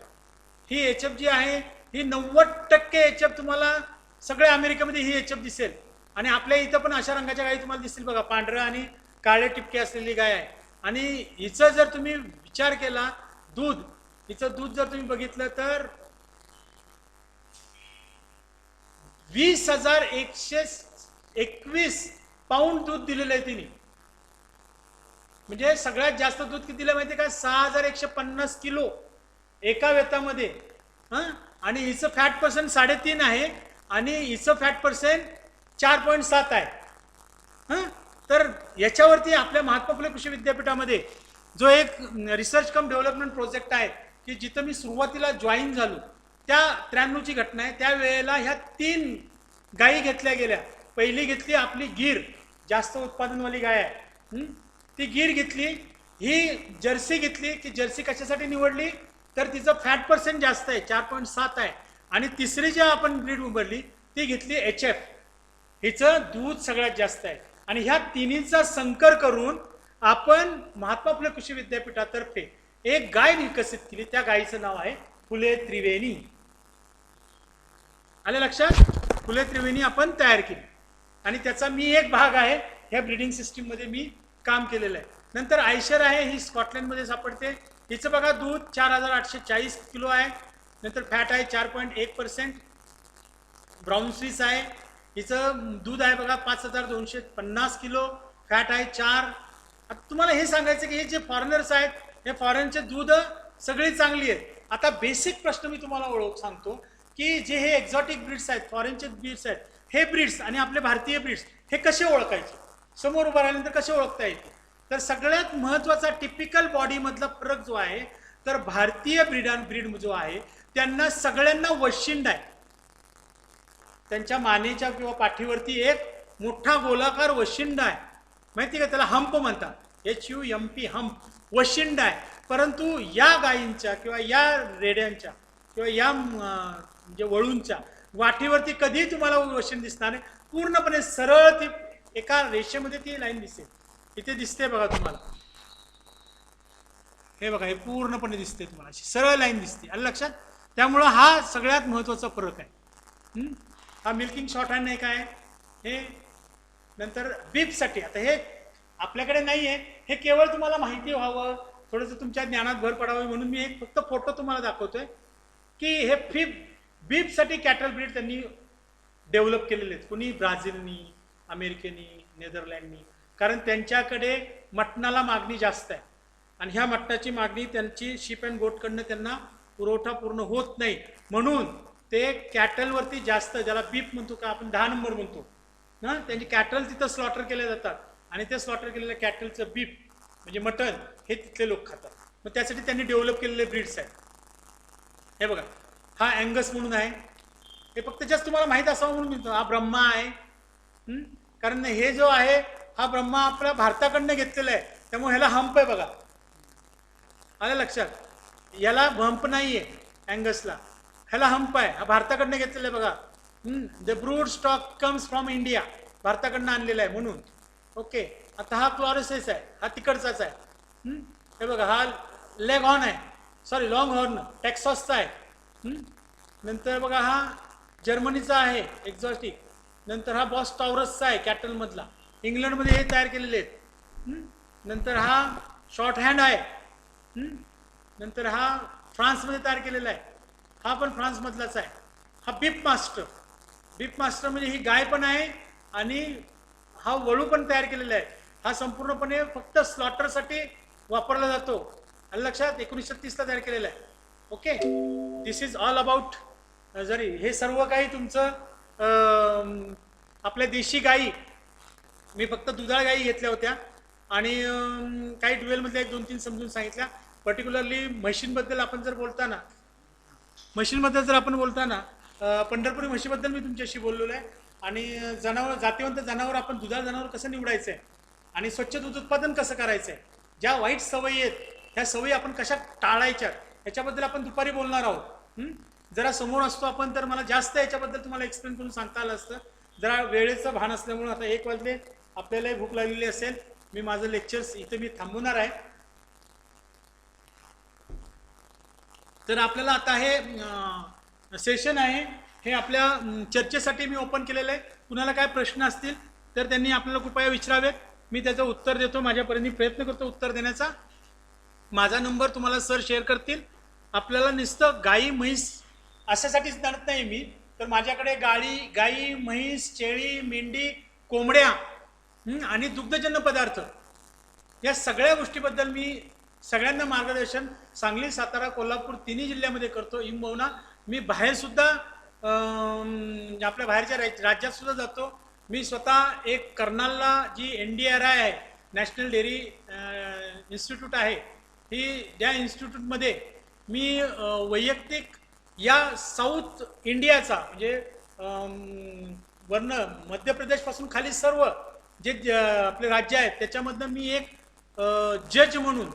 ही HF जी आहे ही 90% HF तुम्हाला सगळ्या अमेरिकेमध्ये ही HF दिसेल आणि आपल्या इथं पण अशा रंगाच्या गायी तुम्हाला दिसतील. बघा पांढरं आणि काळे टिपके असलेली गाय आहे. आणि हिचं जर तुम्ही विचार केला हिचं दूध जर तुम्ही बघितलं तर 20,121 पाऊंड दूध दिलेलं आहे तिने. म्हणजे सगळ्यात जास्त दूध किती दिलं माहिती का, 6,150 किलो एका वेतामध्ये. आणि हिचं फॅट पर्सेंट 3.5 आहे आणि हिचं फॅट पर्सेंट 4.7 आहे. तर याच्यावरती आपल्या महात्मा फुले कृषी विद्यापीठामध्ये जो एक रिसर्च कम डेव्हलपमेंट प्रोजेक्ट आहे की जिथं मी सुरुवातीला जॉईन झालो, त्या 93ची घटना आहे. त्यावेळेला ह्या 3 गायी घेतल्या गेल्या. पहिली घेतली आपली गीर, जास्त उत्पादनवाली गाय आहे, ती गीर घेतली. ही जर्सी घेतली की जर्सी कशासाठी निवडली तर तिचं फॅट पर्सेंट जास्त आहे, 4.7 आहे. आणि तिसरी जी आपण ब्रीड उभारली ती घेतली HF, हिचं दूध सगळ्यात जास्त आहे. आणि ह्या तिन्हीचा संकर करून आपण महात्मा फुले कृषी विद्यापीठातर्फे एक गाय विकसित केली. त्या गायीचं नाव आहे फुले त्रिवेणी. आलं लक्षात? फुले त्रिवेणी आपण तयार केली आणि त्याचा मी एक भाग आहे. ह्या ब्रीडिंग सिस्टीममध्ये मी काम केलेलं आहे. नंतर आयशर आहे, ही स्कॉटलंडमध्ये सापडते. हिचं बघा दूध 4,840 किलो आहे. नंतर फॅट आहे 4.1%. ब्राऊन स्विस आहे, हिचं दूध आहे बघा 5,250 किलो. फॅट आहे 4. आता तुम्हाला हे सांगायचं की हे जे फॉरेनर्स आहेत हे फॉरेनचे दूध सगळी चांगली आहेत. आता बेसिक प्रश्न मी तुम्हाला ओळख सांगतो की जे हे एक्झॉटिक ब्रीड्स आहेत, फॉरेनचे ब्रीड्स आहेत, हे ब्रीड्स आणि आपले भारतीय ब्रीड्स हे कसे ओळखायचे, समोर उभं राहिल्यानंतर कसे ओळखता येते. तर सगळ्यात महत्त्वाचा टिपिकल बॉडीमधला फरक जो आहे, तर भारतीय ब्रीड जो आहे त्यांना सगळ्यांना वशिंड आहे. त्यांच्या मानेच्या किंवा पाठीवरती एक मोठा गोलाकार वशिंड आहे, माहिती का, त्याला हंप म्हणतात, HUMP, हंप, वशिंड आहे. परंतु या गायींच्या किंवा या रेड्यांच्या किंवा या म्हणजे वळूंच्या वाठीवरती कधी तुम्हाला वशिंड दिसणार नाही. पूर्णपणे सरळ ती एका रेषेमध्ये ती लाईन दिसेल. इथे दिसते बघा तुम्हाला, हे बघा, हे पूर्णपणे दिसते तुम्हाला, अशी सरळ लाईन दिसते. आलं लक्षात? त्यामुळं हा सगळ्यात महत्त्वाचा फरक आहे. हा मिल्किंग शॉर्ट हँड नाही काय हे. नंतर बीपसाठी आता हे आपल्याकडे नाही आहे, हे केवळ तुम्हाला माहिती व्हावं थोडंसं तुमच्या ज्ञानात भर पडावी म्हणून मी एक फक्त फोटो तुम्हाला दाखवतोय की हे बीफसाठी कॅटल ब्रीड त्यांनी डेव्हलप केलेले आहेत. कुणी ब्राझीलनी, अमेरिकेनी, नेदरलँडनी, कारण त्यांच्याकडे मटणाला मागणी जास्त आहे आणि ह्या मटणाची मागणी त्यांची शिप अँड गोटकडनं त्यांना पुरवठा पूर्ण होत नाही, म्हणून ते कॅटलवरती जास्त, ज्याला बीफ म्हणतो का आपण 10 नंबर म्हणतो ना, त्यांची कॅटल तिथं स्लॉटर केले जातात आणि ते स्लॉटर केलेल्या कॅटलचं बीफ म्हणजे मटण हे तिथले लोक खातात. मग त्यासाठी त्यांनी डेव्हलप केलेले ब्रीड्स आहेत. हे बघा, हा अँगस म्हणून आहे, हे फक्त जास्त तुम्हाला माहीत असावं म्हणून म्हणतो. हा ब्रह्मा आहे, कारण हे जो आहे हा ब्रह्मा आपल्या भारताकडनं घेतलेला आहे, त्यामुळे ह्याला हंप आहे बघा, आलं लक्षात. याला हंप नाही आहे अँगसला, ह्याला हंप आहे, हा भारताकडनं घेतलेला आहे बघा. The brood stock comes from India, भारताकडनं आणलेला आहे म्हणून. ओके, आता हा क्लॉरसेस आहे, हा तिकडचाच आहे. हे बघा, हा लेग हॉर्न आहे, सॉरी लॉंग हॉर्न टेक्सासचा आहे. नंतर बघा हा जर्मनीचा आहे एक्झॉटिक. नंतर हा बॉस टॉरसचा आहे कॅटलमधला, इंग्लंडमध्ये हे तयार केलेले आहेत. नंतर हा शॉर्ट हँड आहे. नंतर हा फ्रान्समध्ये तयार केलेला आहे, हा पण फ्रान्समधलाच आहे. हा बीफ मास्टर, बीफ मास्टर म्हणजे ही गाय पण आहे आणि हा वळू पण तयार केलेला आहे. हा संपूर्णपणे फक्त स्लॉटरसाठी वापरला जातो, आलं लक्षात. 1930ला तयार केलेला आहे. Okay, this is all about. जरी हे सर्व काही तुमचं आपल्या देशी गायी, मी फक्त दुधाळ गायी घेतल्या होत्या आणि काही ड्युएलमधल्या 1-2-3 समजून सांगितल्या. पर्टिक्युलरली म्हशींबद्दल आपण जर बोलताना, पंढरपुरी म्हशीबद्दल मी तुमच्याशी बोललेलो आहे. आणि जनावर, जातीवंत जनावर, आपण दुधाळ जनावर कसं निवडायचं आहे आणि स्वच्छ दूध उत्पादन कसं करायचं आहे, ज्या वाईट सवयी आहेत ह्या सवयी आपण कशा टाळायच्या याच्याबद्दल आपण दुपारी बोलणार आहोत. जरा समोर असतो आपण तर मला जास्त याच्याबद्दल तुम्हाला एक्सप्लेन करून सांगता आलं असतं. जरा वेळेचं भान असल्यामुळे आता 1 वाजले, आपल्यालाही भूक लागलेली असेल. मी माझं लेक्चर्स इथे मी थांबवणार आहे. तर आपल्याला आता हे सेशन आहे, हे आपल्या चर्चेसाठी मी ओपन केलेलं आहे. कुणाला काय प्रश्न असतील तर त्यांनी आपल्याला कृपया विचारावेत, मी त्याचं उत्तर देतो. माझ्यापर्यंत मी प्रयत्न करतो उत्तर देण्याचा. माझा नंबर तुम्हाला सर शेअर करतील. आपल्याला नुसतं गाई म्हैस अशासाठीच जाणत नाही मी, तर माझ्याकडे गाई म्हैस, शेळी, मेंढी, कोंबड्या आणि दुग्धजन्य पदार्थ या सगळ्या गोष्टीबद्दल मी सगळ्यांना मार्गदर्शन सांगली, सातारा, कोल्हापूर तिन्ही जिल्ह्यामध्ये करतो. इमोना मी बाहेरसुद्धा आपल्या बाहेरच्या राज्यात सुद्धा जातो. मी स्वतः एक कर्नालला जी NDRI आहे, नॅशनल डेअरी इन्स्टिट्यूट आहे, ही त्या इन्स्टिट्यूटमध्ये मी वैयक्तिक या साऊथ इंडियाचा म्हणजे वर्ण मध्य प्रदेशपासून खाली सर्व जे आपले राज्य आहेत त्याच्यामधनं मी एक जज म्हणून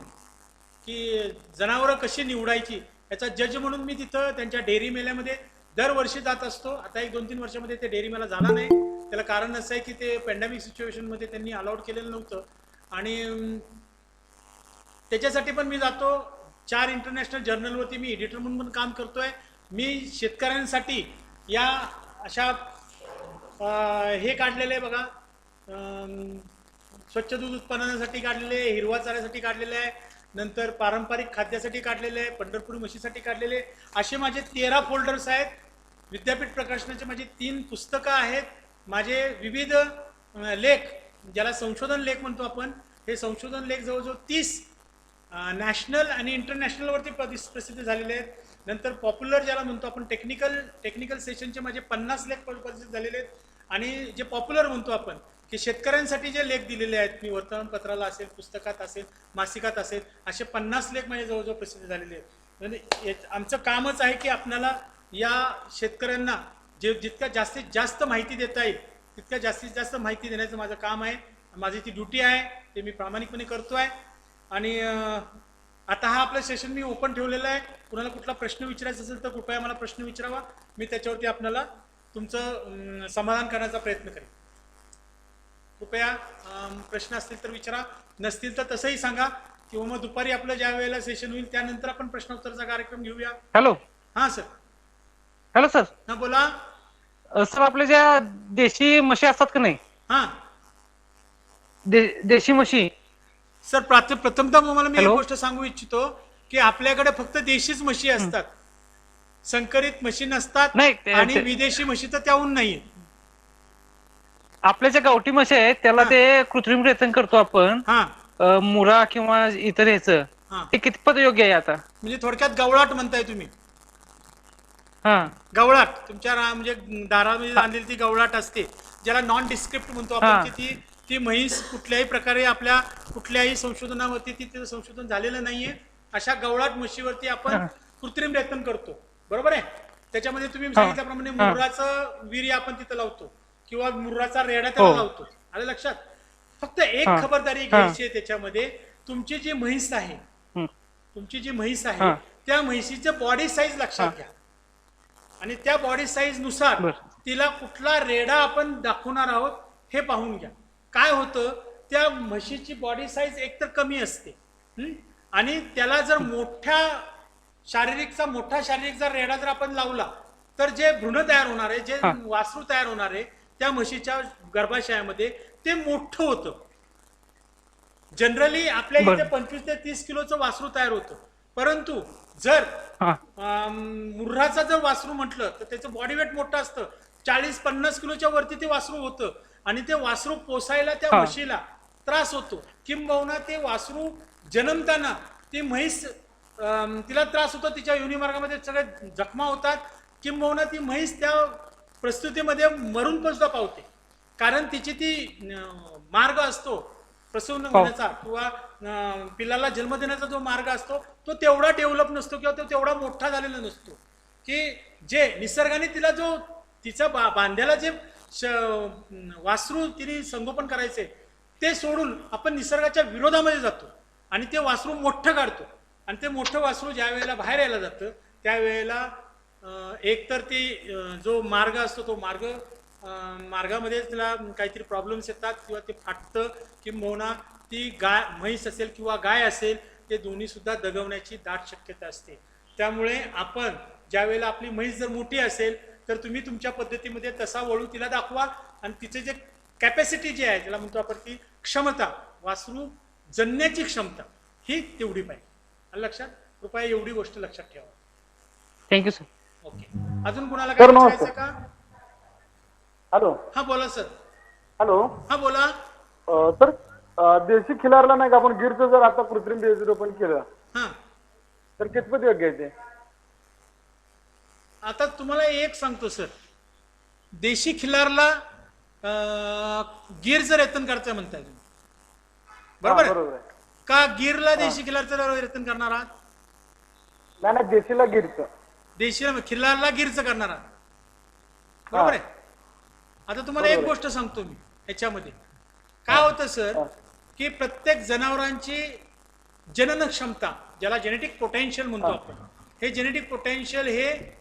की जनावरं कशी निवडायची याचा जज म्हणून मी तिथं त्यांच्या डेअरी मेल्यामध्ये दरवर्षी जात असतो. आता 1-2-3 वर्षामध्ये ते डेअरी मेला झाला नाही. त्याला कारण असं आहे की ते पॅन्डेमिक सिच्युएशनमध्ये त्यांनी अलाउड केलेलं नव्हतं आणि त्याच्यासाठी पण मी जातो. 4 इंटरनॅशनल जर्नलवरती मी एडिटर म्हणून पण काम करतोय. मी शेतकऱ्यांसाठी या अशा हे काढलेले आहे बघा, स्वच्छ दूध उत्पादनासाठी काढलेले, हिरवा चाऱ्यासाठी काढलेले आहे, नंतर पारंपरिक खाद्यासाठी काढलेले आहे, पंढरपुरी म्हशीसाठी काढलेले, असे माझे 13 फोल्डर्स आहेत. विद्यापीठ प्रकाशनाचे माझे 3 पुस्तकं आहेत. माझे विविध लेख, ज्याला संशोधन लेख म्हणतो आपण, हे संशोधन लेख जवळजवळ 30 नॅशनल आणि इंटरनॅशनलवरती प्रसिद्ध झालेले आहेत. नंतर पॉप्युलर ज्याला म्हणतो आपण टेक्निकल सेशनचे माझे 50 लेख प्रसिद्ध झालेले आहेत. आणि जे पॉप्युलर म्हणतो आपण की शेतकऱ्यांसाठी जे लेख दिलेले आहेत, मी वर्तमानपत्राला असेल, पुस्तकात असेल, मासिकात असेल, असे 50 लेख माझे जवळजवळ प्रसिद्ध झालेले आहेत. म्हणजे आमचं कामच आहे की आपल्याला या शेतकऱ्यांना जितक्या जास्तीत जास्त माहिती देता येईल तितक्या जास्तीत जास्त माहिती देण्याचं माझं काम आहे. माझी ती ड्युटी आहे, ते मी प्रामाणिकपणे करतो आहे. आणि आता हा आपलं सेशन मी ओपन ठेवलेलं आहे. कुणाला कुठला प्रश्न विचारायचा असेल तर कृपया मला प्रश्न विचारावा, मी त्याच्यावरती आपल्याला तुमचं समाधान करण्याचा प्रयत्न करेन. कृपया प्रश्न असतील तर विचारा, नसतील तर तसंही सांगा, किंवा मग दुपारी आपलं ज्या वेळेला सेशन होईल त्यानंतर आपण प्रश्नोत्तरचा कार्यक्रम घेऊया. हॅलो हां सर. Hello sir. हां बोला. सर आपल्या ज्या देशी म्हशी असतात का नाही, हां देशी म्हशी सर प्रथमतः मला मी एक हॅलो? गोष्ट सांगू इच्छितो की आपल्याकडे फक्त देशीच म्हशी असतात, संकरित म्हशी नसतात नाही, आणि विदेशी म्हशी तर त्याहून नाहीये. आपल्या ज्या गावठी म्हशी आहेत त्याला हा. ते कृत्रिम रेतन करतो आपण, हा मुरा किंवा इतर ह्याचं, हा ते कितपत योग्य आहे आता? म्हणजे थोडक्यात गवळाट म्हणताय तुम्ही. हा गवळाट तुमच्या म्हणजे दारामध्ये बांधलेली ती गवळाट असते, ज्याला नॉन डिस्क्रिप्ट म्हणतो हा. आपण, की ती म्हैस कुठल्याही प्रकारे आपल्या कुठल्याही संशोधनावरती तिचं संशोधन झालेलं नाहीये. अशा गवळाट म्हशीवरती आपण हा. कृत्रिम रेतन करतो, बरोबर आहे. त्याच्यामध्ये तुम्ही हा. सांगितल्याप्रमाणे हा. मुर्राचं वीर्य आपण तिथं लावतो किंवा मुर्राचा रेडा त्याला हो. लावतो. आलं लक्षात? फक्त एक हा. खबरदारी हा. घ्यायची आहे त्याच्यामध्ये, तुमची जी म्हैस आहे, हं. तुमची जी म्हैस आहे हा. त्या म्हैसीचं बॉडी साईज लक्षात हा. घ्या आणि त्या बॉडी साईज नुसार बर. तिला कुठला रेडा आपण दाखवणार आहोत हे पाहून घ्या. काय होतं, त्या म्हशीची बॉडी साईज एकतर कमी असते, आणि त्याला जर मोठा शारीरिक जर रेडा जर आपण लावला तर जे भ्रूण तयार होणार आहे, जे हा. वासरू तयार होणार आहे त्या म्हशीच्या गर्भाशयामध्ये ते मोठं होतं. जनरली आपल्या बर. इथे 25 ते 30 किलोचं वासरू तयार होतं, परंतु जर हा मुर्राचा जर वासरू म्हटलं तर त्याचं बॉडी वेट मोठं असतं, 40-50 किलोच्या वरती ते वासरू होतं आणि ते वासरू पोसायला त्या हा. म्हशीला त्रास होतो. किंबहुना ते वासरू जन्मताना ती म्हैस तिला त्रास होतो, तिच्या योनिमार्गामध्ये सगळे जखमा होतात, किंबहुना ती म्हैस त्या प्रस्तुतीमध्ये मरून पण सुद्धा पावते. कारण तिची ती मार्ग असतो प्रसून होण्याचा किंवा पिल्लाला जन्म देण्याचा जो मार्ग असतो तो तेवढा डेव्हलप नसतो किंवा तो तेवढा मोठा झालेला नसतो, की जे निसर्गाने तिला जो तिचा बांध्याला जे वासरू तिने संगोपन करायचे ते सोडून आपण निसर्गाच्या विरोधामध्ये जातो आणि ते वासरू मोठं काढतो. आणि ते मोठं वासरू ज्या वेळेला बाहेर यायला जातं त्यावेळेला एकतर ती जो मार्ग असतो तो मार्गामध्ये तिला काहीतरी प्रॉब्लेम्स येतात किंवा ते फाटतं, किंबहुना ती म्हैस असेल किंवा गाय असेल ते दोन्ही सुद्धा दगवण्याची दाट शक्यता असते. त्यामुळे आपण ज्या वेळेला आपली म्हैस जर मोठी असेल तर तुम्ही तुमच्या पद्धतीमध्ये तसा वळू तिला दाखवा आणि तिचे जे कॅपॅसिटी जी आहे त्याला म्हणतो आपण की क्षमता, वासरू जणण्याची क्षमता ही तेवढी पाहिजे. लक्षात? कृपया एवढी गोष्ट लक्षात ठेवा. Thank you sir. ओके, अजून कुणाला काय विचारायचं का? हॅलो हा बोला सर. हॅलो हा बोला. सर देशी खिलारला नाही का आपण गिरचं जर आता कृत्रिम बीजरोपण केलं हा, तर कितपत योग्य आहे ते? आता तुम्हाला एक सांगतो सर, देशी खिलारला गिर जर रेतन करायचं म्हणताय तुम्ही, बरोबर आहे? बरोबर आहे. का गिरला देशी खिलारचं रेतन करणार आहात? नाही नाही, देशीला गिरचं. देशीला खिल्लारला गिरचं करणार आहात, बरोबर आहे? आता तुम्हाला एक गोष्ट सांगतो मी ह्याच्यामध्ये काय होतं सर, की प्रत्येक जनावरांची जनन क्षमता, ज्याला जेनेटिक पोटेन्शियल म्हणतो आपण, हे जेनेटिक पोटेन्शियल हे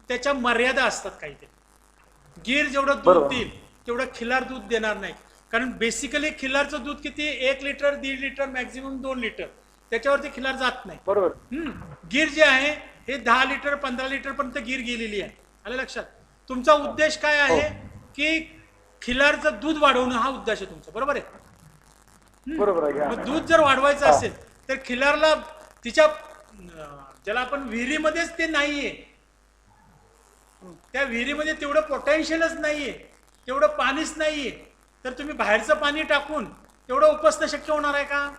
त्याच्या मर्यादा असतात काहीतरी. गिर जेवढं दूध देईल तेवढं खिल्लार दूध देणार नाही, कारण बेसिकली खिल्लारचं दूध किती, 1 लिटर 1.5 लिटर मॅक्झिमम 2 लिटर, त्याच्यावरती खिल्लार जात नाही. बरोबर. गिर जे आहे हे 10 लिटर 15 लिटर पर्यंत गिर गेलेली आहे. आलं लक्षात? तुमचा उद्देश काय आहे, की खिल्लारचं दूध वाढवणं हा उद्देश आहे तुमचा, बरोबर आहे? बरोबर आहे. मग दूध जर वाढवायचं असेल तर खिल्लारला तिच्या ज्याला आपण विहिरीमध्येच ते नाहीये, त्या विहिरीमध्ये तेवढं पोटेन्शियलच नाहीये, तेवढं पाणीच नाहीये, तर तुम्ही बाहेरचं पाणी टाकून तेवढं उपसणं शक्य होणार आहे का?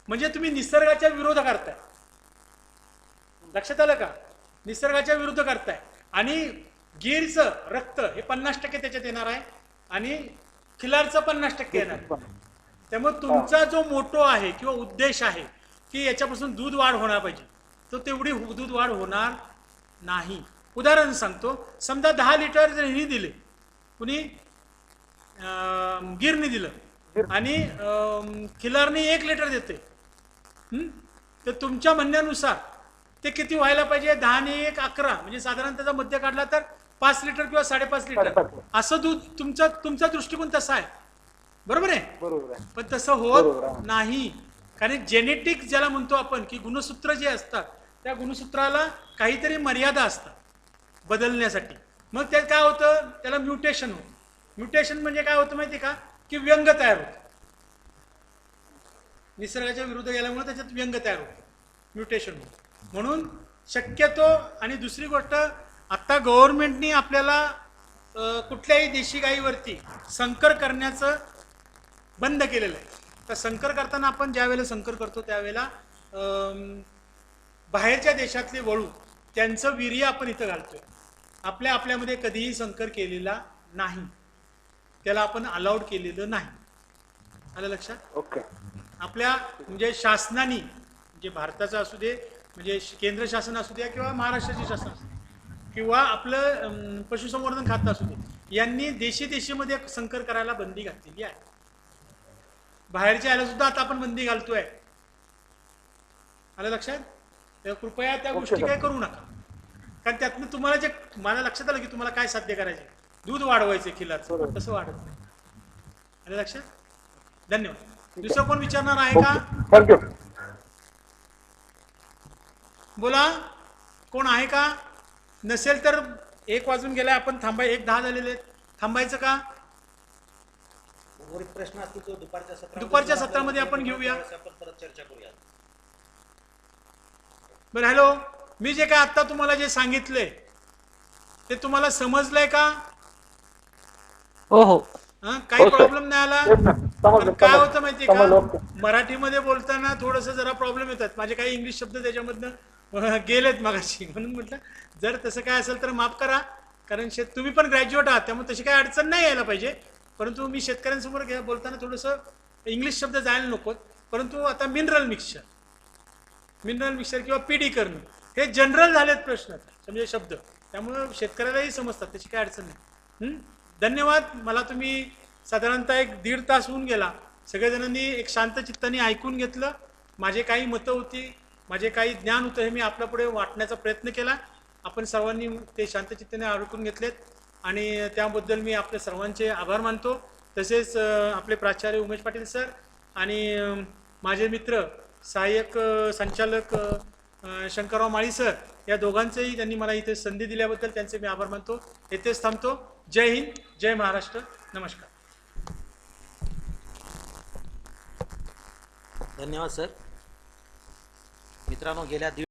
म्हणजे तुम्ही निसर्गाच्या विरोध करताय. लक्षात आलं का? निसर्गाच्या विरुद्ध करताय. आणि गिरचं रक्त हे 50% त्याच्यात येणार आहे आणि खिलारचं 50% येणार आहे. त्यामुळे तुमचा जो मोटो आहे किंवा उद्देश आहे की याच्यापासून दूध वाढ होणार पाहिजे, तो तेवढी दूध वाढ होणार नाही. उदाहरण सांगतो, समजा 10 लिटर जर हिने दिले, कुणी गिरने दिलं आणि खिलारने 1 लिटर देते, तर तुमच्या म्हणण्यानुसार ते किती व्हायला पाहिजे? 10 ने 1 11, म्हणजे साधारण त्याचा मध्य काढला तर 5 लिटर किंवा 5.5 लिटर असं दूध. तुमचा दृष्टिकोन तसा आहे, बरोबर आहे? बरोबर आहे. पण तसं होत नाही, कारण जेनेटिक ज्याला म्हणतो आपण की गुणसूत्र जे असतात त्या गुणसूत्राला काहीतरी मर्यादा असतात बदलण्यासाठी. मग त्यात काय होतं, त्याला म्युटेशन होतं. म्युटेशन म्हणजे काय होतं माहिती का, की व्यंग तयार होतं. निसर्गाच्या विरुद्ध गेल्यामुळे त्याच्यात व्यंग तयार होतो, म्युटेशन होतं. म्हणून शक्यतो, आणि दुसरी गोष्ट, आत्ता गव्हर्नमेंटनी आपल्याला कुठल्याही देशी गाईवरती संकर करण्याचं बंद केलेलं आहे. तर संकर करताना आपण ज्या वेळेला संकर करतो त्यावेळेला बाहेरच्या देशातले वळू त्यांचं वीर्य आपण इथं घालतोय. आपल्यामध्ये कधीही संकर केलेला नाही, त्याला आपण अलाउड केलेलं नाही. आलं लक्षात? ओके. आपल्या म्हणजे शासनाने, म्हणजे भारताचं असू दे, म्हणजे केंद्र शासन असू द्या किंवा महाराष्ट्राचे शासन असू दे किंवा आपलं पशुसंवर्धन खातं असू दे, यांनी देशीमध्ये संकर करायला बंदी घातलेली आहे. बाहेरच्या याला सुद्धा आता आपण बंदी घालतोय. आलं लक्षात? तर कृपया त्या गोष्टी काय करू नका, कारण त्यातनं तुम्हाला जे मला लक्षात आलं की तुम्हाला काय साध्य करायचे, दूध वाढवायचे खिलाचं, तसं वाढत नाही. आलं लक्षात? धन्यवाद. दुसरं कोण विचारणार आहे का? थँक्यू. बोला, कोण आहे का? नसेल तर 1 वाजून गेलाय, आपण 1:10 झालेले आहेत, थांबायचं का? उर्वरित प्रश्न असतील तो दुपारच्या सत्रामध्ये आपण घेऊया. आपण परत चर्चा करूया. बरं, हॅलो, मी जे काय आता तुम्हाला जे सांगितलंय ते तुम्हाला समजलंय का? हो हो. काही प्रॉब्लेम नाही आला? समजलं. काय होतं माहितीये समजलं. का, मराठीमध्ये बोलताना थोडंसं जरा प्रॉब्लेम येतात. माझे काही इंग्लिश शब्द त्याच्यामधनं गेलेत मगाशी, म्हणून म्हटलं जर तसं काय असेल तर माफ करा, कारण तुम्ही पण ग्रॅज्युएट आहात, त्यामुळे तशी काही अडचण नाही यायला पाहिजे. परंतु मी शेतकऱ्यांसमोर बोलताना थोडंसं इंग्लिश शब्द जायला नकोत. परंतु आता मिनरल मिक्सचर किंवा पिढी करणं हे जनरल झालेत प्रश्न, म्हणजे शब्द, त्यामुळं शेतकऱ्यालाही समजतात, त्याची काही अडचण नाही. धन्यवाद. मला तुम्ही साधारणतः 1.5 तास होऊन गेला, सगळेजणांनी एक शांत चित्ताने ऐकून घेतलं. माझे काही मतं होती, माझे काही ज्ञान होतं, हे मी आपल्यापुढे वाटण्याचा प्रयत्न केला. आपण सर्वांनी ते शांत चित्ताने ऐकून घेतलेत आणि त्याबद्दल मी आपल्या सर्वांचे आभार मानतो. तसेच आपले प्राचार्य उमेश पाटील सर आणि माझे मित्र सहाय्यक संचालक शंकरराव माळी सर, या दोघांचेही त्यांनी मला इथे संधी दिल्याबद्दल त्यांचे मी आभार मानतो. येथेच थांबतो. जय हिंद, जय महाराष्ट्र, नमस्कार. धन्यवाद सर. मित्रांनो, गेल्या